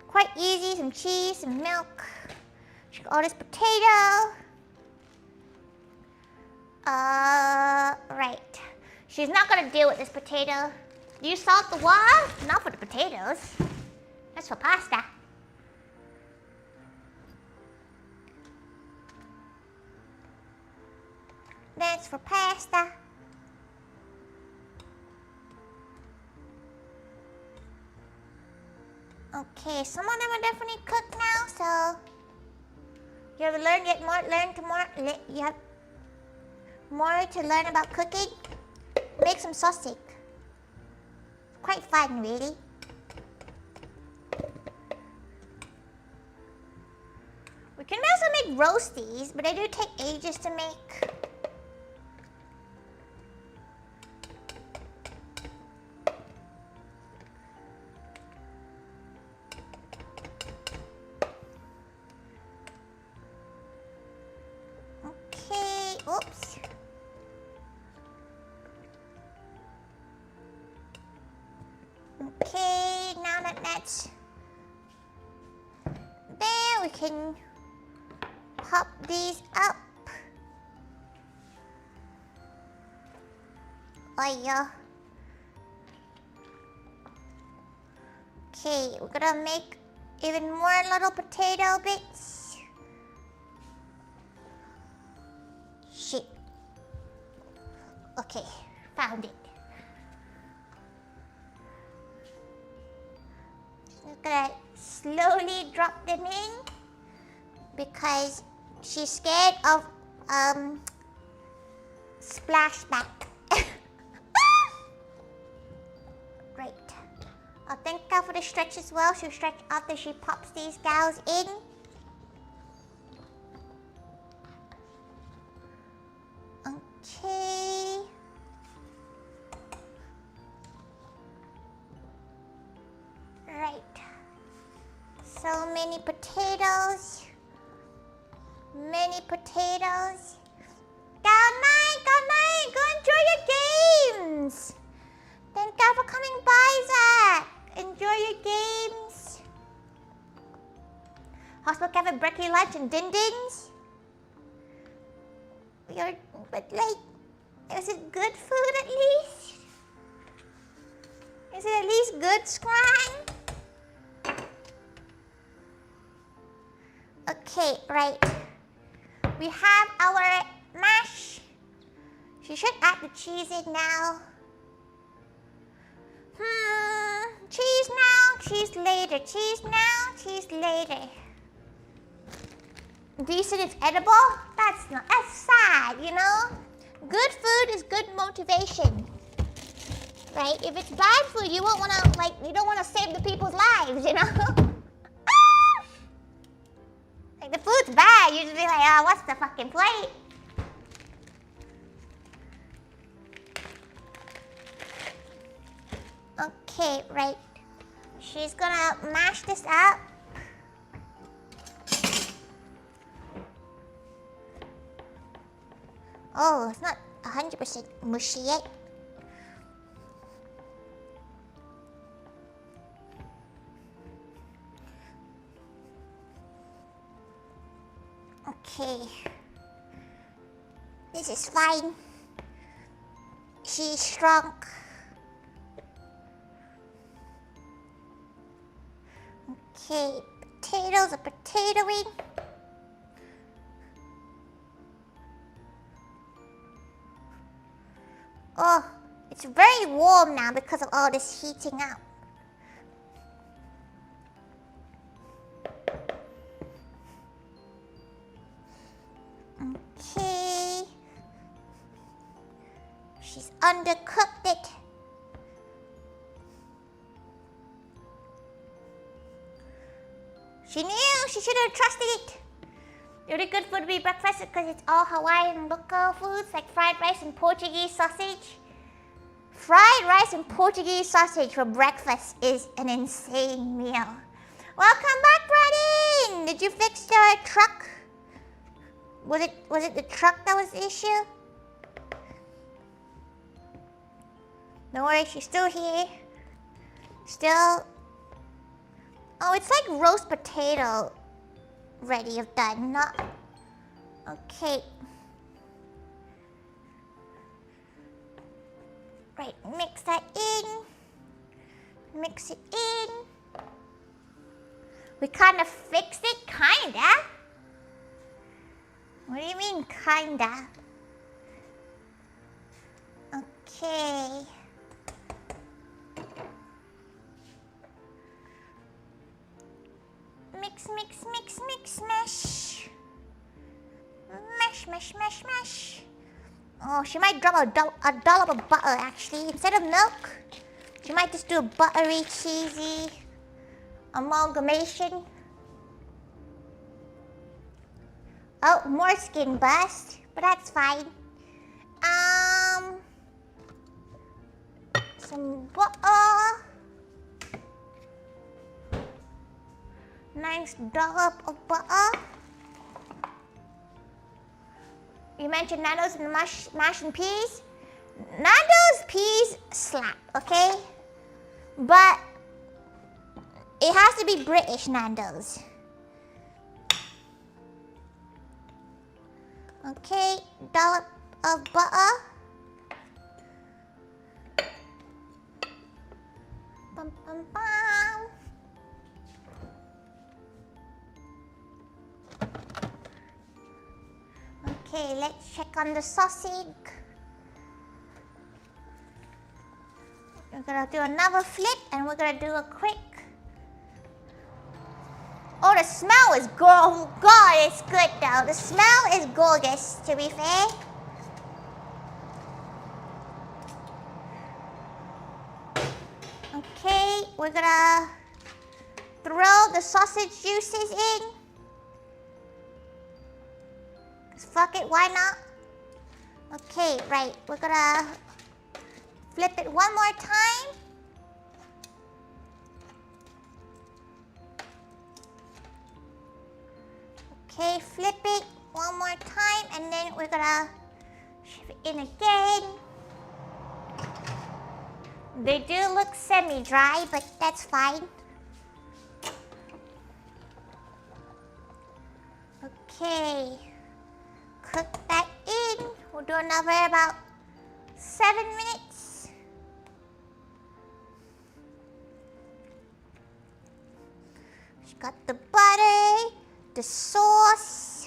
Quite easy, some cheese, some milk. She got all this potato. Right. She's not gonna deal with this potato. Do you salt the water? Not for the potatoes. That's for pasta. That's for pasta. Okay, some of them are definitely cooked now, so you have you have more to learn about cooking. Make some sausage. Quite fun, really. We can also make roasties, but they do take ages to make. Okay, oops. Okay, now that that's there, we can pop these up. Oh yeah. Okay, we're gonna make even more little potato bits. Shit. Okay, found it. Just gonna slowly drop them in because she's scared of splashback. Great. I'll thank her for the stretch as well. She'll stretch after she pops these gals in. Okay. Right. So many potatoes. Many potatoes. Good night, go enjoy your games. Thank God for coming by, Zach. Enjoy your games. Hospital cafe brekkie lunch and din-dins. But like, is it good food at least? Is it at least good, Scran? Okay, right. We have our mash. She should add the cheese in now. Cheese now, cheese later. Cheese now, cheese later. Decent is edible? That's sad, you know? Good food is good motivation. Right? If it's bad food, you won't wanna you don't wanna save the people's lives, you know? Like the food's bad, you just be like, oh, what's the fucking plate? Okay, right. She's gonna mash this up. Oh, it's not 100% mushy yet. Okay. This is fine. She's strong. Okay, potatoes are potatoing. Oh, it's very warm now because of all this heating up. Okay. She's undercooked it. She knew she should have trusted it. Really good food to be breakfast because it's all Hawaiian local foods like fried rice and Portuguese sausage. Fried rice and Portuguese sausage for breakfast is an insane meal. Welcome back, Bradin! Did you fix your truck? Was it the truck that was the issue? Don't worry, she's still here. Still. Oh, it's like roast potato ready if done, not. Okay. Right, mix that in. Mix it in. We kind of fixed it, kinda. What do you mean, kinda? Okay. Mix, mix, mix, mix, mash. Mash, mash, mash, mash. Oh, she might drop a dollop of butter actually. Instead of milk, she might just do a buttery, cheesy amalgamation. Oh, more skin bust, but that's fine. Some butter. Nice dollop of butter. You mentioned Nando's and mash and peas. Nando's peas slap, okay? But it has to be British Nando's. Okay, dollop of butter. Bum, bum, bum. Okay, let's check on the sausage. We're gonna do another flip and we're gonna do a quick. Oh, the smell is God, it's good though. The smell is gorgeous, to be fair. Okay, we're gonna throw the sausage juices in. Fuck it, why not? Okay, right, we're gonna flip it one more time. Okay, flip it one more time and then we're gonna shove it in again. They do look semi-dry, but that's fine. Okay. Cook that in. We'll do another about 7 minutes. She got the butter, the sauce.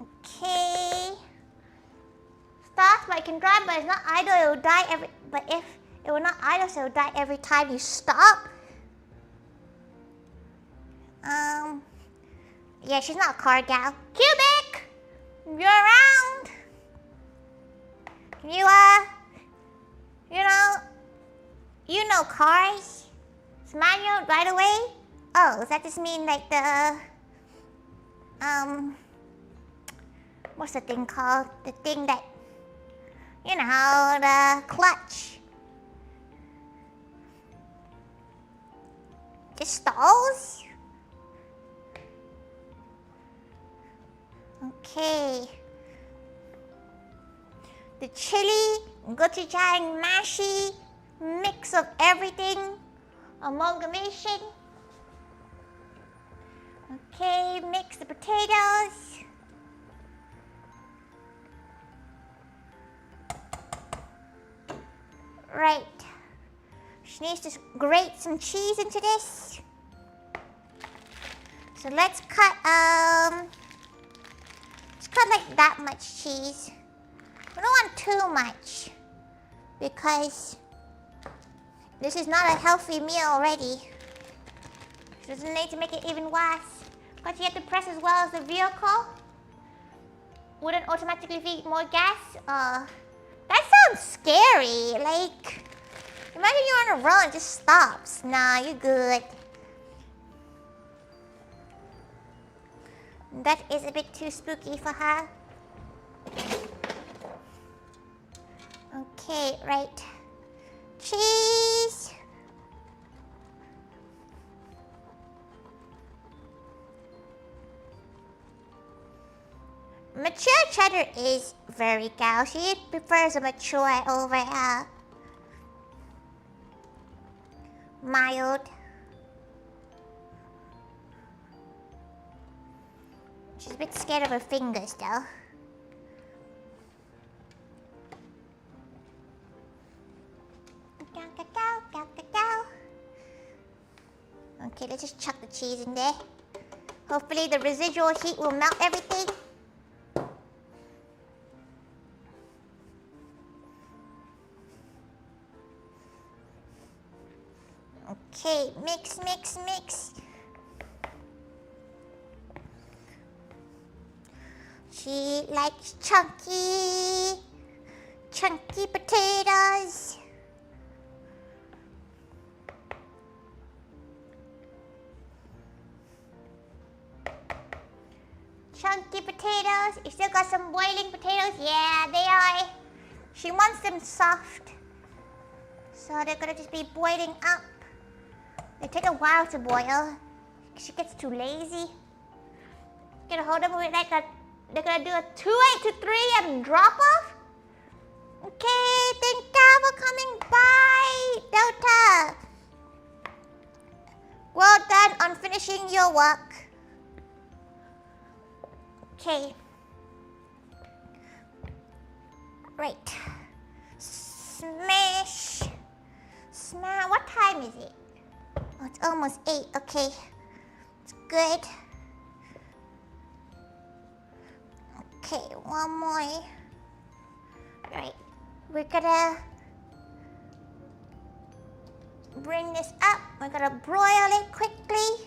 Okay. Starts, but it can dry, but it's not idle. It will die every. But if it will not idle, so it will die every time you stop. Yeah, she's not a car gal. Cubic, you're around. You know cars. It's manual right away. Oh, does that just mean like the what's the thing called? The thing that, you know, the clutch. Just stalls? Okay. The chili, gochujang, mashi, mix of everything, amalgamation. Okay, mix the potatoes. Right. She needs to grate some cheese into this. So let's cut like that much cheese. We don't want too much because this is not a healthy meal already. She doesn't need to make it even worse. But you have to press as well as the vehicle. Wouldn't automatically feed more gas. That sounds scary. Like, imagine you're on a road and it just stops. Nah, you're good. That is a bit too spooky for her. Okay, right. Cheese. Mature cheddar is very gouty. It prefers a mature over mild. She's a bit scared of her fingers though. Okay, let's just chuck the cheese in there. Hopefully the residual heat will melt everything. Okay, mix, mix, mix. She likes chunky potatoes. Chunky potatoes. You still got some boiling potatoes? Yeah, they are. She wants them soft. So they're gonna just be boiling up. They take a while to boil. She gets too lazy. Gonna hold them with like they're gonna do a 2-8 to 3 and drop off. Okay, thank you for coming by, Delta. Well done on finishing your work. Okay. Right. Smash. Smash. What time is it? Oh, it's almost 8. Okay. It's good. Okay, one more. Right. We're gonna bring this up. We're gonna broil it quickly.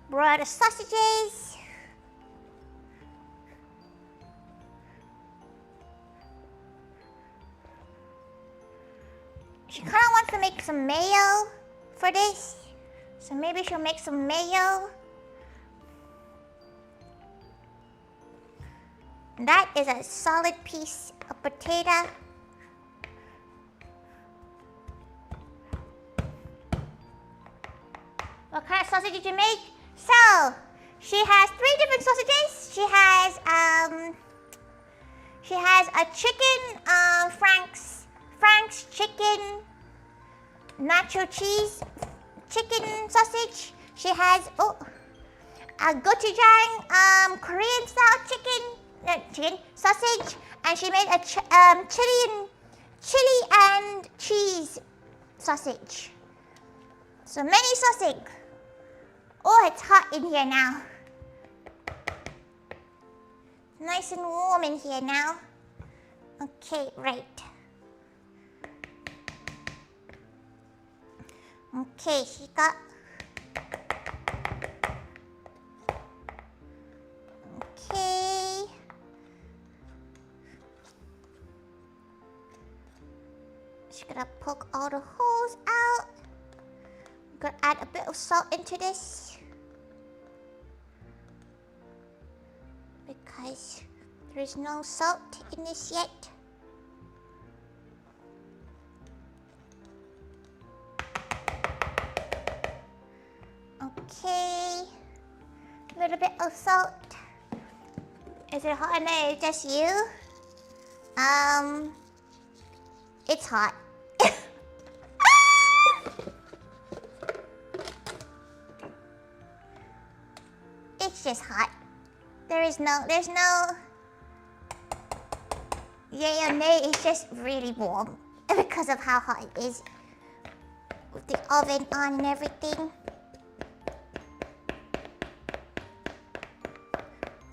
Broil the sausages. She kind of wants to make some mayo for this. So maybe she'll make some mayo. That is a solid piece of potato. What kind of sausage did you make? So, she has 3 different sausages. She has a chicken, Frank's chicken, nacho cheese, chicken sausage. She has a gochujang, Korean style chicken sausage, and she made a chili and cheese sausage. So many sausage. Oh, it's hot in here now. Nice and warm in here now. Okay, right. Okay, she got... Okay. She's gonna poke all the holes out. I'm gonna add a bit of salt into this. Because there is no salt in this yet. Okay, a little bit of salt. Is it hot in there? Just you? It's hot. It's just hot. There's no yay or nay, it's just really warm because of how hot it is with the oven on and everything.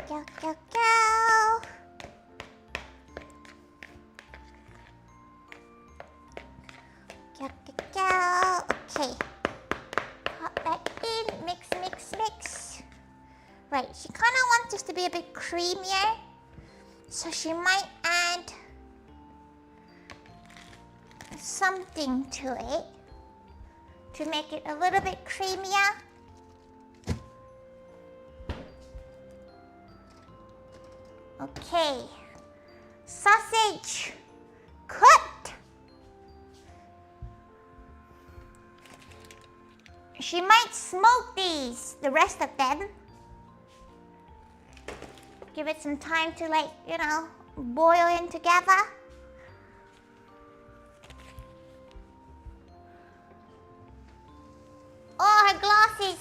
Go, go, go. Go, go, go. Okay. Pop that in. Mix, mix, mix. Right, she kind of wants this to be a bit creamier. So she might add something to it to make it a little bit creamier. Okay, sausage cooked. She might smoke these, the rest of them. Give it some time to, like, you know, boil in together. Oh, her glasses.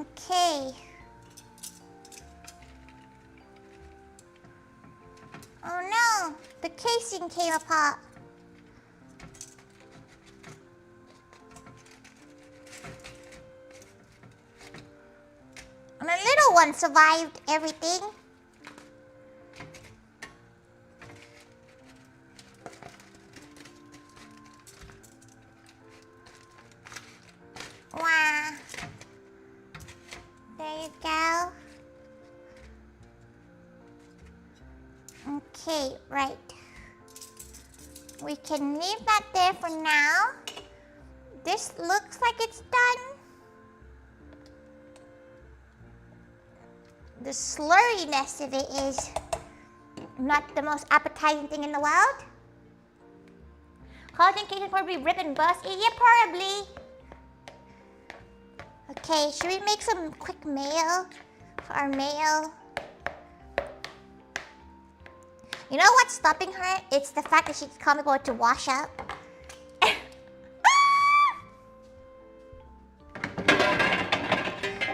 Okay. Oh no, the casing came apart. And the little one survived everything. Wow. There you go. Okay, right. We can leave that there for now. This looks like it's done. The slurriness of it is not the most appetizing thing in the world. Collagen cake probably ribbon bust. Yeah, probably. Okay, should we make some quick mayo for our mayo? You know what's stopping her? It's the fact that she's coming over to wash up. But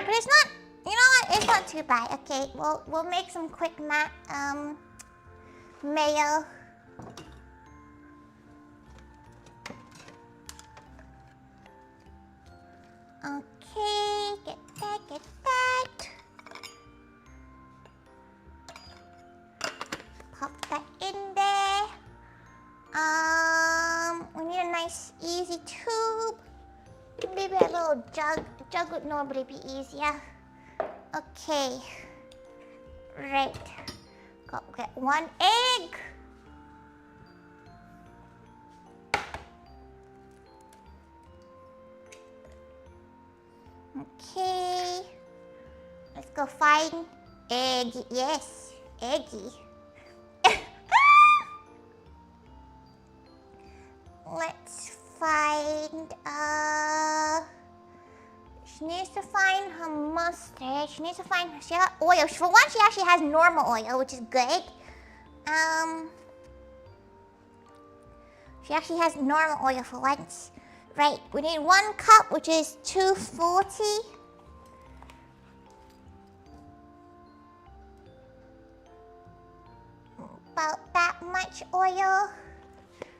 it's not, you know what? It's not too bad. Okay, we'll make some quick mayo. Okay, get that. Pop that in there. We need a nice easy tube. Maybe a little jug. Jug would normally be easier. Okay. Right. Go get one egg. Okay. Let's go find egg. Yes, eggy. Let's find, she needs to find her mustard. She needs to find her oil. For one, she actually has normal oil, which is good. She actually has normal oil for once. Right, we need 1 cup, which is 240. About that much oil.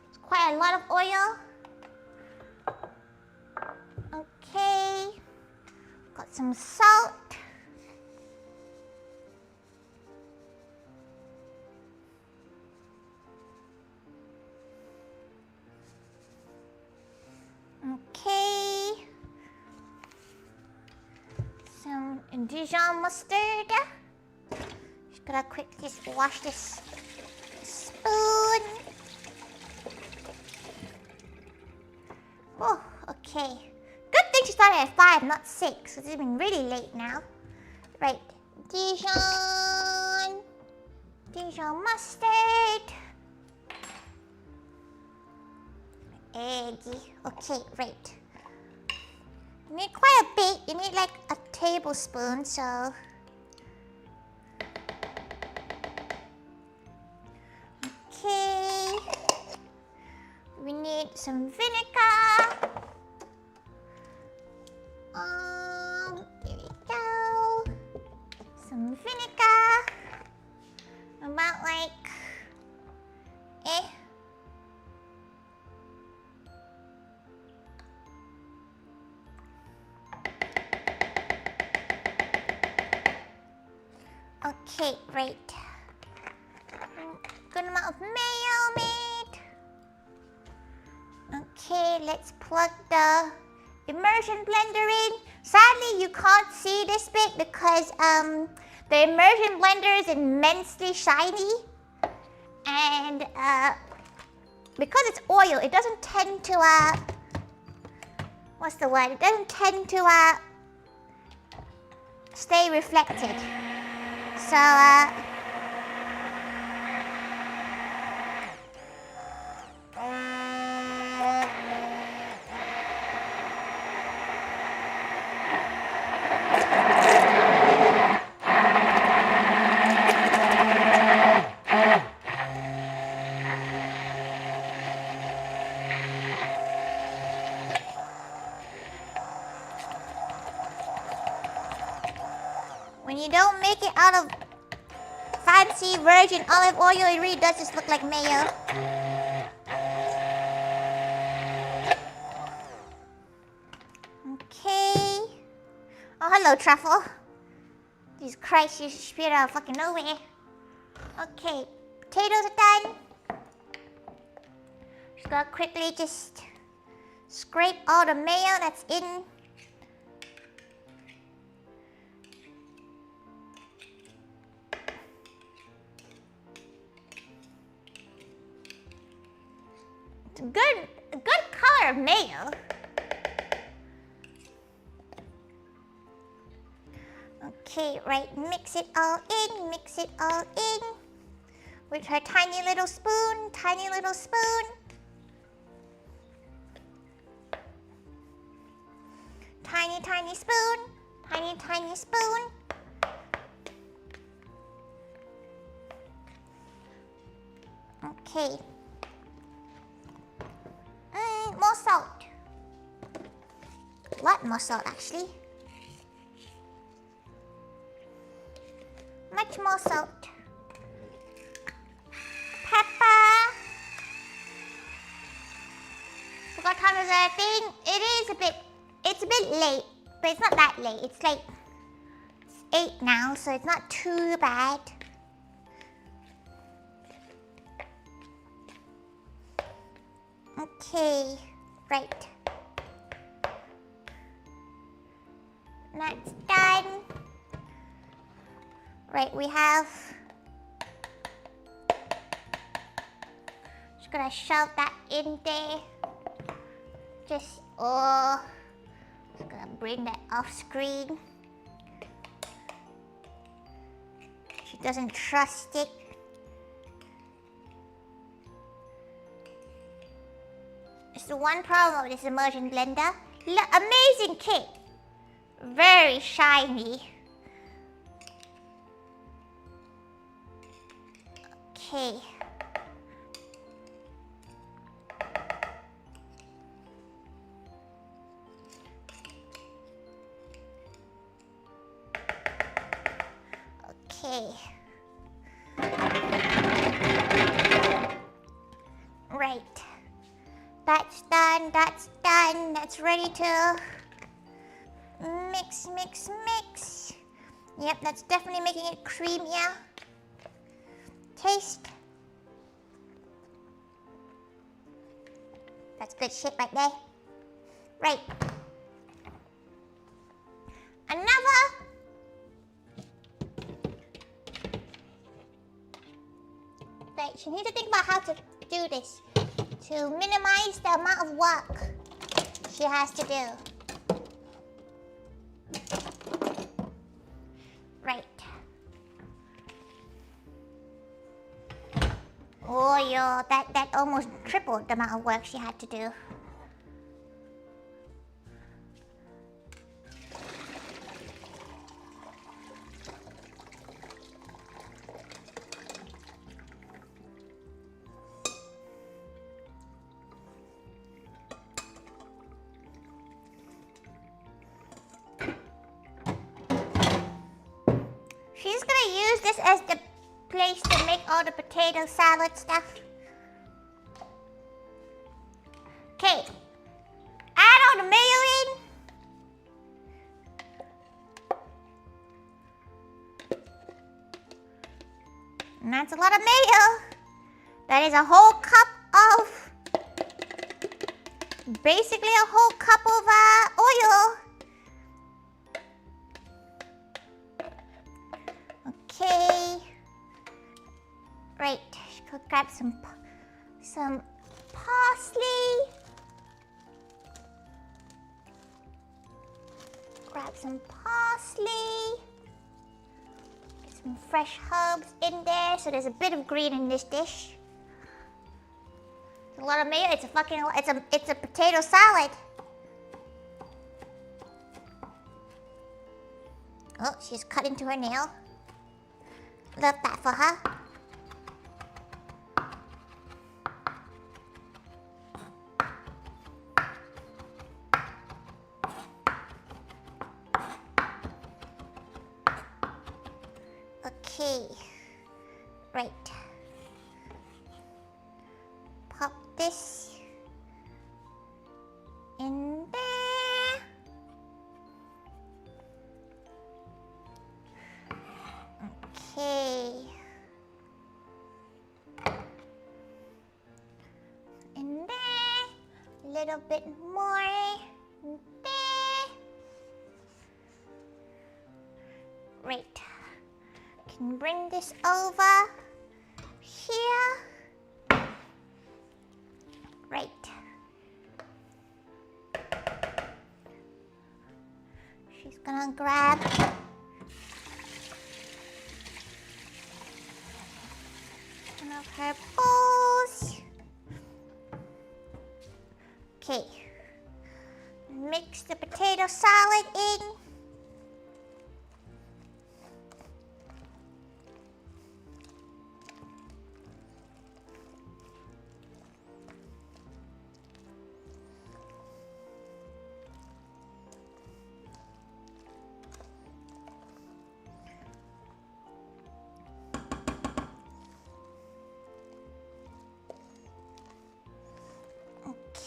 It's quite a lot of oil. Okay. Got some salt. Okay. Some Dijon mustard. Just gotta quickly just wash this spoon. Oh, okay. Good thing she started at 5, not 6. It's been really late now. Right. Dijon mustard. Eggy. Okay, right. You need quite a bit. You need like a tablespoon, so. Okay. We need some vinegar. There we go. Some vinegar. About like, Okay, right. Good amount of mayo made. Okay, let's plug the immersion blender in. Sadly, you can't see this bit because the immersion blender is immensely shiny. And because it's oil, it doesn't tend to, what's the word? It doesn't tend to stay reflected. So, when you don't make it out of fancy virgin olive oil, it really does just look like mayo. Okay. Oh, hello, truffle. Jesus Christ, you just appeared out of fucking nowhere. Okay, potatoes are done. Just gotta quickly just scrape all the mayo that's in. It's a good color of mayo. Okay, right, mix it all in, mix it all in. With her tiny little spoon, tiny little spoon. Tiny, tiny spoon, tiny, tiny spoon. Okay. More salt. A lot more salt, actually. Much more salt. Pepper. Forgot time is a thing. It's a bit late, but it's not that late. It's like 8 now, so it's not too bad. Okay, right. That's done. Right, we have... Just gonna shove that in there. Just gonna bring that off screen. She doesn't trust it. It's the one problem with this immersion blender. Amazing kit. Very shiny. Okay. Okay. Right. That's done, that's done. That's ready to mix, mix, mix. Yep, that's definitely making it creamier. Taste. That's good shit right there. Right. Another. Right, you need to think about how to do this to minimize the amount of work she has to do. Right. Oh, yo, that almost tripled the amount of work she had to do. She's gonna use this as the place to make all the potato salad stuff. Okay, add all the mayo in. And that's a lot of mayo. That is a whole cup of, basically a whole cup of oil. Okay. Right, could grab some parsley. Grab some parsley. Some fresh herbs in there, so there's a bit of green in this dish. A lot of mayo. It's a potato salad. Oh, she's cut into her nail. Love that for her. Okay. Right. Pop this in there. Okay. In there. A little bit more. In there. Right. Can bring this over here. Right. She's gonna grab one of her bowls. Okay. Mix the potato salad in.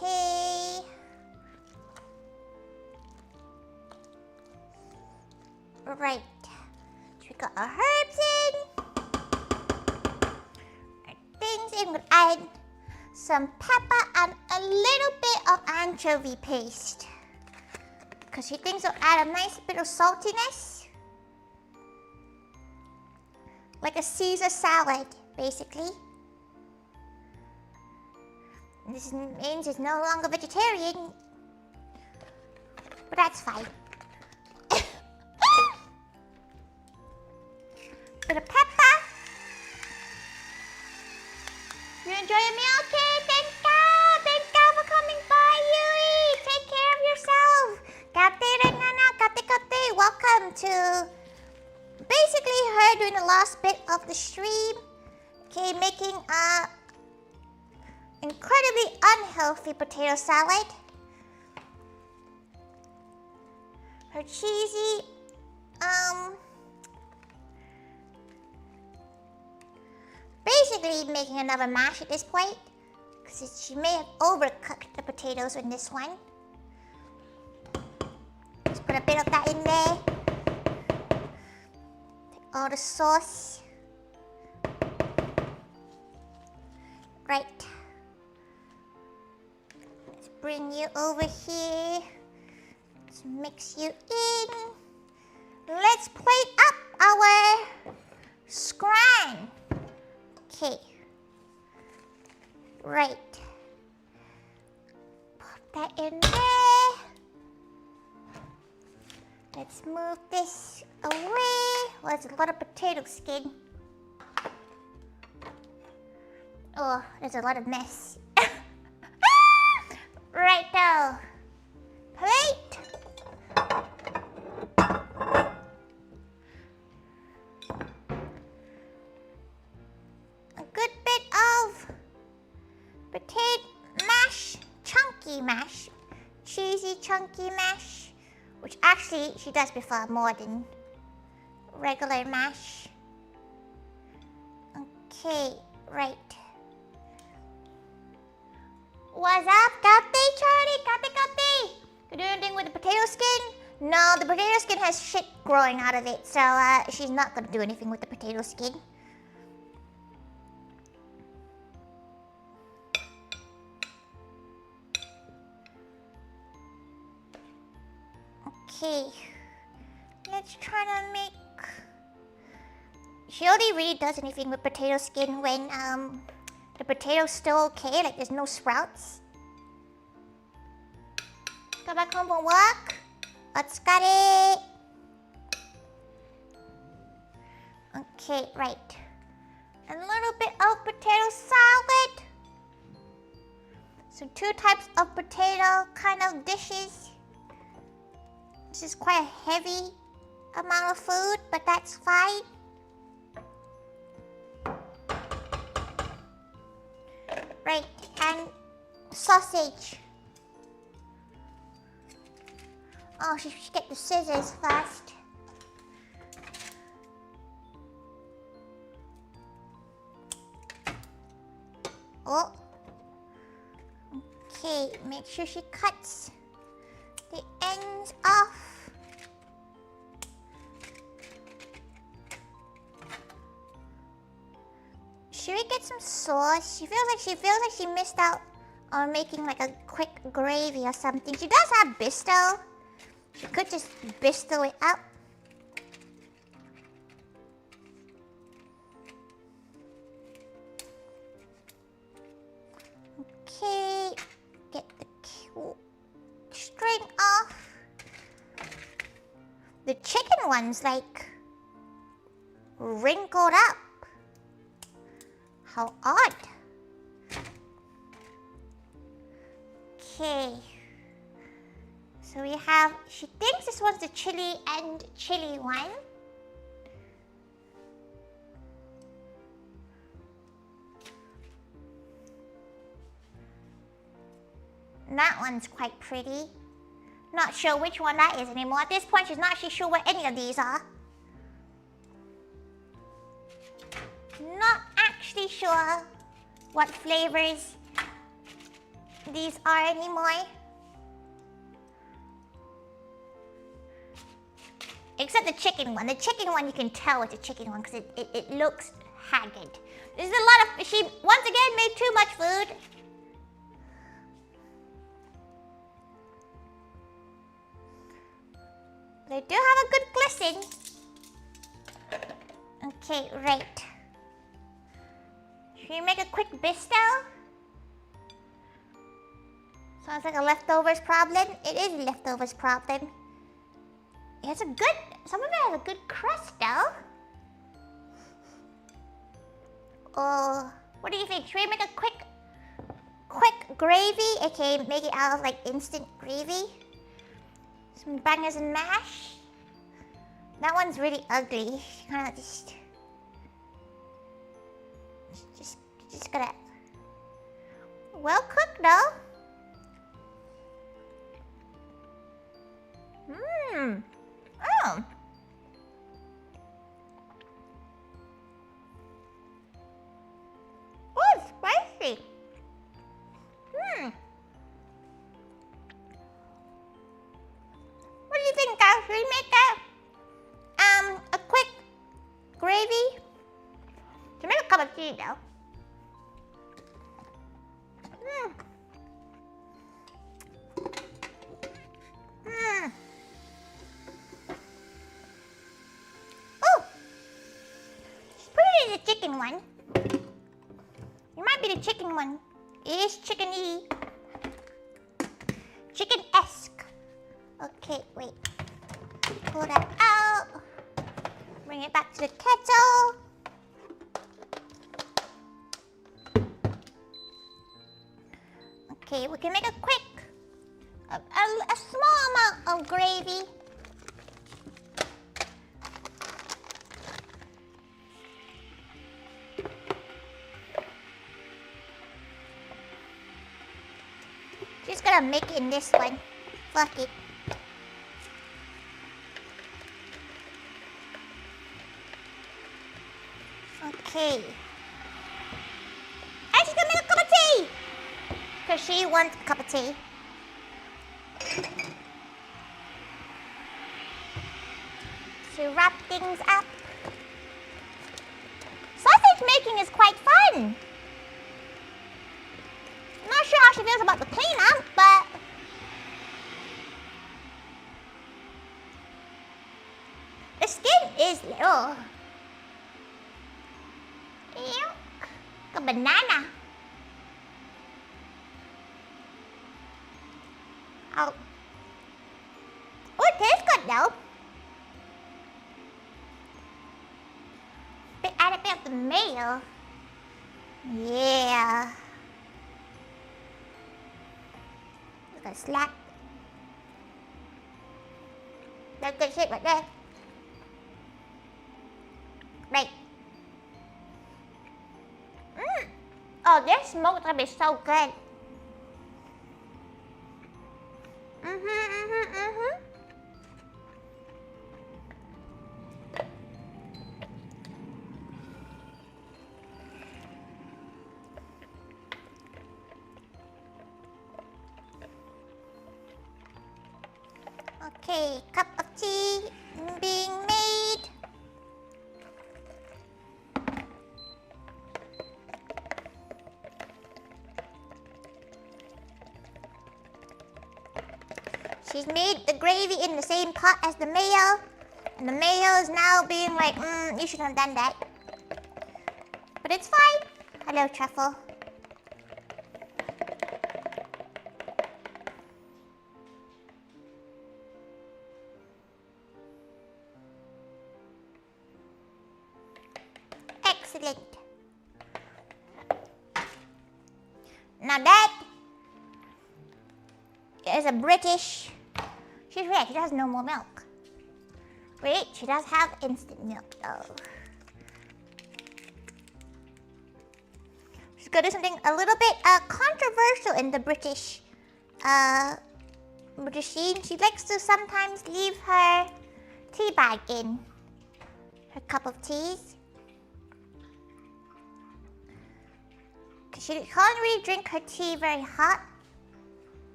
Okay. Right. So we got our herbs in. Our things in. We're gonna add some pepper and a little bit of anchovy paste. Because she thinks it'll add a nice bit of saltiness. Like a Caesar salad, basically. This means it's no longer vegetarian. But that's fine. Bit of pepper. You enjoy your meal, okay? Thank you for coming by, Yui. Take care of yourself. Kate Renana, Kate. Welcome to basically her doing the last bit of the stream. Okay, making a incredibly unhealthy potato salad. Her cheesy, basically making another mash at this point, because she may have overcooked the potatoes in this one. Just put a bit of that in there. Take all the sauce. Right. Let's bring you over here. Let's mix you in. Let's plate up our scran. Okay. Right. Pop that in there. Let's move this away. Well, there's a lot of potato skin. Oh, there's a lot of mess. Right now. Plate. A good bit of potato mash, chunky mash, cheesy chunky mash, which actually she does prefer more than regular mash. Okay, right. What's up, Kate, Charlie? Kate. You do anything with the potato skin? No, the potato skin has shit growing out of it, so she's not gonna do anything with the potato skin. Okay, let's try to make... She only really does anything with potato skin when the potato's still okay, like there's no sprouts. Come back home from work. Let's get it. Okay, right. A little bit of potato salad. So 2 types of potato kind of dishes. This is quite a heavy amount of food, but that's fine. Right, and sausage. Oh, she should get the scissors first. Oh. Okay, make sure she cuts the ends off. Should we get some sauce? She feels like she missed out on making like a quick gravy or something. She does have Bisto. She could just Bisto it up. Okay, get the string off. The chicken one's like wrinkled up. How odd. Okay. So we have, she thinks this one's the chili and chili one. That one's quite pretty. Not sure which one that is anymore. At this point, she's not actually sure what any of these are. Not actually sure what flavors these are anymore. Except the chicken one. The chicken one, you can tell it's a chicken one because it looks haggard. There's a lot of, she once again made too much food. They do have a good glisten. Okay, right. Should we make a quick Bisto? Sounds like a leftovers problem. It is a leftovers problem. It has a good, some of it has a good crust though. Oh, what do you think? Should we make a quick gravy? Okay, make it out of like instant gravy. Some bangers and mash. That one's really ugly. Kind of just gotta. Well cooked though. Mmm. Oh. Oh, spicy. Hmm. What do you think, guys? Should we make that a quick gravy? To make a cup of tea, though. Hmm. Hmm. Oh, just put it in the chicken one. It might be the chicken one. It is chicken-y. Chicken-esque. Okay, wait. Pull that out. Bring it back to the kettle. Okay, we can make a quick, a small amount of gravy. Just gonna make it in this one. Fuck it. Okay. And she's gonna make a cup of tea! Because she wants a cup of tea. To wrap things up. Sausage making is quite fun. I'm not sure how she feels about the cleanup, but the skin is little. Yuck. A banana. Oh. Oh, it tastes good though. slapping up the mayo. Yeah. Just gonna slap. That's good shit right there. Right. Oh, this smoke is gonna be so good. Okay, cup of tea being made. She's made the gravy in the same pot as the mayo. And the mayo is now being like, you shouldn't have done that. But it's fine. Hello, truffle. Excellent. Now that is a British. She's right, she has no more milk. Wait, she does have instant milk though. She's gonna do something a little bit controversial in the British scene. She likes to sometimes leave her tea bag in her cup of teas. Cause she can't really drink her tea very hot.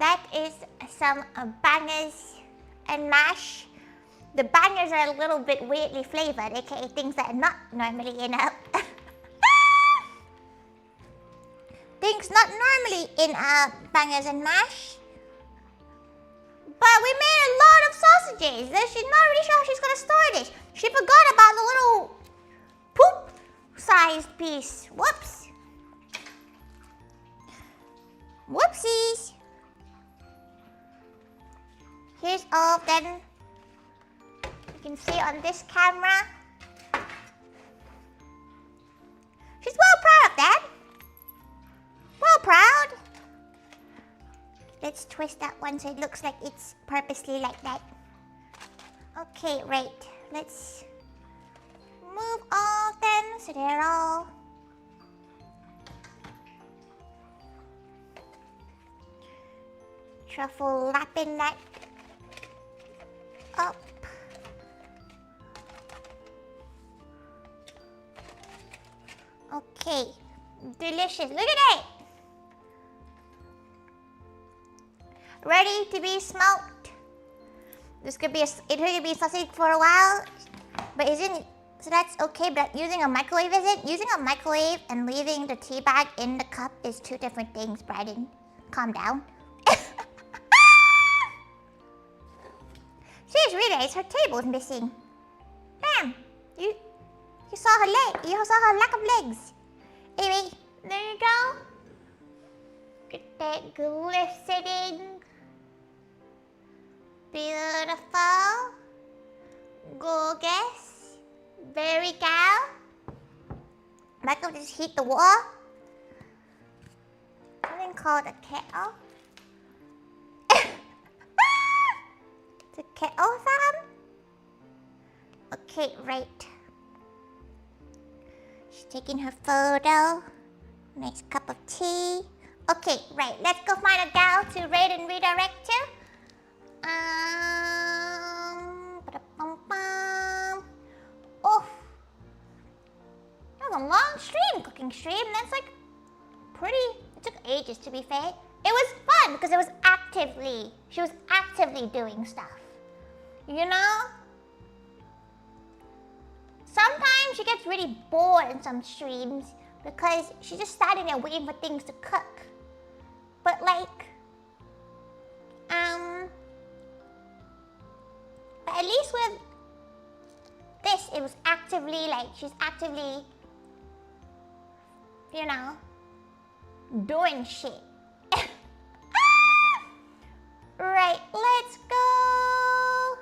That is some bangers and mash. The bangers are a little bit weirdly flavored, aka things that are not normally in a things not normally in bangers and mash. But we made a lot of sausages. She's not really sure how she's gonna store this. She forgot about the little poop-sized piece. Whoops. Whoopsies. Here's all of them. You can see on this camera. She's well proud of that. Well proud. Let's twist that one so it looks like it's purposely like that. Okay, right. Let's move all of them so they're all truffle lapping that up. Okay, delicious. Look at it. Ready to be smoked. This could be it could be sausage for a while, but so that's okay. But using a microwave isn't. Using a microwave and leaving the tea bag in the cup is two different things. Bryden, calm down. She just realized her table's missing. Damn, you saw her leg. You saw her lack of legs. Anyway, there you go. Get that glistening. Beautiful. Gorgeous. Very cow. Michael just heat the water. Something called a kettle. The kettle fam? Okay, right. She's taking her photo. Nice cup of tea. Okay, right. Let's go find a gal to rate and redirect to. Oh, that was a long stream, cooking stream. That's like pretty. It took ages to be fair. It was fun because she was actively doing stuff. You know? Sometimes she gets really bored in some streams because she's just standing there waiting for things to cook. But like, but at least with this, it was actively like, she's actively, you know, doing shit. Right, let's go.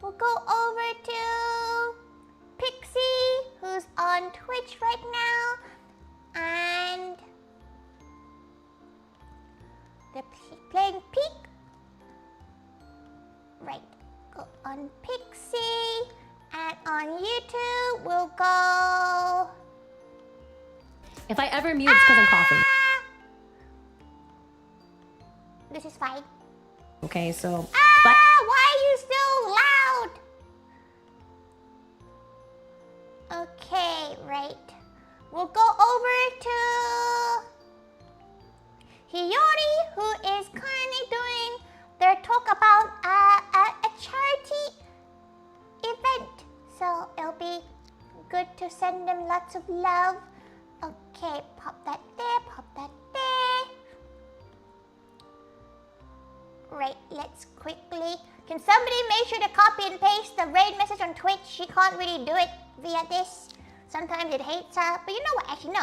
We'll go over to Pix They're playing Peek. Right, go on Pixie, and on YouTube we'll go. If I ever mute, it's because I'm coughing. This is fine. Okay, so. Why are you so loud? Okay, right. We'll go over to Hiyori, who is currently doing their talk about a charity event. So it'll be good to send them lots of love. Okay, pop that there, pop that there. Right, let's quickly. Can somebody make sure to copy and paste the raid message on Twitch? She can't really do it via this. Sometimes it hates her. But you know what? Actually,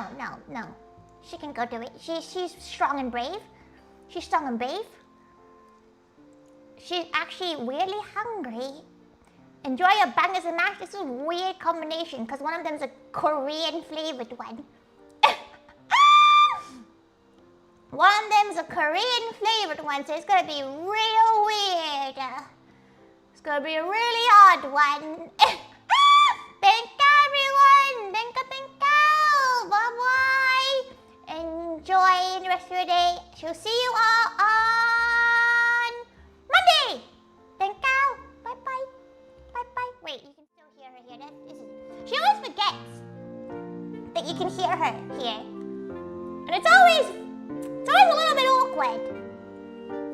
no. She can go do it. She's strong and brave. She's strong and brave. She's actually weirdly hungry. Enjoy your bangers and mash. This is a weird combination because one of them is a Korean flavored one. One of them is a Korean flavored one, so it's gonna be real weird. It's gonna be a really odd one. Thank you, everyone. Thank you. Bye-bye. Enjoy the rest of your day. She'll see you all on Monday. Thank you. Bye-bye. Bye-bye. Wait, you can still hear her here. She always forgets that you can hear her here. And it's always a little bit awkward.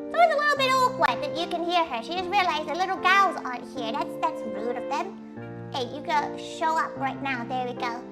It's always a little bit awkward that you can hear her. She just realized the little gals aren't here. That's rude of them. Hey, you go show up right now. There we go.